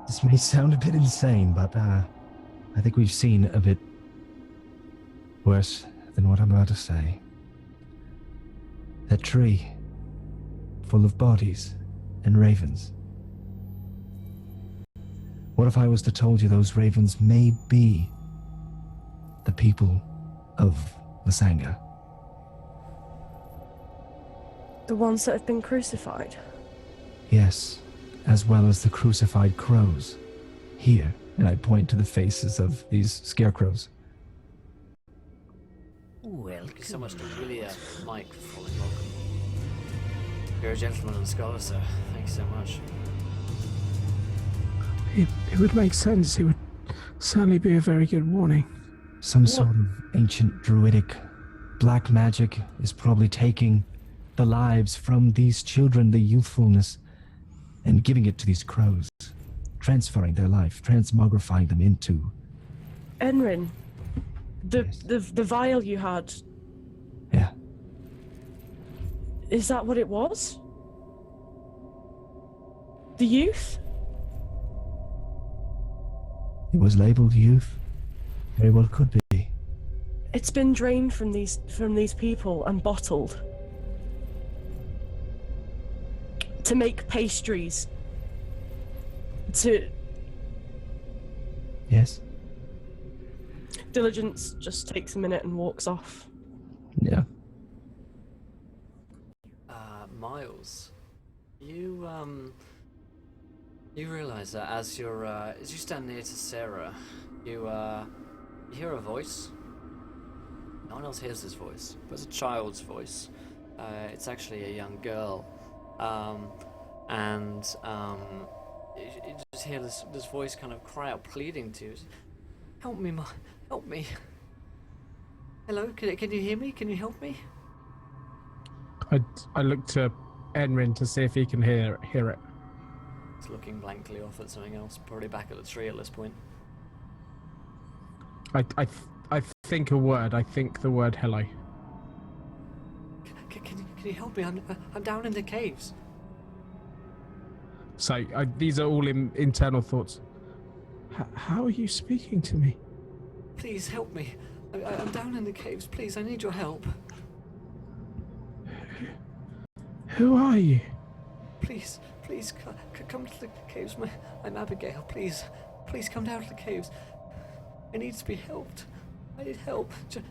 this may sound a bit insane, but I think we've seen a bit worse than what I'm about to say. That tree, full of bodies and ravens. What if I was to told you those ravens may be the people of Lysanga. The ones that have been crucified. Yes, as well as the crucified crows. Here, and I point to the faces of these scarecrows. Well, thank you so much to Willia Mike for following. Welcome. You're a gentleman and scholar, sir. Thank you so much. It would make sense. It would certainly be a very good warning. Some sort of ancient druidic black magic is probably taking the lives from these children, the youthfulness, and giving it to these crows, transferring their life, transmogrifying them into. Enrin, the vial you had, Yeah. is that what it was? The youth? It was labeled youth. Very well could be. It's been drained from these people and bottled to make pastries. Yes? Diligence just takes a minute and walks off. Yeah. Miles, you realize that as you stand near to Sarah, you hear a voice. No one else hears this voice, but it's a child's voice. It's actually a young girl, and you just hear this voice kind of cry out, pleading to you, "Help me, help me! Hello, can you hear me? Can you help me?" I look to Enrin to see if he can hear it. He's looking blankly off at something else, probably back at the tree at this point. I think a word. I think the word hello. Can you help me? I'm down in the caves. So these are all internal thoughts. How are you speaking to me? Please help me. I'm down in the caves. Please, I need your help. Who are you? Please, come to the caves. I'm Abigail. Please come down to the caves. I need to be helped. I need help. To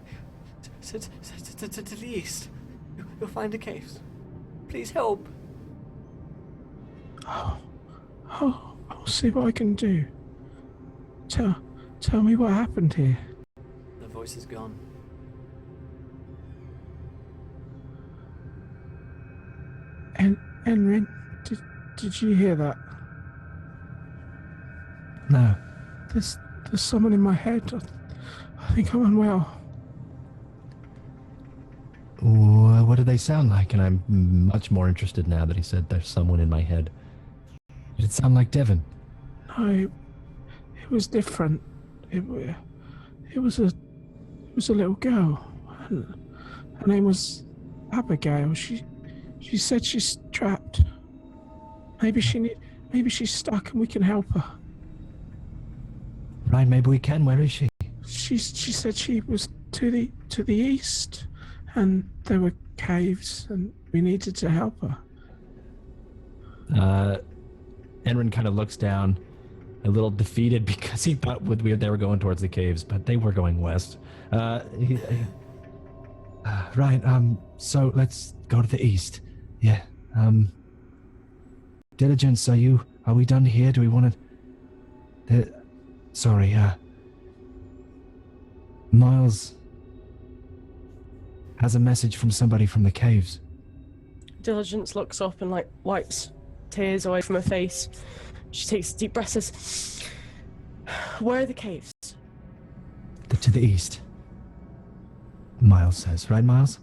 the east. You'll find the caves. Please help. I'll see what I can do. Tell me what happened here. The voice is gone. Enrin, did you hear that? No. There's someone in my head. I think I'm unwell. What did they sound like? And I'm much more interested now that he said there's someone in my head. Did it sound like Devon? No, it was different. It was a little girl. Her name was Abigail. She said she's trapped. Maybe she's stuck and we can help her. Right, maybe we can. Where is she? She said she was to the east, and there were caves, and we needed to help her. Enrin kind of looks down, a little defeated because he thought they were going towards the caves, but they were going west. Right, so let's go to the east. Yeah, Diligence, are we done here? Do we want to... Sorry, Miles has a message from somebody from the caves. Diligence looks up and wipes tears away from her face. She takes a deep breath, says, "Where are the caves?" To the east. Miles says. Right, Miles?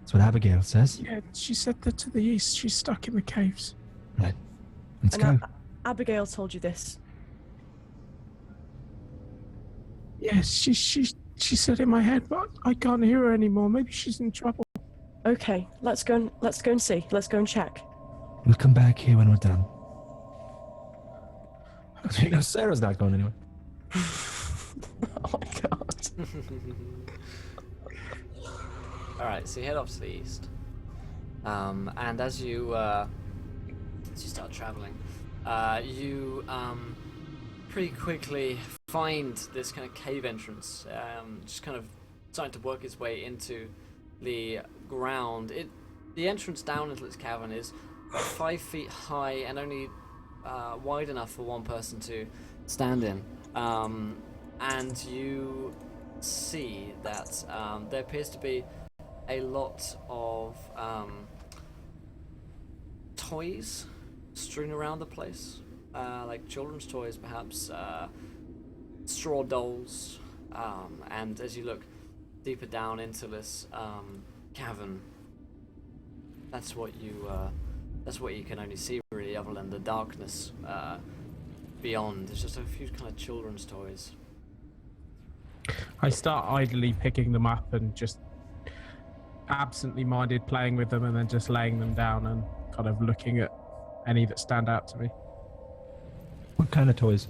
That's what Abigail says. Yeah, she said that to the east. She's stuck in the caves. Right. Let's And go. Abigail told you this. Yes, she said in my head, but I can't hear her anymore. Maybe she's in trouble. Okay, let's go and see. Let's go and check. We'll come back here when we're done. You know, Sarah's not going anywhere. Oh my god. Alright, so you head off to the east. And as you start traveling, you pretty quickly find this kind of cave entrance, just kind of starting to work its way into the ground. The entrance down into this cavern is 5 feet high and only wide enough for one person to stand in. And you see that there appears to be a lot of toys strewn around the place, like children's toys, perhaps straw dolls. And as you look deeper down into this cavern, that's what you can only see, really, other than the darkness beyond. There's just a few kind of children's toys. I start idly picking them up and just absently minded playing with them, and then just laying them down and kind of looking at any that stand out to me. What kind of toys?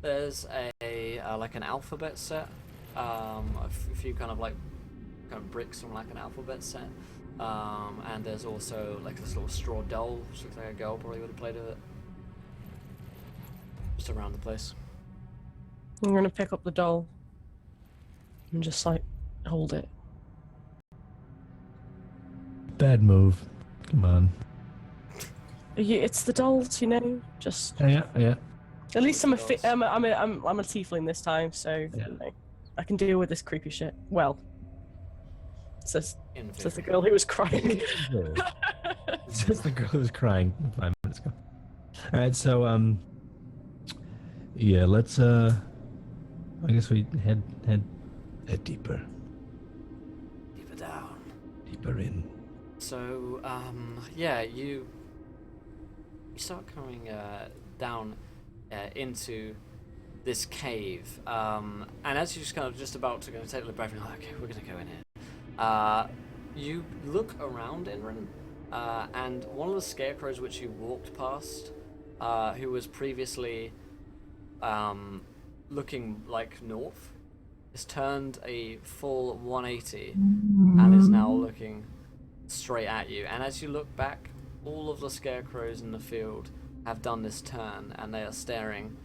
There's a like an alphabet set, a few kind of bricks from like an alphabet set, and there's also like this little straw doll, which looks like a girl probably would have played with it. Just around the place. I'm gonna pick up the doll and just like hold it. Bad move. Come on. It's the dolls, you know. Just Yeah. at least I'm a tiefling this time, so Yeah. you know, I can deal with this creepy shit. Well, says In the girl who was crying. Says the girl who's crying 5 minutes ago. All right, so yeah, let's I guess we head deeper deeper down. in. So yeah, you start coming down into this cave, and as you're just kind of just about to go take a little breath, you're like, okay, we're gonna go in here. You look around, Inran, and one of the scarecrows which you walked past, who was previously looking like north, has turned a full 180 and is now looking straight at you. And as you look back, all of the scarecrows in the field have done this turn, and they are staring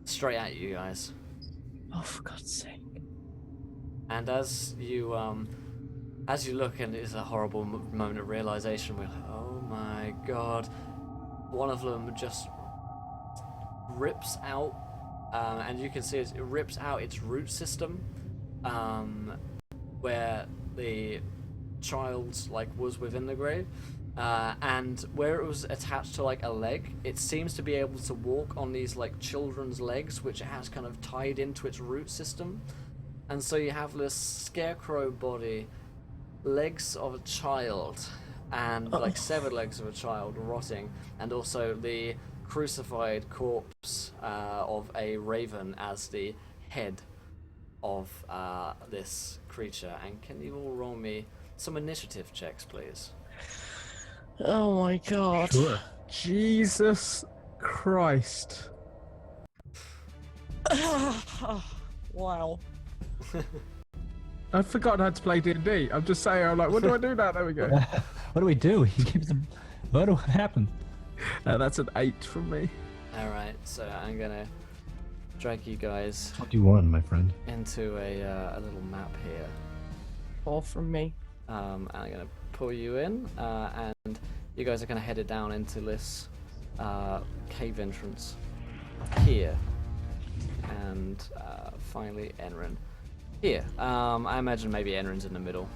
straight at you guys. Oh, for God's sake! And as you look, and it is a horrible moment of realization, we're like, oh my god. One of them just rips out, and you can see it rips out its root system, where the child was within the grave, and where it was attached to like a leg, it seems to be able to walk on these like children's legs, which it has kind of tied into its root system. And so you have this scarecrow body, legs of a child, and like severed legs of a child rotting, and also the crucified corpse of a raven as the head of this creature. And can you all roll me some initiative checks, please? Oh my God! Sure. Jesus Christ. Wow. I've forgotten how to play D&D. I'm just saying, I'm like, what do I do now? There we go. What do we do? He keeps them. What happened? That's an 8 from me. Alright, so I'm gonna drag you guys 21, my friend. into a little map here. 4 from me. And I'm gonna pull you in, and you guys are gonna head it down into this cave entrance here. And finally, Enrin here. I imagine maybe Enrin's in the middle.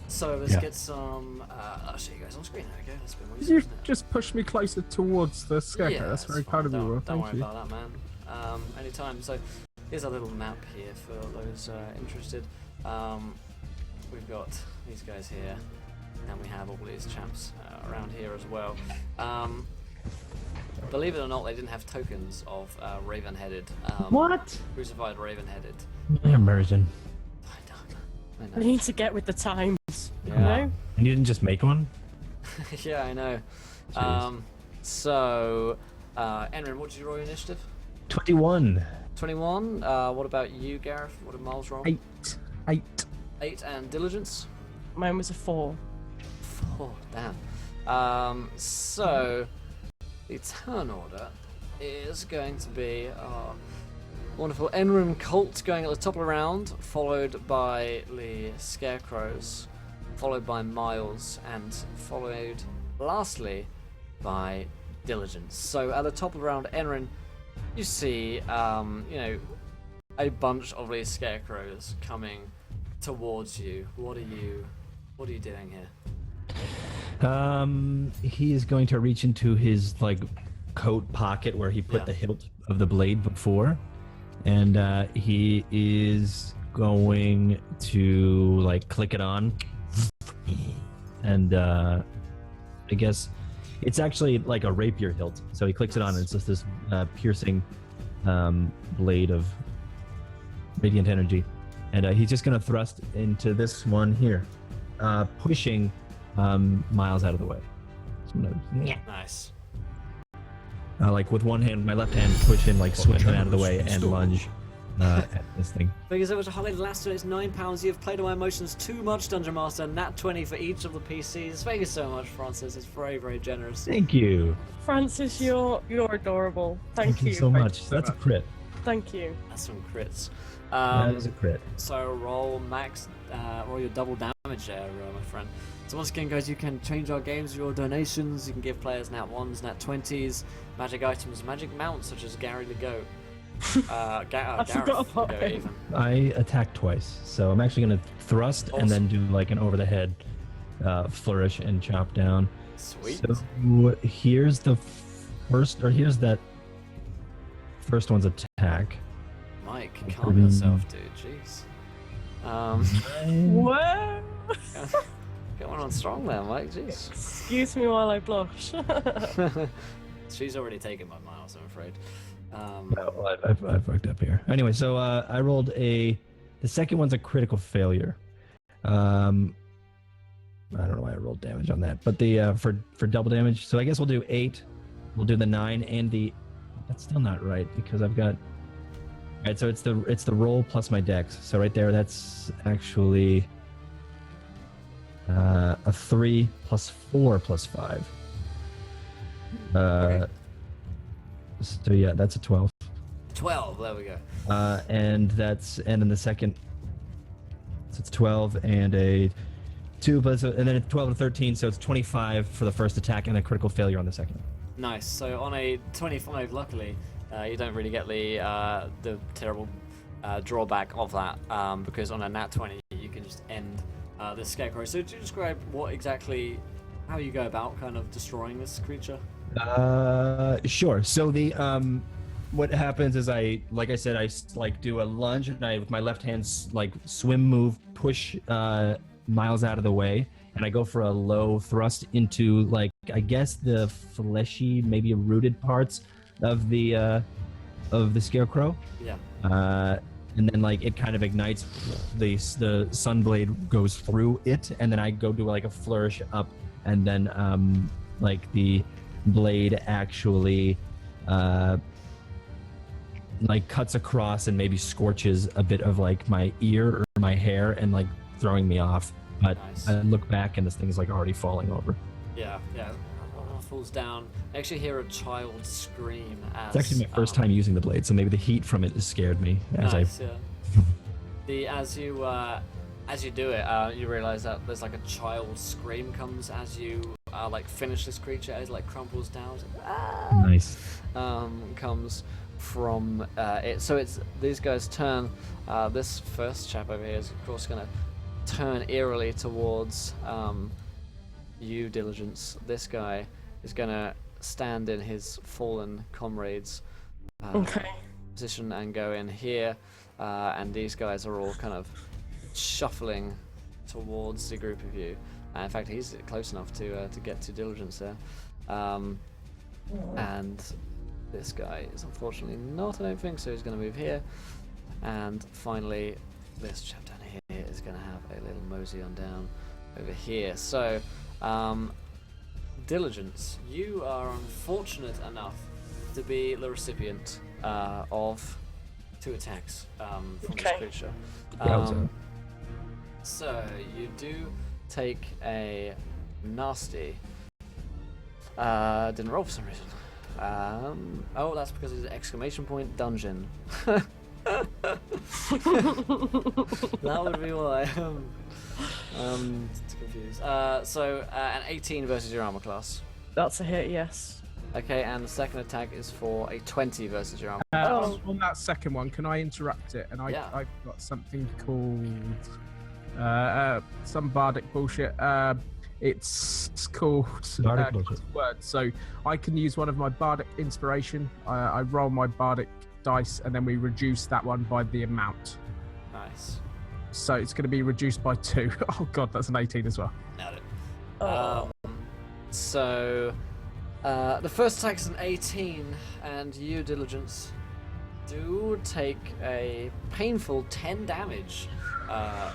So let's get some. I'll show you guys on screen. There we go. That's been more You useful, isn't it? just pushed me closer towards the scarecrow. Yeah, that's very fine. kind of you, Will. Don't Thank worry you. about that, man. Anytime. So here's a little map here for those interested. We've got these guys here, and we have all these chaps around here as well. Believe it or not, they didn't have tokens of raven-headed. What? Crucified raven-headed. Immersion. I We know. need to get with the times. You Yeah. know? And you didn't just make one? Yeah, I know. Jeez. So, Enrin, what did you roll your initiative? 21. 21. What about you, Gareth? What did Miles roll? 8. 8 and diligence. Mine was a 4. 4. Damn. So the turn order is going to be our wonderful Enron Colt going at the top of the round, followed by the Scarecrows, followed by Miles, and followed lastly by Diligence. So at the top of the round, Enron, you see, a bunch of these Scarecrows coming towards you. What are you doing here? He is going to reach into his coat pocket where he put the hilt of the blade before, and he is going to click it on, and I guess it's actually like a rapier hilt. So he clicks it on, and it's just this piercing blade of radiant energy, and he's just gonna thrust into this one here, pushing Miles out of the way. Nice. With one hand, my left hand, push him, swing him out of the way, and lunge at this thing. Because it was a holiday last year, it's £9. You've played on my emotions too much, Dungeon Master. Nat 20 for each of the PCs. Thank you so much, Francis. It's very, very generous. Thank you. Francis, you're adorable. Thank you so much. That's a crit. Thank you. That's some crits. That is a crit. So roll your double damage there, my friend. So once again, guys, you can change our games with your donations. You can give players nat 1s, nat 20s, magic items, magic mounts such as Gary the Goat. I forgot about Gareth the Goat, him. even. I attack twice, so I'm actually going to thrust and then do an over the head flourish and chop down. Sweet. So here's the here's that first one's attack. Mike, calm yourself, dude. Jeez. Whoa! Going on strong there, Mike. Jeez. Excuse me while I blush. She's already taken by Miles, I'm afraid. Well, I fucked up here. Anyway, so I rolled the second one's a critical failure. I don't know why I rolled damage on that, but the for double damage. So I guess we'll do 8. We'll do the 9 and that's still not right because I've got. All right, so it's the roll plus my dex. So right there, that's actually a 3 plus 4 plus 5. Okay. So yeah, that's a 12. 12, there we go. And then the second, so it's 12 and a 2 plus, and then it's 12 and 13, so it's 25 for the first attack and a critical failure on the second. Nice. So on a 25, luckily, you don't really get the terrible drawback of that, because on a nat 20 you can just end the Scarecrow. So do you describe how you go about kind of destroying this creature? Sure. So what happens is I do a lunge and I with my left hand swim move push Miles out of the way, and I go for a low thrust into I guess the fleshy, maybe rooted parts of the Scarecrow. Yeah. And then it kind of ignites, the sunblade goes through it, and then I go do a flourish up, and then the blade actually cuts across and maybe scorches a bit of my ear or my hair and throwing me off. But Nice. I look back and this thing's already falling over. Yeah. Falls down. I actually hear a child scream as. It's actually my first time using the blade, so maybe the heat from it has scared me. Nice, yeah. As you do it, you realize that there's a child scream comes as you finish this creature as it crumples down. Nice. Comes from it. So it's these guys turn. This first chap over here is of course going to turn eerily towards you, Diligence. This guy is going to stand in his fallen comrades' position and go in here, and these guys are all kind of shuffling towards the group of you. In fact, he's close enough to get to Diligence there, and this guy is unfortunately not. I don't think so. He's going to move here, and finally, this chap down here is going to have a little mosey on down over here. So. Diligence, you are unfortunate enough to be the recipient of 2 attacks from this creature. So you do take a nasty. Didn't roll for some reason. Oh, that's because it's an exclamation point dungeon. That would be why. Confused. So an 18 versus your armor class. That's a hit, yes. Okay, and the second attack is for a 20 versus your armor. On that second one, can I interrupt it? And Yeah. I've got something called some bardic bullshit. It's called Bardic bullshit. word. So I can use one of my bardic inspiration. I roll my bardic dice, and then we reduce that one by the amount. Nice. So it's going to be reduced by 2. Oh god, that's an 18 as well. Nailed it. Oh. So the first attack is an 18, and you, Diligence, do take a painful 10 damage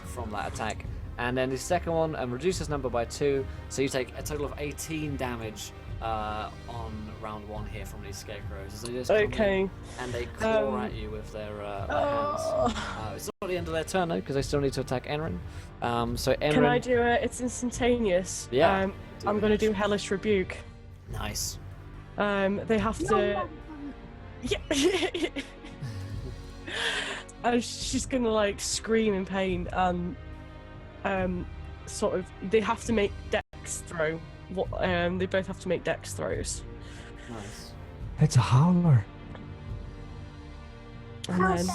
from that attack. And then the second one reduces number by 2, so you take a total of 18 damage on round 1 here from these scarecrows. So they just come in and they claw at you with their hands. It's not the end of their turn though, because they still need to attack Enrin. So Enrin, Can I do it? It's instantaneous. Yeah. I'm going to do Hellish Rebuke. Nice. They have to. Yeah. And she's going to like scream in pain and sort of. They have to make dex throw. They both have to make dex throws. Nice. It's a howler. And then,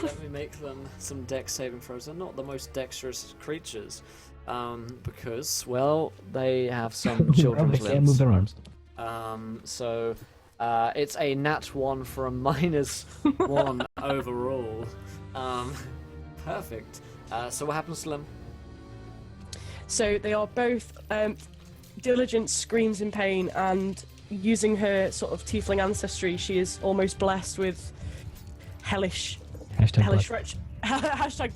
Let me make them some dex saving throws. They're not the most dexterous creatures, because, well, they have some children's They can't move limbs. their arms. So it's a nat 1 for a -1 overall. Perfect. So what happens to them? so they are both. Diligence screams in pain, and using her sort of tiefling ancestry, she is almost blessed with hellish hashtag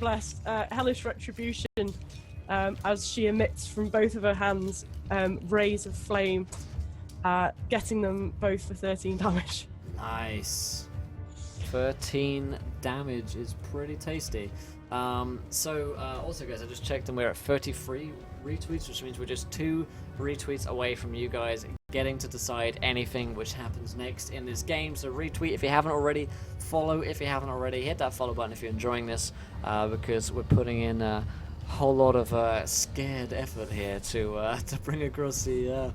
blessed hellish retribution, as she emits from both of her hands rays of flame, getting them both for 13 damage. Nice. 13 damage is pretty tasty. Also guys, I just checked and we're at 33 retweets, which means we're just 2 retweets away from you guys getting to decide anything which happens next in this game. So retweet if you haven't already, follow if you haven't already, hit that follow button if you're enjoying this, because we're putting in a whole lot of scared effort here to bring across the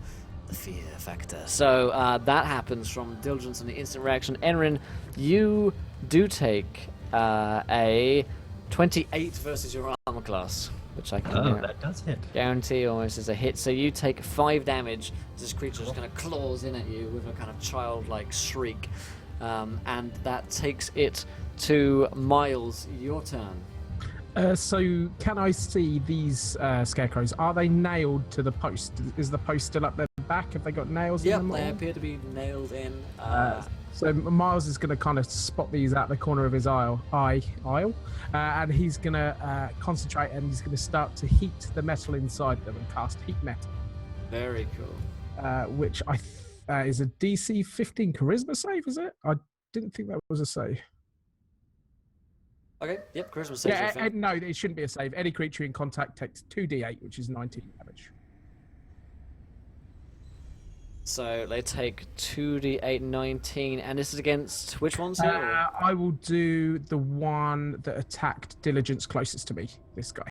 fear factor. So that happens from Diligence and the instant reaction. Enrin, you do take a 28 versus your armor class, which I can That does hit. guarantee almost is a hit. So you take 5 damage as this creature just kind of claws in at you with a kind of childlike shriek. And that takes it to Miles, your turn. So can I see these scarecrows? Are they nailed to the post? Is the post still up their back? Have they got nails in Yep, them? they appear to be nailed in. So Miles is going to kind of spot these out the corner of his eye, and he's going to concentrate, and he's going to start to heat the metal inside them and cast heat metal. Very cool. Which is a DC 15 charisma save, is it? I didn't think that was a save. Okay, yep, charisma saves your thing. No, it shouldn't be a save. Any creature in contact takes 2d8, which is 19 damage. So they take 2d8 19, and this is against which ones here? I will do the one that attacked Diligence closest to me, this guy.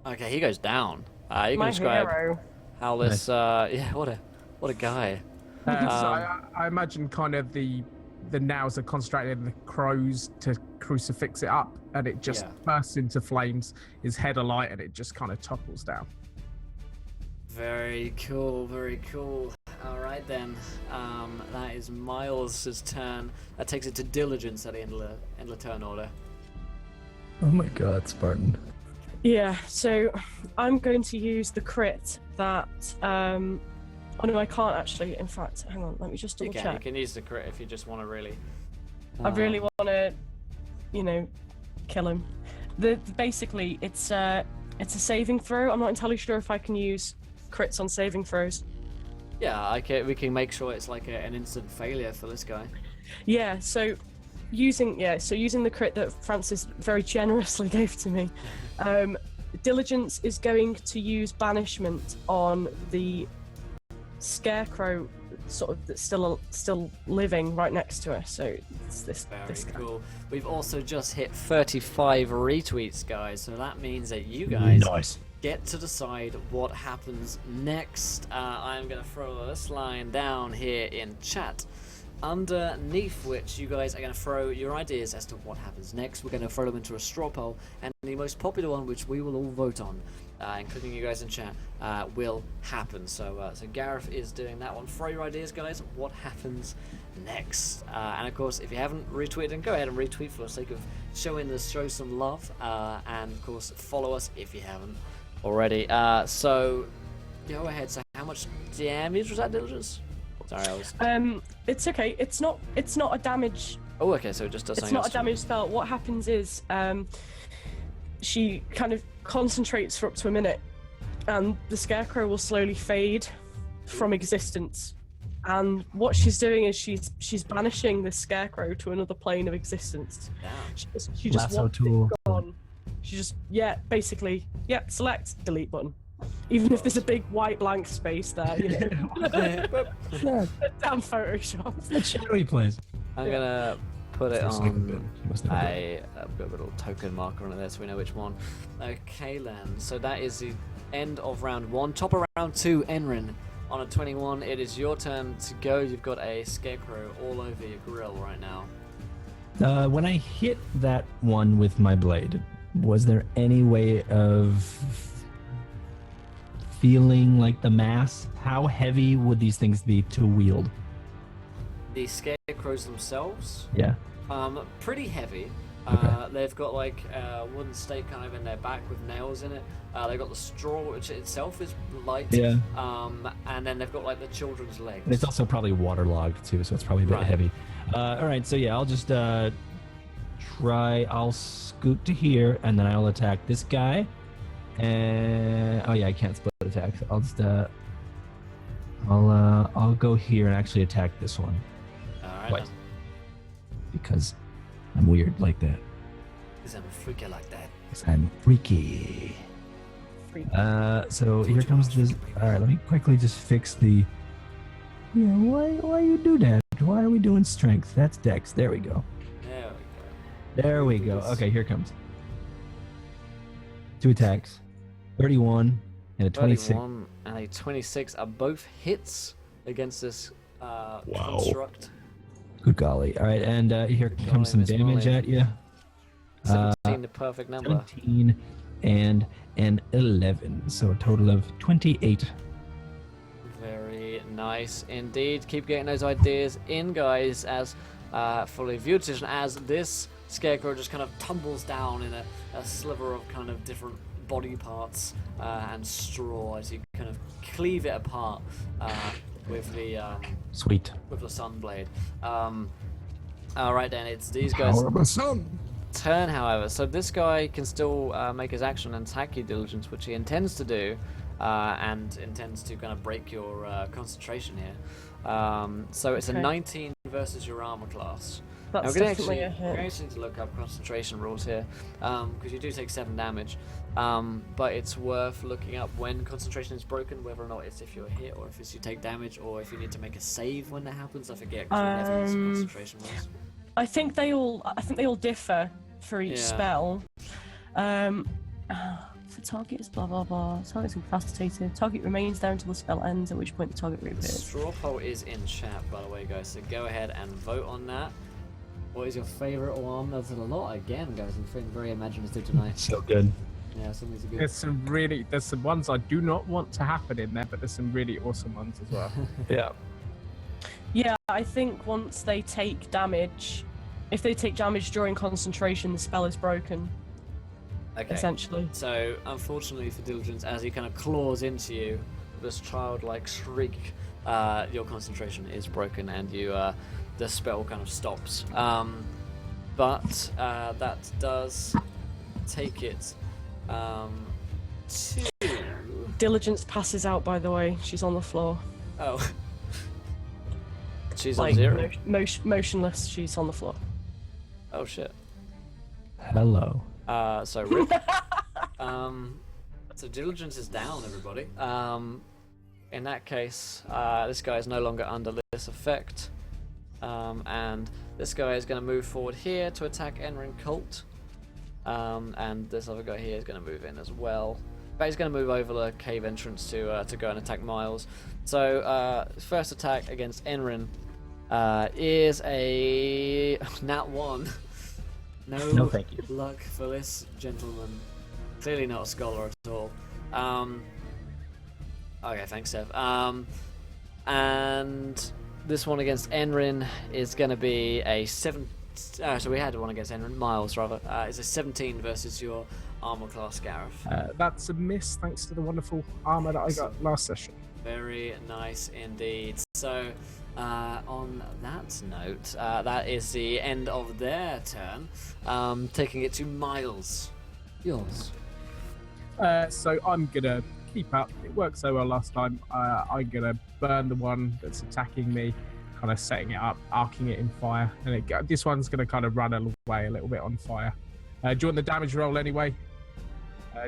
Okay, he goes down. You can My describe hero. how this. Yeah, what a guy. So I imagine kind of the nails are concentrated in the crows to crucifix it up, and it just bursts into flames, his head alight, and it just kind of topples down. Very cool, very cool. All right then, that is Miles' turn. That takes it to Diligence at the end of the turn order. Oh my god, Spartan. Yeah, so I'm going to use the crit that. Oh no, I can't actually. In fact, hang on, let me just double You check. can use the crit if you just want to really. I really want to, kill him. Basically, it's a saving throw. I'm not entirely sure if I can use crits on saving throws. Yeah, we can make sure it's like an instant failure for this guy. Yeah, so using the crit that Francis very generously gave to me, Diligence is going to use banishment on the scarecrow sort of that's still living right next to her. So it's this Very guy. cool. We've also just hit 35 retweets, guys. So that means that you guys Nice. get to decide what happens next. I'm going to throw this line down here in chat, underneath which you guys are going to throw your ideas as to what happens next. We're going to throw them into a straw poll, and the most popular one, which we will all vote on, including you guys in chat, will happen. So Gareth is doing that one. Throw your ideas, guys. What happens next? And of course, if you haven't retweeted, then go ahead and retweet for the sake of showing the show some love. And of course, follow us if you haven't already. So go ahead. So how much damage was that, Diligence? Sorry, I was. It's okay. It's not a damage. Oh, okay. So it just does. It's not a damage spell. What happens is, she kind of concentrates for up to a minute, and the scarecrow will slowly fade from existence. And what she's doing is she's banishing the scarecrow to another plane of existence. Damn. She just Lasso wants tool. it gone. She just basically select delete button. Even if there's a big white blank space there, you know. Damn Photoshop. That shadowy place. I'm gonna put it For a second on bit. You must have it. I've got a little token marker on it there so we know which one. Okay then, so that is the end of round 1. Top of round 2, Enrin. On a 21, it is your turn to go. You've got a scarecrow all over your grill right now. When I hit that one with my blade, was there any way of feeling like the mass? How heavy would these things be to wield? The scarecrows themselves, Yeah. pretty heavy. Okay. They've got like a wooden stake kind of in their back with nails in it. They've got the straw, which itself is light. Yeah. And then they've got like the children's legs. And it's also probably waterlogged too, so it's probably a bit Right. heavy. All right, so yeah, I'll just I'll scoot to here, and then I'll attack this guy. And oh yeah, I can't split attacks. I'll just I'll go here and actually attack this one Alright. twice because I'm weird like that. Because I'm a freaker like that. 'Cause I'm freaky. Freak. So here comes this. All right, let me quickly just fix the. Yeah, why you do that? Why are we doing strength? That's dex. There we go. There we go. There we go. Okay, here comes. 2 attacks. 31 and a 26. 31 and a 26 are both hits against this construct. Good golly. All right, and here Good comes some golly, Miss damage Molly. at you. 17, the perfect number. 17 and an 11, so a total of 28. Very nice indeed. Keep getting those ideas in, guys, as fully viewed decision as this scarecrow just kind of tumbles down in a sliver of kind of different body parts and straw as you kind of cleave it apart with the Sweet. sunblade. All right then, it's these guys' Power of the sun. turn, however. So this guy can still make his action and attack you, Diligence, which he intends to do, and intends to kind of break your concentration here. So it's a Okay. 19 versus your armor class. That's Now, we're gonna definitely actually, a we're hit. going to need to look up concentration rules here, because you do take 7 damage. But it's worth looking up when concentration is broken, whether or not it's if you're hit, or if it's you take damage, or if you need to make a save when that happens. I forget. 'Cause we never use concentration rules. I think they all differ for each Yeah. spell. The target is blah blah blah. Target's incapacitated. Target remains there until the spell ends, at which point the target The reappears. straw poll is in chat, by the way, guys. So go ahead and vote on that. What is your favorite one? There's a lot again, guys. I'm feeling very imaginative tonight. So good. Yeah, some of these are good. There's some ones I do not want to happen in there, but there's some really awesome ones as well. Yeah. Yeah, I think once they take damage, if they take damage during concentration, the spell is broken. Okay. Essentially. So, unfortunately for Diligence, as he kind of claws into you, this childlike shriek, your concentration is broken and you, the spell kind of stops. But that does take it to... Diligence passes out. By the way, she's on the floor. Oh. She's on Like 0. motionless. She's on the floor. Oh shit. Hello. So rip. So Diligence is down, everybody. in that case, this guy is no longer under this effect. And this guy is going to move forward here to attack Enrin Colt. And this other guy here is going to move in as well. But he's going to move over the cave entrance to go and attack Miles. So, first attack against Enrin is a nat 1. No thank you. luck for this gentleman. Clearly not a scholar at all. Okay, thanks, Sev. And this one against Enrin is going to be a 7. So we had one against Enrin, Miles rather. It's a 17 versus your armor class, Gareth. That's a miss, thanks to the wonderful armor that I got last session. Very nice indeed. So, on that note, that is the end of their turn. Taking it to Miles. Yours. So I'm gonna keep up. It worked so well last time. I'm gonna burn the one that's attacking me, kind of setting it up, arcing it in fire, and this one's gonna kind of run away a little bit on fire. Do you want the damage roll anyway?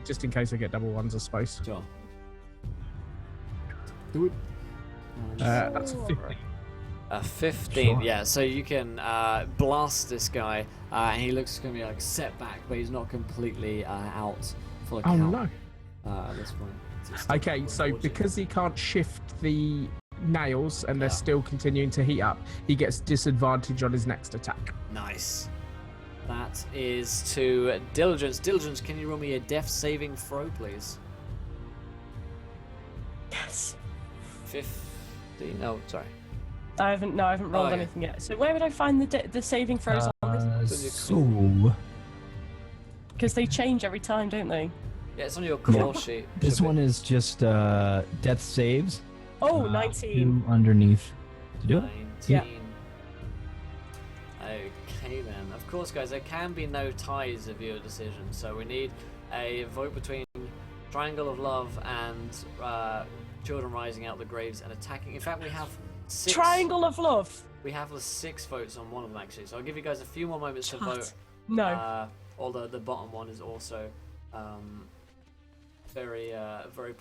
Just in case I get double ones, I suppose. Sure. Do it. That's a 15. A 15, Sure. yeah. So you can blast this guy, and he looks going to be like set back, but he's not completely out for a Oh count no. at this point. It's still Okay, so forging. because he can't shift the nails and they're Yeah. still continuing to heat up, he gets disadvantage on his next attack. Nice. That is to Diligence. Diligence, can you roll me a death saving throw, please? Yes. 15. Oh, sorry. I haven't rolled okay. anything yet. So where would I find the saving throws on this? So Because they change every time, don't they? Yeah, it's on your core sheet. this Should be. one is just death saves. Oh, 19. Underneath. To do it? 19. Yeah. Okay then. Of course, guys, there can be no ties of your decision, so we need a vote between Triangle of Love and Children Rising Out of the Graves and attacking. In fact, we have 6. Triangle of Love. We have 6 votes on one of them actually, so I'll give you guys a few more moments to Chat. vote. No. Although the bottom one is also very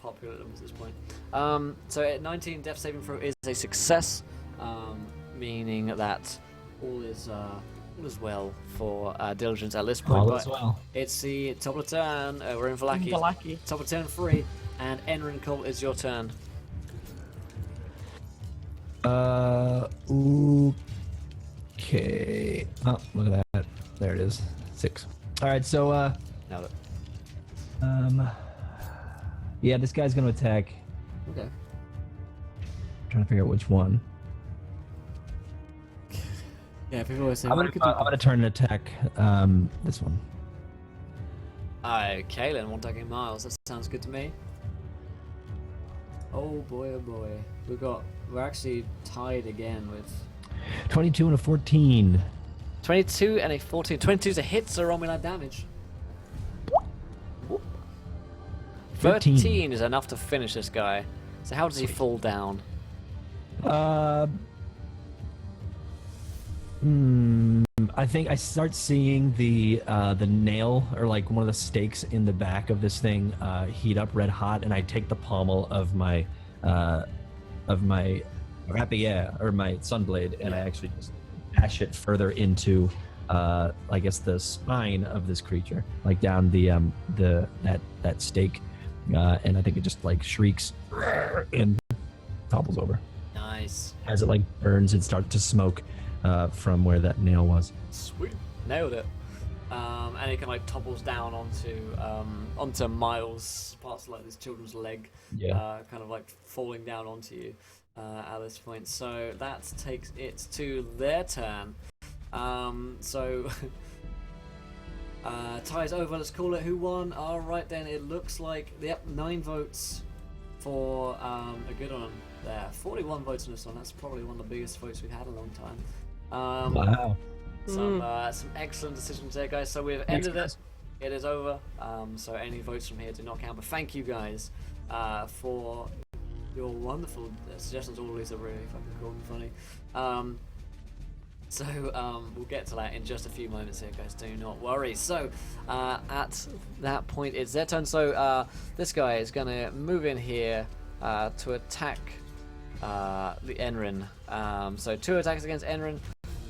popular at this point. So at 19, death saving throw is a success, meaning that all is well for Diligence at this point. All but as well. it's the top of the turn. We're in Valaki. Valaki. Top of turn 3, and Enrin Colt is your turn. Okay. Oh, look at that. There it is. 6. All right, so Now look. yeah, this guy's gonna attack. Okay. Trying to figure out which one. Yeah, people always say. I'm gonna turn and attack this one. Okay, then one attacking Miles. That sounds good to me. Oh boy, oh boy. We're actually tied again with 22 and a 14. 22 and a 14. 22 is a hit, so roll me that damage. 13. 13 is enough to finish this guy. So how does he fall down? I think I start seeing the nail or like one of the stakes in the back of this thing heat up red hot, and I take the pommel of my rapier or my sunblade, and I actually just dash it further into I guess the spine of this creature, like down that stake, and I think it just like shrieks and topples over Nice. as it like burns and starts to smoke from where that nail was. Sweet. Nailed it. And he kind of like topples down onto Miles, parts of like this children's leg, Yeah. kind of like falling down onto you at this point. So that takes it to their turn. So ties over. Let's call it who won. All right then. It looks like 9 votes for a good one there. 41 votes on this one. That's probably one of the biggest votes we've had in a long time. Wow. Some excellent decisions there, guys. So we've ended it. It is over. So any votes from here do not count. But thank you guys for your wonderful suggestions. All of these are really fucking cool and funny. So we'll get to that in just a few moments here, guys. Do not worry. So at that point, it's their turn. So this guy is gonna move in here to attack the Enrin. So 2 attacks against Enrin.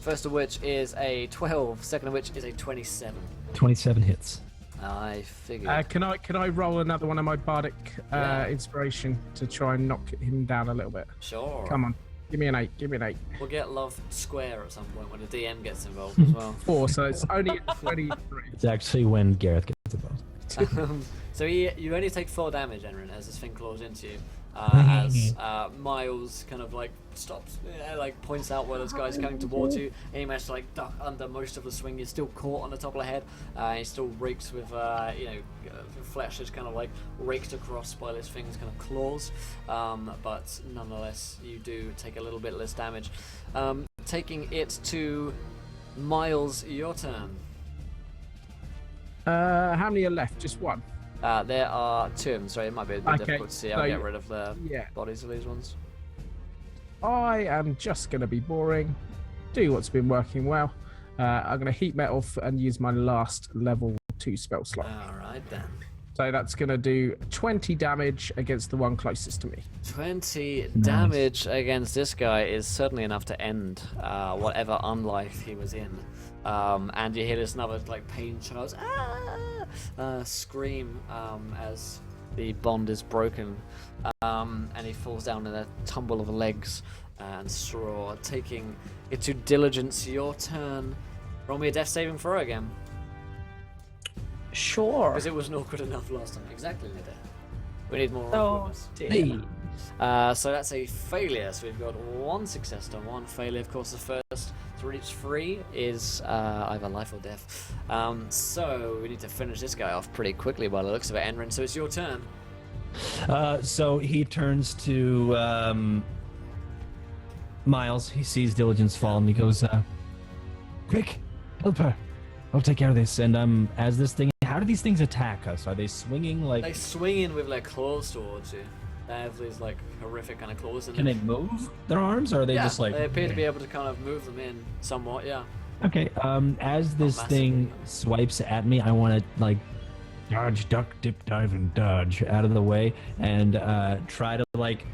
First of which is a 12. Second of which is a 27. 27 hits. I figured. Can I roll another one of my bardic inspiration to try and knock him down a little bit? Sure. Come on, give me an 8. Give me an 8. We'll get love square at some point when the DM gets involved as well. 4, so it's only a 23. It's actually when Gareth gets involved. So you only take 4 damage, Enrin, as this thing claws into you. As Miles kind of like stops, like points out where this guy's coming towards you, and you manage to like duck under most of the swing. You're still caught on the top of the head, and you're still raked with, flesh is kind of like raked across by this thing's kind of claws. But nonetheless, you do take a little bit less damage. Taking it to Miles, your turn. How many are left? Just one. There are 2 of them, so it might be a bit difficult to see. I'll get rid of the bodies of these ones. I am just going to be boring, do what's been working well. I'm going to heat metal and use my last level 2 spell slot. Alright then. So that's going to do 20 damage against the one closest to me. 20 damage against this guy is certainly enough to end whatever unlife he was in. And you hear this another like pain child scream as the bond is broken, and he falls down in a tumble of legs and straw. Taking it to Diligence, your turn. Roll me a death saving throw again. Sure. Because it wasn't awkward enough last time. Exactly, Nida. We need more Oh, awkwardness. dear. So that's a failure. So we've got 1 success to 1 failure. Of course, the first to reach 3 is either life or death. So we need to finish this guy off pretty quickly by the looks of it, Enrin. So it's your turn. So he turns to Miles. He sees Diligence fall and he goes, quick, help her. I'll take care of this. And as this thing, how do these things attack us? Are they swinging like? They swing in with their claws towards you. They have these like horrific kind of claws. Can they move their arms, or are they just like? They appear to be able to kind of move them in somewhat. Yeah. Okay. As this thing swipes at me, I want to like dodge, duck, dip, dive, and dodge out of the way, and try to like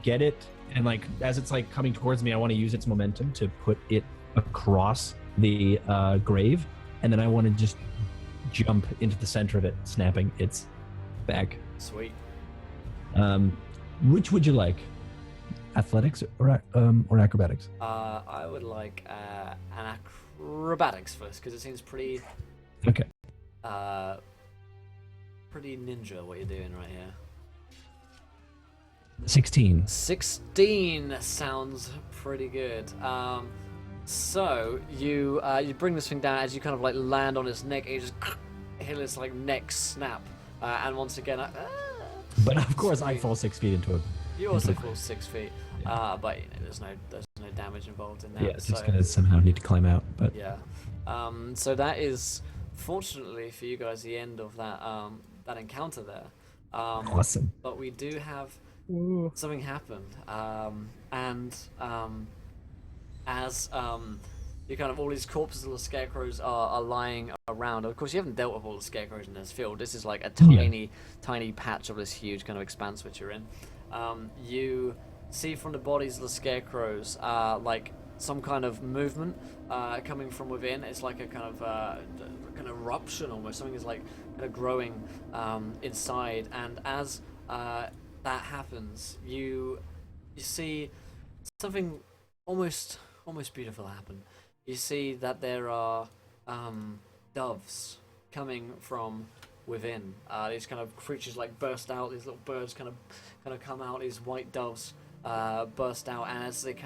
get it. And like as it's like coming towards me, I want to use its momentum to put it across the grave, and then I want to just jump into the center of it, snapping its back. Sweet. Which would you like? Athletics or acrobatics? I would like an acrobatics first because it seems pretty. Okay. Pretty ninja what you're doing right here. 16. 16 sounds pretty good. So you bring this thing down as you kind of like land on its neck, and you just hear this like neck snap, and once again, But of course, I fall 6 feet into it. you also fall 6 feet. But you know, there's no damage involved in that. Yeah, it's just so, gonna somehow need to climb out. But yeah. So that is fortunately for you guys the end of that that encounter there. awesome. But we do have something happen, and as you kind of all these corpses of the scarecrows are lying around. Of course, you haven't dealt with all the scarecrows in this field. This is like a tiny patch of this huge kind of expanse which you're in. You see from the bodies of the scarecrows like some kind of movement coming from within. It's like a kind of eruption almost. Something is like kind of growing inside, and as that happens, you see something almost beautiful happen. You see that there are doves coming from within. These kind of creatures like burst out. These little birds kind of come out. These white doves burst out, and as they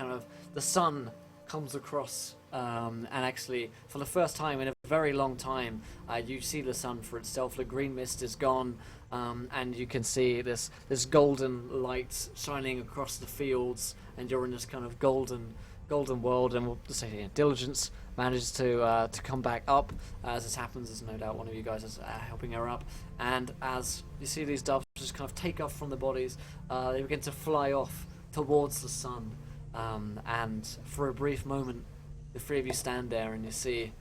the sun comes across, and actually for the first time in a very long time, you see the sun for itself. The green mist is gone, and you can see this golden light shining across the fields, and you're in this kind of golden world. And we'll say Diligence manages to come back up. As this happens, there's no doubt one of you guys is helping her up, and as you see these doves just kind of take off from the bodies, they begin to fly off towards the sun, and for a brief moment the three of you stand there and you see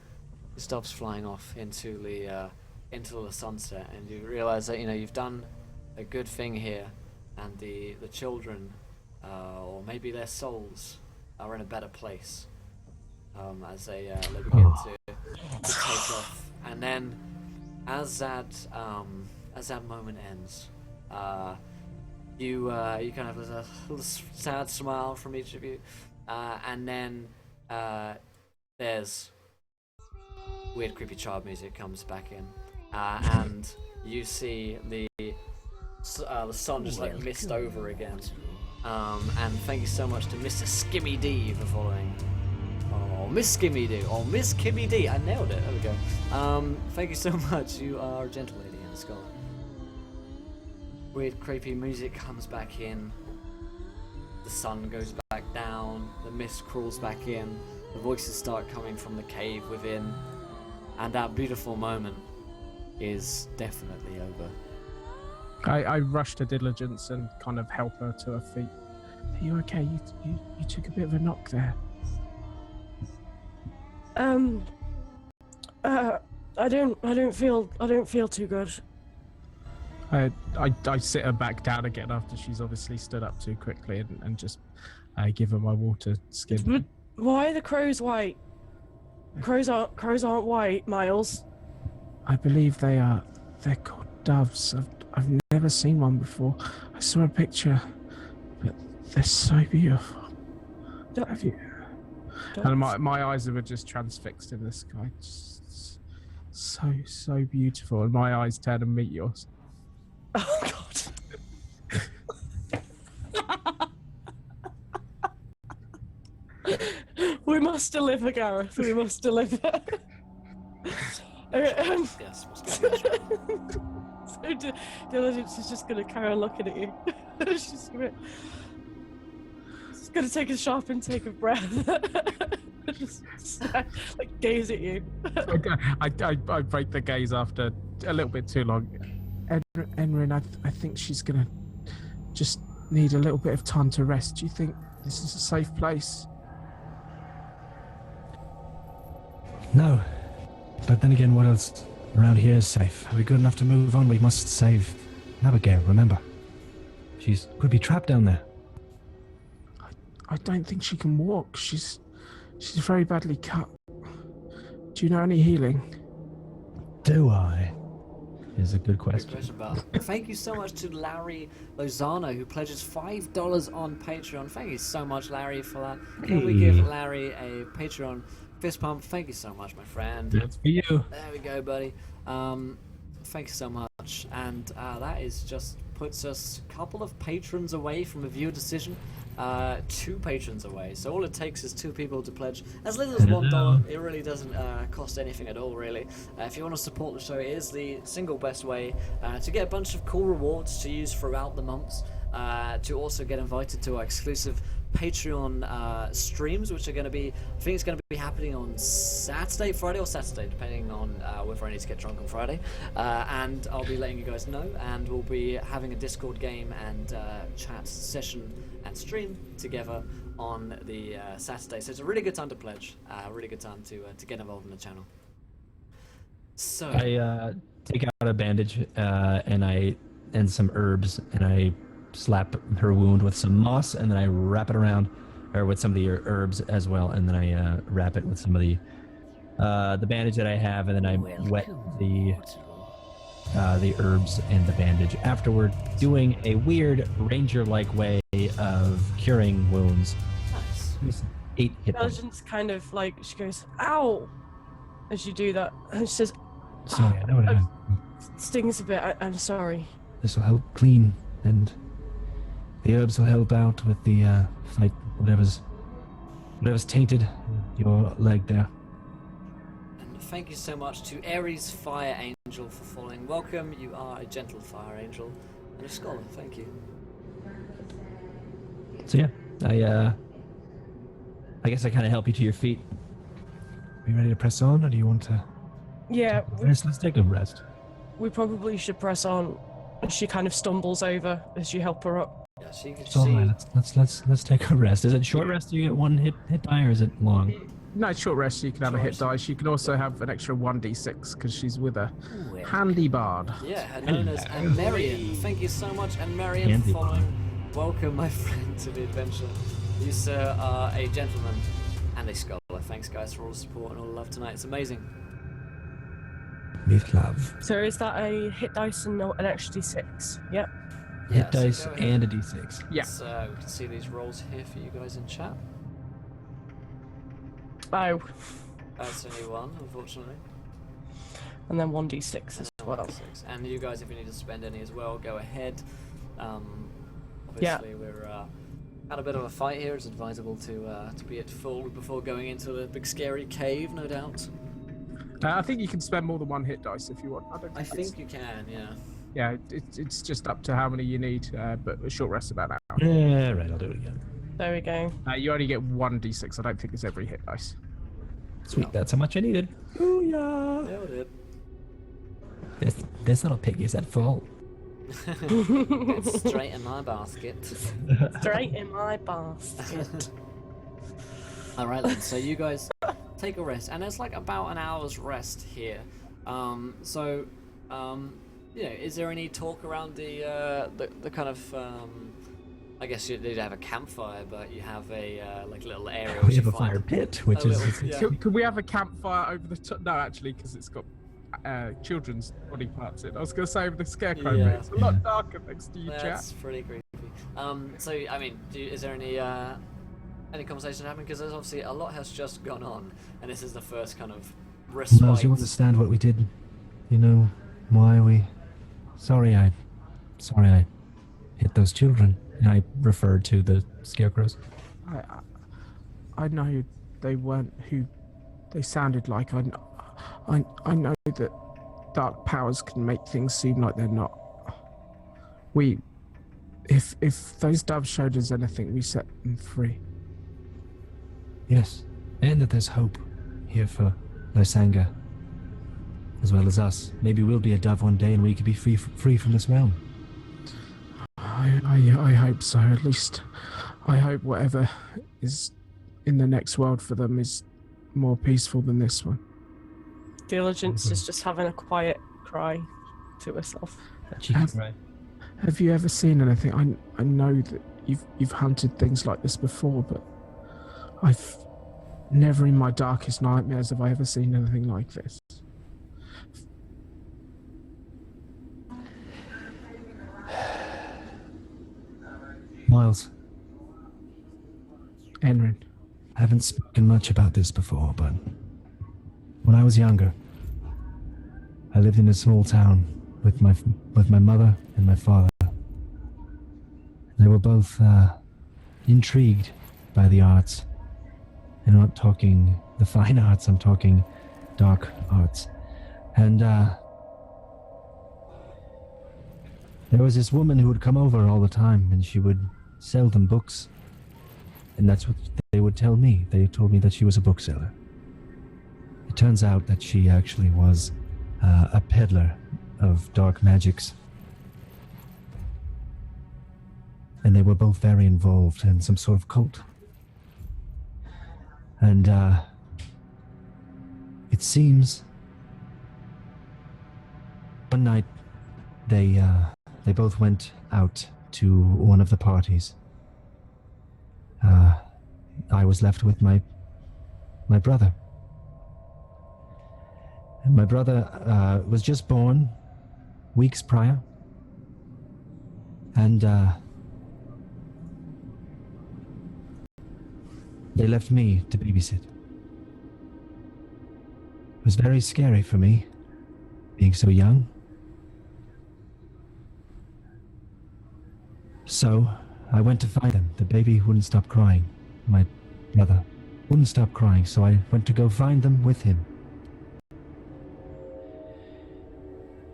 these doves flying off into the sunset, and you realize that you've done a good thing here, and the children, or maybe their souls, are in a better place as they begin to take off. And then, as that moment ends, you kind of have a little sad smile from each of you, and then there's weird, creepy child music comes back in, and you see the sun just like mist over again. And thank you so much to Mr. Skimmy D for following. Oh, Miss Skimmy D. Oh, Miss Kimmy D. I nailed it. There we go. Thank you so much. You are a gentle lady in the skull. Weird, creepy music comes back in. The sun goes back down. The mist crawls back in. The voices start coming from the cave within. And that beautiful moment is definitely over. I rush to diligence and kind of help her to her feet. Are you okay? You took a bit of a knock there. I don't feel too good. I sit her back down again after she's obviously stood up too quickly and just give her my water skin. But why are the crows white? Crows aren't white, Miles. I believe they're called doves. I've never seen one before. I saw a picture, but they're so beautiful. Have you? And my eyes were just transfixed in the sky. Just so beautiful. And my eyes turn and meet yours. Oh God. We must deliver, Gareth. We must deliver. Yes, what's going on? So Diligence is just going to carry on looking at you. She's going to take a sharp intake of breath. just like gaze at you. I break the gaze after a little bit too long. Enrin, I think she's going to just need a little bit of time to rest. Do you think this is a safe place? No. But then again, what else around here is safe? Are we good enough to move on? We must save Abigail, remember? She could be trapped down there. I don't think she can walk. She's very badly cut. Do you know any healing? Do I? Is a good question. Thank you so much to Larry Lozano, who pledges $5 on Patreon. Thank you so much, Larry, for that. Can we give Larry a Patreon fist pump? Thank you so much, my friend. That's for you. There we go, buddy. Thank you so much. And that is just puts us a couple of patrons away from a viewer decision. 2 patrons away. So all it takes is 2 people to pledge as little as $1. It really doesn't cost anything at all, really. If you want to support the show, it is the single best way to get a bunch of cool rewards to use throughout the months. To also get invited to our exclusive Patreon streams, which are going to be, I think it's going to be happening on Friday or Saturday, depending on whether I need to get drunk on Friday. And I'll be letting you guys know, and we'll be having a Discord game and chat session and stream together on the Saturday. So it's a really good time to pledge, a really good time to get involved in the channel. So I take out a bandage and some herbs, and I slap her wound with some moss, and then I wrap it around, or with some of the herbs as well, and then I wrap it with some of the bandage that I have, and then I wet the herbs and the bandage afterward, doing a weird ranger-like way of curing wounds. nice. 8 hit points. Diligence kind of like, she goes, ow, as you do that, and she says, Sorry, I know what I meant. stings a bit, I'm sorry. This will help clean, and the herbs will help out with the fight, whatever's tainted in your leg there. And thank you so much to Aries Fire Angel for following. Welcome, you are a gentle fire angel and a scholar. Thank you. So yeah, I guess I kind of help you to your feet. Are you ready to press on, or do you want to Yeah, let's take a rest? we probably should press on. And she kind of stumbles over as you help her up. Yeah, so you can It's all see. right. Let's take a rest. Is it short rest? Do you get 1 hit die, or is it long? No, short rest. You can have a hit dice. You can also have an extra 1d6 because she's with a handy bard. Yeah, known as Marion. Thank you so much, and Marion, Handy for following. Welcome, my friend, to the adventure. You, sir, are a gentleman and a scholar. Thanks, guys, for all the support and all the love tonight. It's amazing. With love. So is that a hit dice and an extra d6? Yep. Yeah, Hit so dice go ahead. and a d6. Yeah. So we can see these rolls here for you guys in chat. Oh, That's only one, unfortunately. and then 1d6 as And well. 1d6. And you guys, if you need to spend any as well, go ahead. Obviously, we're had a bit of a fight here. It's advisable to be at full before going into the big scary cave, no doubt. I think you can spend more than one hit dice if you want. I think you can, yeah. Yeah, it's just up to how many you need, but a short rest about an hour. Yeah, right, I'll do it again. There we go. You only get 1d6. I don't think it's every hit dice. Sweet, that's how much I needed. Ooh, yeah. Nailed it. This little pig is at full. It's straight in my basket. Straight in my basket. Alright then, so you guys take a rest, and it's like about an hour's rest here. Is there any talk around the kind of I guess you did have a campfire, but you have a like little area where We you have a find fire pit, which a is little- yeah. Could we have a campfire over the top? No, actually, because it's got children's body parts in. I was going to say over the scarecrow, Yeah. but it's a lot darker thanks to you, That's chat. pretty creepy. So I mean, is there any conversation happening? Because there's obviously a lot has just gone on, and this is the first kind of respite. Miles, you understand what we did? You know why we... Sorry I hit those children. And I referred to the scarecrows. I know they weren't who they sounded like. I know that dark powers can make things seem like they're not. If those doves showed us anything, we set them free. Yes, and that there's hope here for Lysanga, as well as us. Maybe we'll be a dove one day and we could be free from this realm. I hope so. At least I hope whatever is in the next world for them is more peaceful than this one. Diligence is just having a quiet cry to herself. Right. Have you ever seen anything? I know that you've hunted things like this before, but I've never in my darkest nightmares have I ever seen anything like this. Miles, Enrin. I haven't spoken much about this before, but when I was younger, I lived in a small town with my mother and my father. They were both intrigued by the arts. And I'm not talking the fine arts, I'm talking dark arts. And there was this woman who would come over all the time, and she would sell them books. And that's what they would tell me. They told me that she was a bookseller. It turns out that she actually was a peddler of dark magics. And they were both very involved in some sort of cult. And it seems one night they both went out to one of the parties. I was left with my brother. And my brother was just born weeks prior. And they left me to babysit. It was very scary for me, being so young. So, I went to find them. The baby wouldn't stop crying. My brother wouldn't stop crying, so I went to go find them with him.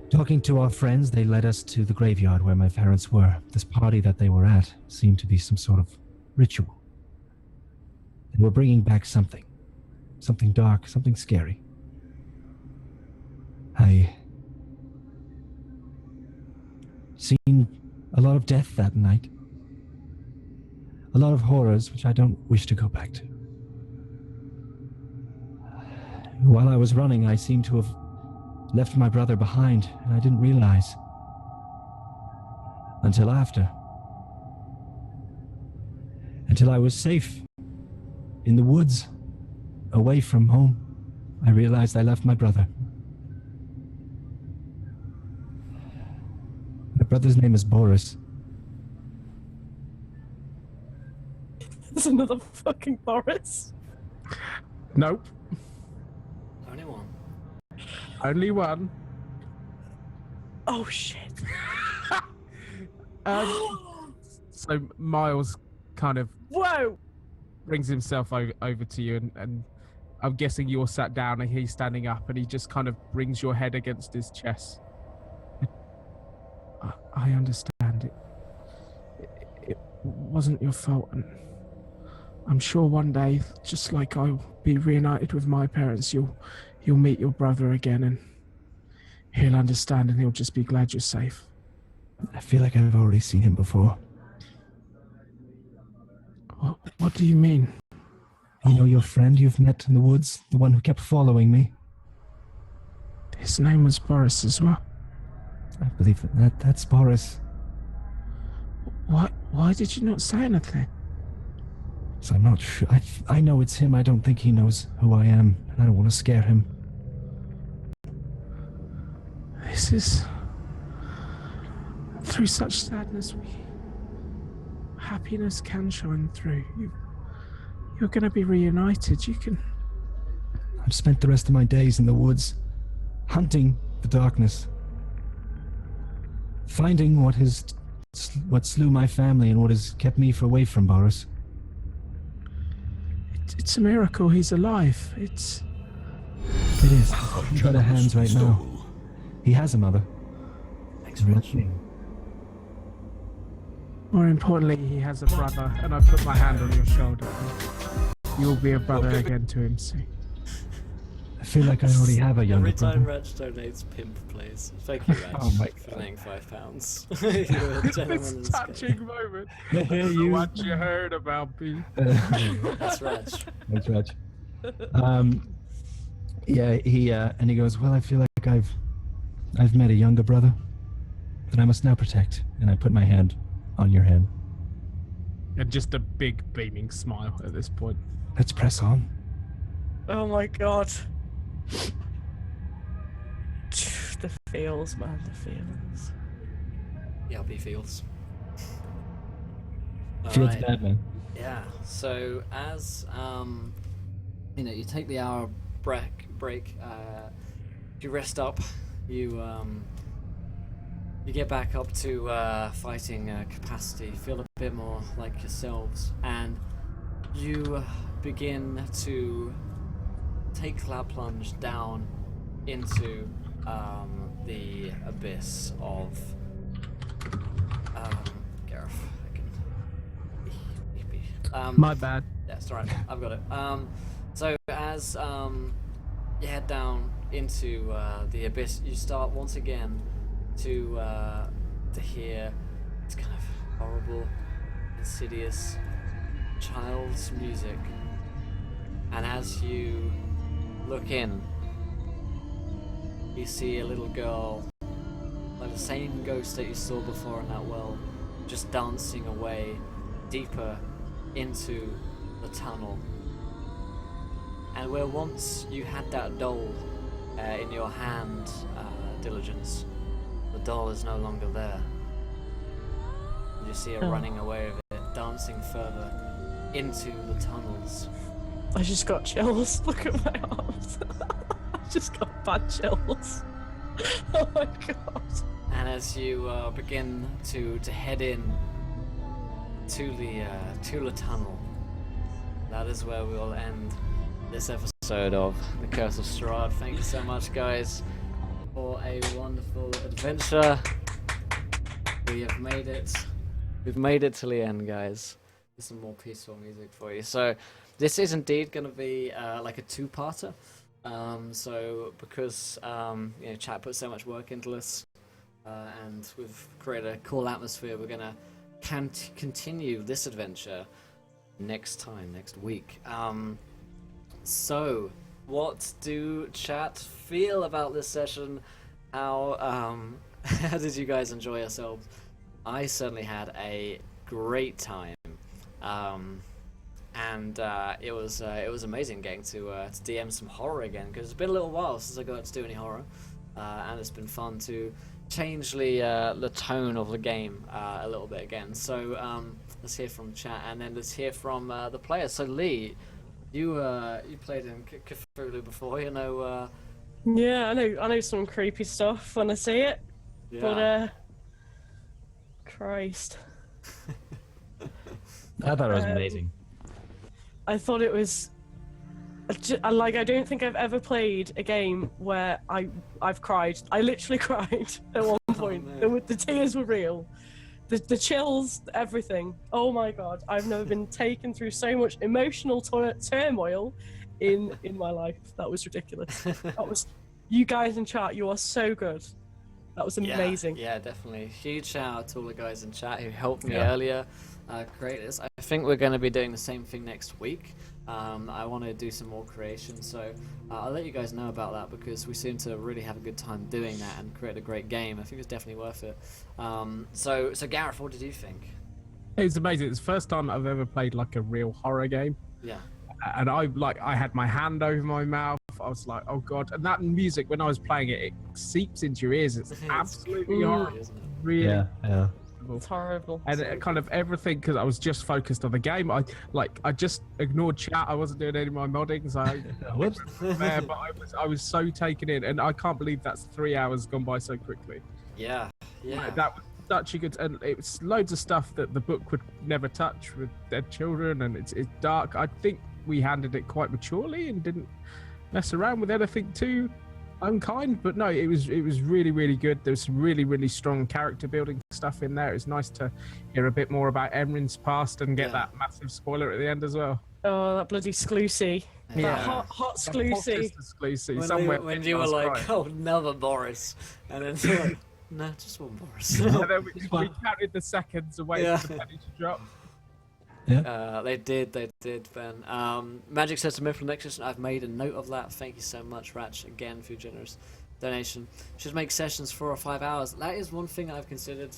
Talking to our friends, they led us to the graveyard where my parents were. This party that they were at seemed to be some sort of ritual. They were bringing back something dark, something scary. I seen a lot of death that night. A lot of horrors which I don't wish to go back to. while I was running, I seemed to have left my brother behind, and I didn't realize until after. Until I was safe in the woods, away from home, I realized I left my brother. My brother's name is Boris. There's another fucking Boris. Nope. Only one. Only one. Oh shit. So Miles kind of Whoa! brings himself over to you, and I'm guessing you're sat down and he's standing up, and he just kind of brings your head against his chest. I understand it. It wasn't your fault, and I'm sure one day, just like I'll be reunited with my parents, you'll meet your brother again, and he'll understand, and he'll just be glad you're safe. I feel like I've already seen him before. What do you mean? You know your friend you've met in the woods? The one who kept following me? His name was Boris as well. I believe that's Boris. Why did you not say anything? So I'm not sure. I know it's him. I don't think he knows who I am, and I don't want to scare him. This is... Through such sadness, happiness can shine through. You're going to be reunited. You can... I've spent the rest of my days in the woods, hunting the darkness, finding what slew my family and what has kept me away from Boris. It's a miracle he's alive. It is. In better hands right now. He has a mother. Thanks, Rich. More importantly, he has a brother, and I put my hand on your shoulder. You'll be a brother again to him soon. I feel like I already have a younger brother. Every time Reg donates, pimp plays. Thank you, Reg, Oh my for God. paying £5. You're a gentleman in This this touching moment. You. What you heard about me? game. That's Reg. Thanks, Reg. Yeah, he goes, well, I feel like I've met a younger brother that I must now protect. And I put my hand on your hand. And just a big beaming smile at this point. Let's press on. Oh my god. The feels, man, the feels. Yeah, be Fields. Feels Alright. bad, man. Yeah, so as you take the hour break, you rest up, you get back up to fighting capacity, feel a bit more like yourselves, and you begin to take cloud plunge down into the abyss of Gareth. My bad. That's right, I've got it. So as you head down into the abyss, you start once again to hear this kind of horrible, insidious child's music. And as you look in, you see a little girl, like the same ghost that you saw before in that well, just dancing away deeper into the tunnel. And where once you had that doll in your hand, Diligence, the doll is no longer there. You see her running away with it, dancing further into the tunnels. I just got chills. Look at my arms. I just got bad chills. Oh my god. And as you begin to head in to the tunnel, that is where we'll end this episode of The Curse of Strahd. Thank you so much, guys, for a wonderful adventure. We have made it. We've made it till the end, guys. There's some more peaceful music for you. So this is indeed going to be like a two-parter. So because chat put so much work into this, and we've created a cool atmosphere, we're going to continue this adventure next week. So what do chat feel about this session? How how did you guys enjoy yourselves? I certainly had a great time, and it was amazing getting to DM some horror again, because it's been a little while since I got to do any horror, and it's been fun to change the tone of the game a little bit again. So let's hear from chat, and then let's hear from the players. So Lee, you played in Cthulhu before, you know. Yeah, I know some creepy stuff when I see it, Yeah. but Christ, I thought it was amazing. I thought it was. I don't think I've ever played a game where I've cried. I literally cried at one point. no. The tears were real. The chills, everything. Oh my god, I've never been taken through so much emotional turmoil in my life. That was ridiculous. That was, you guys in chat, you are so good. That was amazing. Yeah, definitely. Huge shout out to all the guys in chat who helped me earlier create this. I think we're going to be doing the same thing next week. I want to do some more creation, so I'll let you guys know about that, because we seem to really have a good time doing that and create a great game. I think it's definitely worth it. So Gareth, what did you think? It was amazing. It's the first time I've ever played like a real horror game. Yeah. And I had my hand over my mouth. I was like, oh god. And that music, when I was playing it, it seeps into your ears. It's absolutely horrible. Isn't it? Really Yeah. It's horrible. And it kind of everything, because I was just focused on the game. I just ignored chat. I wasn't doing any of my modding, so Whoops. there, but I was so taken in, and I can't believe that's 3 hours gone by so quickly. Yeah. That was such a good, and it's loads of stuff that the book would never touch, with dead children, and it's dark. I think we handled it quite maturely and didn't mess around with anything too unkind, but no, it was really, really good. There was some really, really strong character building stuff in there. It was nice to hear a bit more about Emrin's past and get that massive spoiler at the end as well. Oh, that bloody Sclusy. Yeah. That hot Sclusy. Sclusy. When you were like, oh, another Boris, and then you're like, no, just one Boris. And then we counted the seconds and waited for the penny to drop. They did, Ben. Magic says to me for the next session, I've made a note of that. Thank you so much, Ratch, again, for your generous donation. Should make sessions 4 or 5 hours. That is one thing I've considered.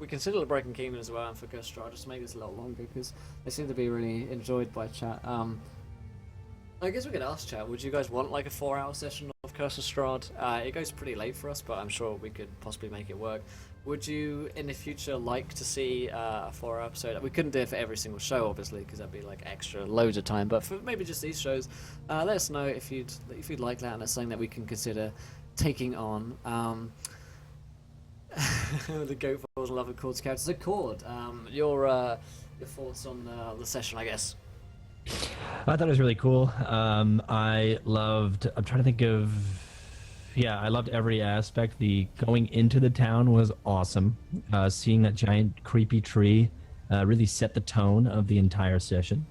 We considered the Broken Kingdom as well, and for Strahd, just to make this a little longer, because they seem to be really enjoyed by chat. I guess we could ask chat, would you guys want like a 4-hour session of Curse of Strahd? It goes pretty late for us, but I'm sure we could possibly make it work. Would you, in the future, like to see a 4-hour episode? We couldn't do it for every single show, obviously, because that'd be like extra loads of time. But for maybe just these shows, let us know if you'd like that, and it's something that we can consider taking on. The Goat Falls and Love of Chords characters. So, Cord, your thoughts on the session, I guess. I thought it was really cool. I'm trying to think of. Yeah, I loved every aspect. The going into the town was awesome. Seeing that giant creepy tree really set the tone of the entire session.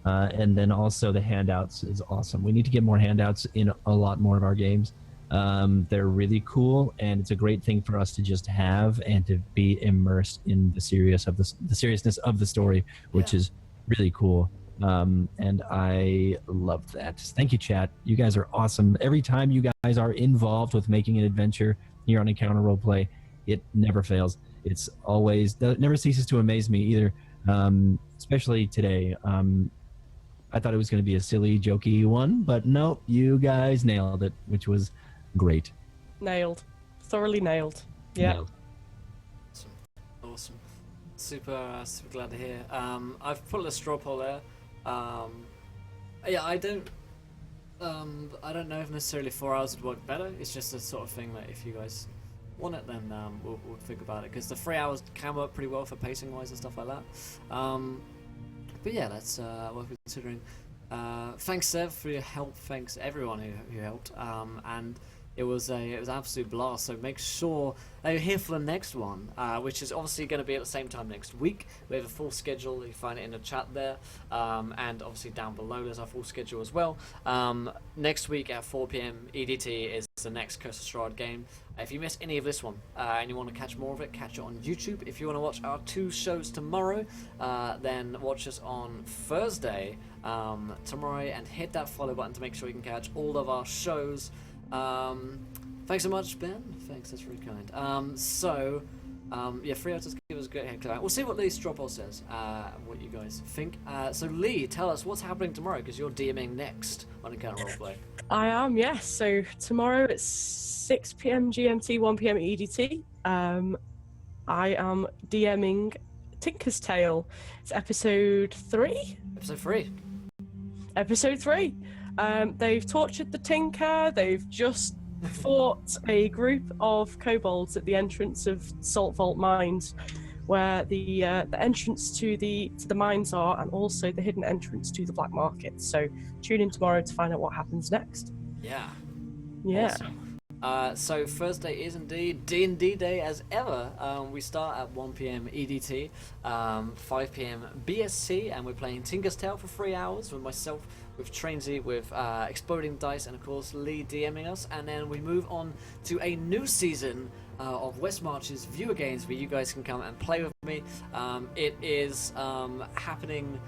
And then also the handouts is awesome. We need to get more handouts in a lot more of our games. They're really cool, and it's a great thing for us to just have and to be immersed in the seriousness of the story, which is really cool. And I love that. Thank you, chat. You guys are awesome. Every time you guys are involved with making an adventure here on Encounter Roleplay, it never fails. It never ceases to amaze me either. Especially today. I thought it was going to be a silly, jokey one, but no, you guys nailed it, which was great. Nailed. Thoroughly nailed. Yeah. Nailed. Awesome. Super glad to hear. I've put a straw poll there. Yeah, I don't know if necessarily 4 hours would work better. It's just a sort of thing that if you guys want it, then we'll think about it, because the 3 hours can work pretty well for pacing wise and stuff like that. But yeah, that's worth considering. Thanks, Sev, for your help. Thanks everyone who helped. And it was an absolute blast. So make sure that you're here for the next one, which is obviously going to be at the same time next week. We have a full schedule. You find it in the chat there, and obviously down below there's our full schedule as well. Next week at 4 p.m. EDT is the next Curse of Strahd game. If you miss any of this one and you want to catch more of it, catch it on YouTube. If you want to watch our 2 shows tomorrow, then watch us on Thursday tomorrow, and hit that follow button to make sure you can catch all of our shows. Thanks so much, Ben. Thanks, that's really kind. Yeah, Freo, just give us a good head clap. We'll see what Lee's Stropple says, what you guys think. So Lee, tell us what's happening tomorrow, because you're DMing next on Encounter Roleplay. I am, yes. So tomorrow at 6 p.m. GMT, 1 p.m. EDT, I am DMing Tinker's Tale. It's episode 3? Episode 3. Episode 3. They've tortured the Tinker. They've just fought a group of kobolds at the entrance of Salt Vault Mines, where the entrance to the mines are, and also the hidden entrance to the black market. So tune in tomorrow to find out what happens next. Yeah. Yeah. Awesome. So Thursday is indeed D&D day as ever. We start at 1 p.m. EDT, 5 p.m. BSC, and we're playing Tinker's Tale for 3 hours with myself, with Trainsy, with Exploding Dice, and of course Lee DMing us. And then we move on to a new season of West March's viewer games, where you guys can come and play with me. It is happening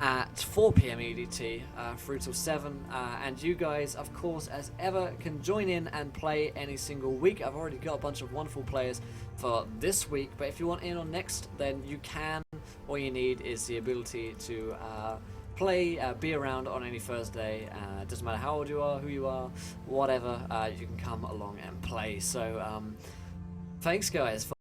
at 4 p.m. EDT through till 7, and you guys, of course, as ever, can join in and play any single week. I've already got a bunch of wonderful players for this week, but if you want in on next, then you can. All you need is the ability to play, be around on any Thursday. Doesn't matter how old you are, who you are, whatever, you can come along and play. So thanks guys for